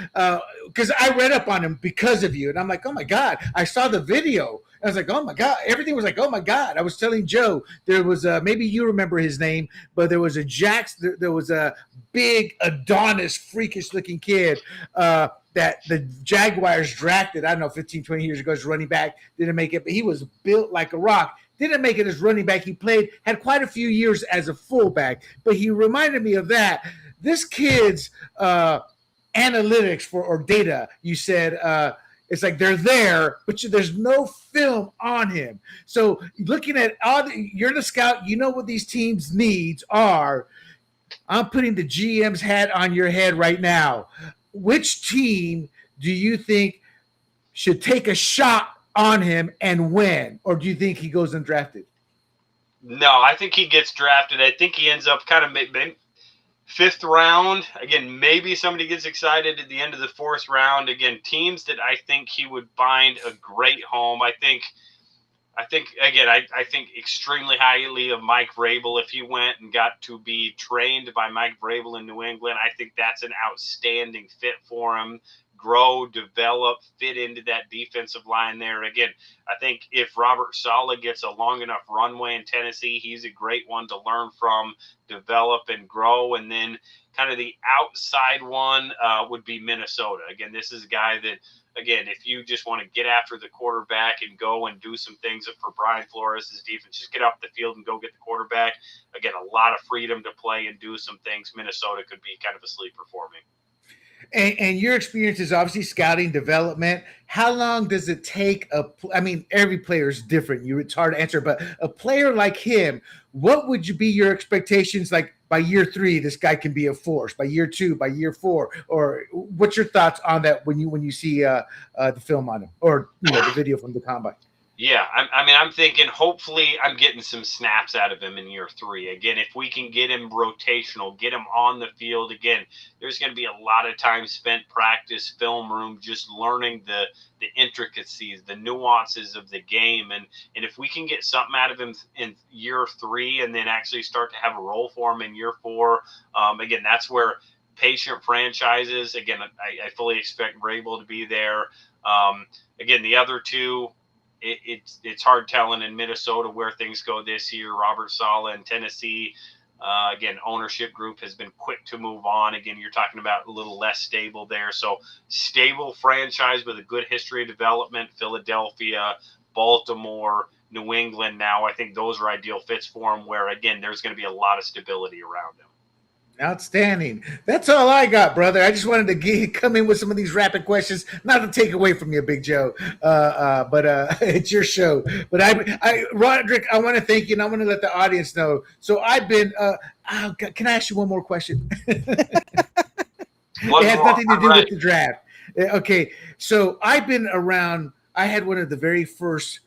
Because I read up on him because of you, and I'm like, oh my God! I saw the video. I was like, oh my God! Everything was like, oh my God! I was telling Joe there was maybe you remember his name, but there was there was a big Adonis, freakish-looking kid that the Jaguars drafted, I don't know, 15, 20 years ago as running back. Didn't make it, but he was built like a rock. Didn't make it as running back. He had quite a few years as a fullback, but he reminded me of that. This kid's analytics or data, you said, it's like they're there, but there's no film on him. So looking at you're the scout, you know what these teams' needs are. I'm putting the GM's hat on your head right now. Which team do you think should take a shot on him and when? Or do you think he goes undrafted? No, I think he gets drafted. I think he ends up kind of maybe 5th round. Again, maybe somebody gets excited at the end of the 4th round. Again, teams that I think he would find a great home. I think extremely highly of Mike Vrabel. If he went and got to be trained by Mike Vrabel in New England, I think that's an outstanding fit for him. grow, develop, fit into that defensive line there. Again, I think if Robert Saleh gets a long enough runway in Tennessee, he's a great one to learn from, develop, and grow. And then kind of the outside one would be Minnesota. Again, this is a guy that, again, if you just want to get after the quarterback and go and do some things for Brian Flores' defense, just get off the field and go get the quarterback. Again, a lot of freedom to play and do some things. Minnesota could be kind of a sleeper for me. And your experience is obviously scouting development. How long does it take I mean, every player is different. It's hard to answer, but a player like him, what would you be your expectations like by year 3? This guy can be a force. By year 2, by year 4, or what's your thoughts on that when you see the film on him or the video from the combine? Yeah, I'm thinking hopefully I'm getting some snaps out of him in year 3. Again, if we can get him rotational, get him on the field, again, there's going to be a lot of time spent practice, film room, just learning the intricacies, the nuances of the game. And if we can get something out of him in year 3 and then actually start to have a role for him in year 4, again, that's where patient franchises, again, I fully expect Vrabel to be there. Again, the other two, it's hard telling in Minnesota where things go this year. Robert Saleh in Tennessee, again, ownership group has been quick to move on. Again, you're talking about a little less stable there. So stable franchise with a good history of development, Philadelphia, Baltimore, New England. Now I think those are ideal fits for him where, again, there's going to be a lot of stability around him. Outstanding. That's all I got, brother. I just wanted to come in with some of these rapid questions, not to take away from you, Big Joe, but it's your show. But Roderick, I want to thank you, and I want to let the audience know. So I've been. Can I ask you one more question? It has nothing to do with the draft. Okay, so I've been around. I had one of the very first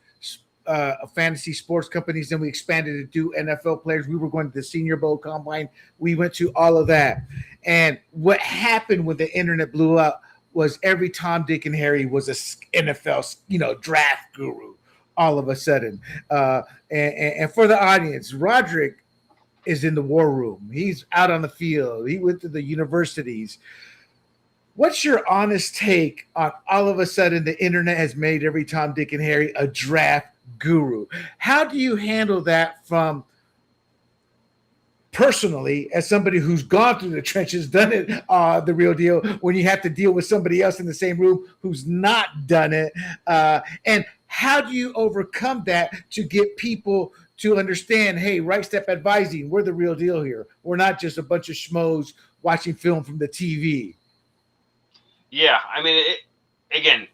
fantasy sports companies. Then we expanded to do NFL players. We were going to the Senior Bowl combine. We went to all of that. And what happened when the internet blew up was every Tom, Dick, and Harry was a NFL, draft guru all of a sudden. And for the audience, Roderick is in the war room. He's out on the field. He went to the universities. What's your honest take on all of a sudden the internet has made every Tom, Dick, and Harry a draft guru? How do you handle that from personally as somebody who's gone through the trenches, done it, the real deal, when you have to deal with somebody else in the same room who's not done it? And how do you overcome that to get people to understand, hey, Right Step Advising, we're the real deal here. We're not just a bunch of schmoes watching film from the TV. Yeah, I mean, again,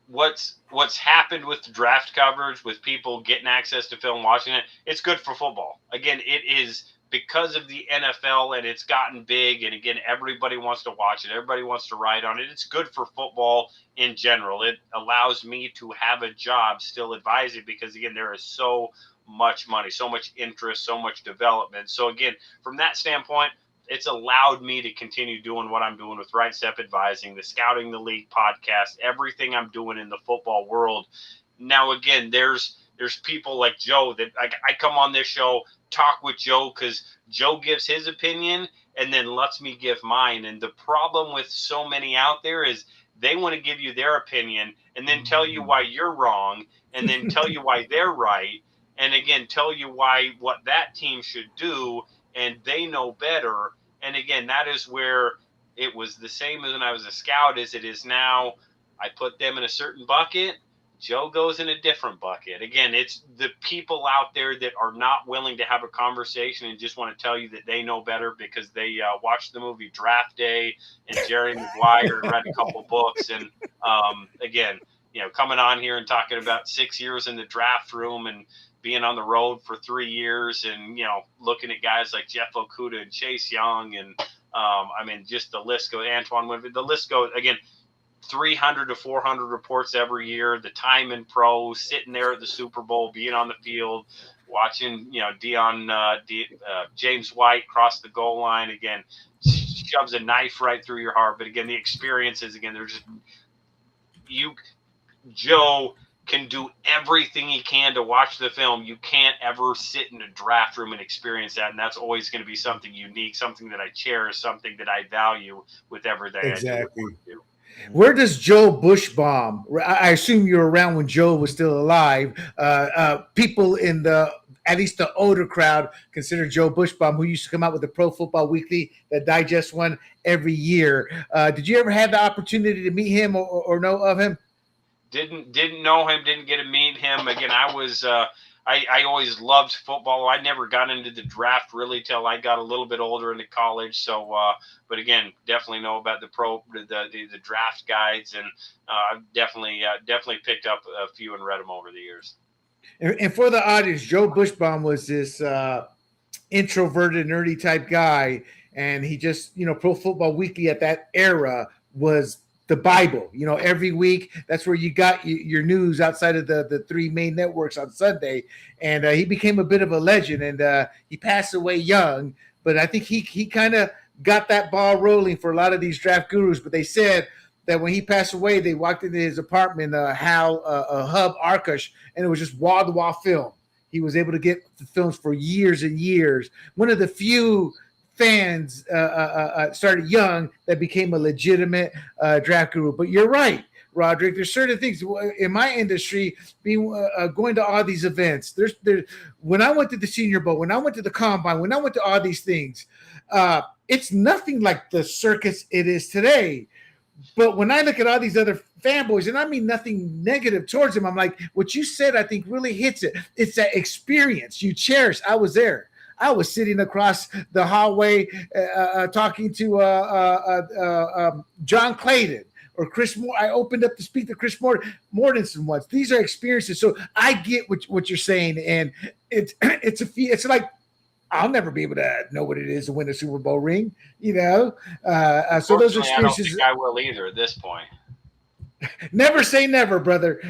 what's happened with the draft coverage, with people getting access to film, watching it, it's good for football. Again, it is because of the NFL and it's gotten big. And again, everybody wants to watch it. Everybody wants to write on it. It's good for football in general. It allows me to have a job still advising because, again, there is so much money, so much interest, so much development. So, again, from that standpoint, it's allowed me to continue doing what I'm doing with Right Step Advising, the Scouting the League podcast, everything I'm doing in the football world. Now, again, there's people like Joe that I come on this show, talk with Joe because Joe gives his opinion and then lets me give mine. And the problem with so many out there is they want to give you their opinion and then tell you why you're wrong and then tell you why they're right. And again, tell you what that team should do, and they know better. And again, that is where it was the same as when I was a scout as it is now. I put them in a certain bucket. Joe goes in a different bucket. Again, it's the people out there that are not willing to have a conversation and just want to tell you that they know better because they watched the movie Draft Day and Jerry Maguire and read a couple books. And again, coming on here and talking about 6 years in the draft room and being on the road for 3 years and, looking at guys like Jeff Okudah and Chase Young and, just the list goes, Antoine Winfield, the list goes, again, 300 to 400 reports every year, the time in pro, sitting there at the Super Bowl, being on the field, watching, James White cross the goal line, again, shoves a knife right through your heart. But again, the experiences, again, they're just, Joe can do everything he can to watch the film. You can't ever sit in a draft room and experience that. And that's always going to be something unique, something that I cherish, something that I value with everything exactly. I do. Where does Joe Bushbaum? I assume you're around when Joe was still alive. People in the at least the older crowd consider Joe Bushbaum, who used to come out with the Pro Football Weekly, that digest one every year. Did you ever have the opportunity to meet him or know of him? Didn't know him. Didn't get to meet him. Again, I was. I always loved football. I never got into the draft really till I got a little bit older into college. So, but again, definitely know about the draft guides, and I've definitely picked up a few and read them over the years. And for the audience, Joe Bushbaum was this introverted, nerdy type guy, and he just, Pro Football Weekly at that era was the Bible. Every week that's where you got your news outside of the three main networks on Sunday, and he became a bit of a legend, and he passed away young. But I think he kind of got that ball rolling for a lot of these draft gurus. But they said that when he passed away, they walked into his apartment, Hub Arkush, and it was just wall to wall film. He was able to get the films for years and years. One of the few fans started young that became a legitimate draft guru. But you're right, Roderick. There's certain things in my industry, being going to all these events. There's when I went to the Senior Bowl, when I went to the Combine, when I went to all these things, it's nothing like the circus it is today. But when I look at all these other fanboys, and I mean nothing negative towards them, I'm like, what you said, I think really hits it. It's that experience you cherish. I was there. I was sitting across the hallway talking to John Clayton or Chris Moore. I opened up to speak to Chris Mortensen once. These are experiences. So I get what you're saying. And it's like, I'll never be able to know what it is to win a Super Bowl ring, So those experiences. I don't think I will either at this point. Never say never, brother.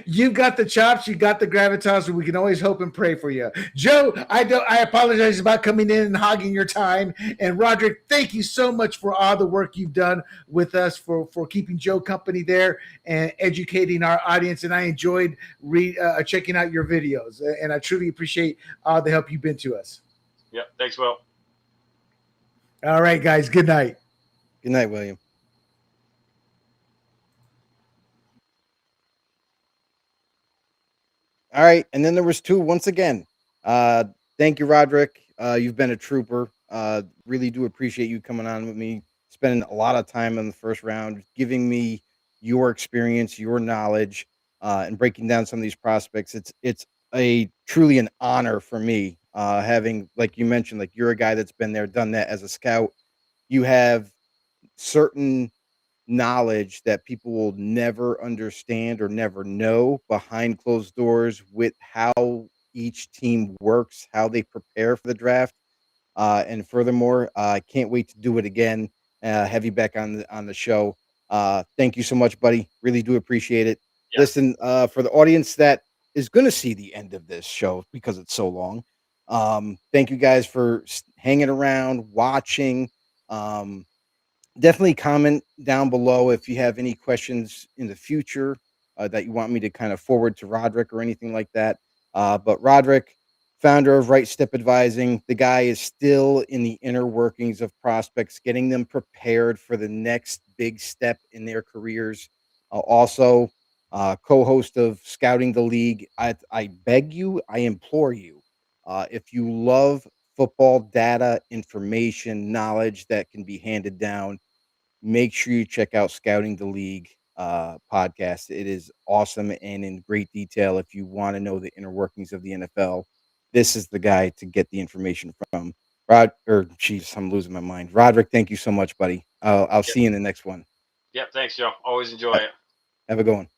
You've got the chops, you got the gravitas, and we can always hope and pray for you. Joe, I apologize about coming in and hogging your time. And Roderick, thank you so much for all the work you've done with us for keeping Joe company there and educating our audience. And I enjoyed checking out your videos, and I truly appreciate all the help you've been to us. Yep. Thanks, Will. All right, guys. Good night. Good night, William. All right, and then there was two once again. Thank you, Roderick. You've been a trooper. Really do appreciate you coming on with me, spending a lot of time in the first round, giving me your experience, your knowledge, and breaking down some of these prospects. It's a truly an honor for me, having, like you mentioned, like you're a guy that's been there, done that as a scout. You have certain knowledge that people will never understand or never know behind closed doors with how each team works, how they prepare for the draft. And furthermore, I can't wait to do it again. Have you back on the show. Thank you so much, buddy. Really do appreciate it. Yeah. Listen, for the audience that is going to see the end of this show because it's so long. Thank you guys for hanging around, watching. Definitely comment down below if you have any questions in the future that you want me to kind of forward to Roderick or anything like that. But Roderick, founder of Right Step Advising, the guy is still in the inner workings of prospects, getting them prepared for the next big step in their careers. Also, co-host of Scouting the League. I beg you, I implore you, if you love football data, information, knowledge that can be handed down, make sure you check out Scouting the League podcast. It is awesome and in great detail. If you want to know the inner workings of the NFL, this is the guy to get the information from. I'm losing my mind. Roderick, thank you so much, buddy. I'll see you in the next one. Yep, thanks, Joe. Always enjoy it. Have a good one.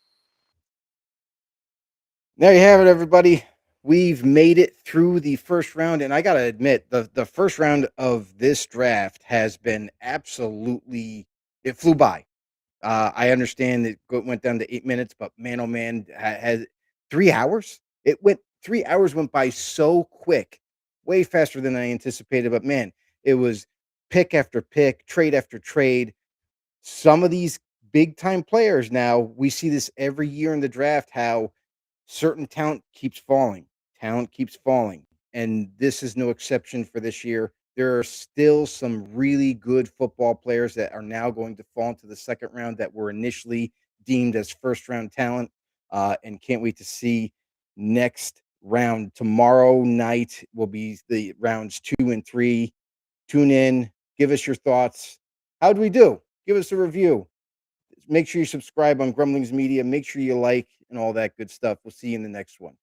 There you have it, everybody. We've made it through the first round, and I got to admit, the first round of this draft has been absolutely, it flew by. I understand it went down to 8 minutes, but man, oh man, has 3 hours. 3 hours went by so quick, way faster than I anticipated. But man, it was pick after pick, trade after trade. Some of these big time players now, we see this every year in the draft, how certain talent keeps falling. And this is no exception for this year. there are still some really good football players that are now going to fall into the second round that were initially deemed as first round talent. And can't wait to see next round. Tomorrow night will be the rounds 2 and 3. Tune in, give us your thoughts. How do we do? Give us a review. Make sure you subscribe on Grumblings Media. Make sure you like and all that good stuff. We'll see you in the next one.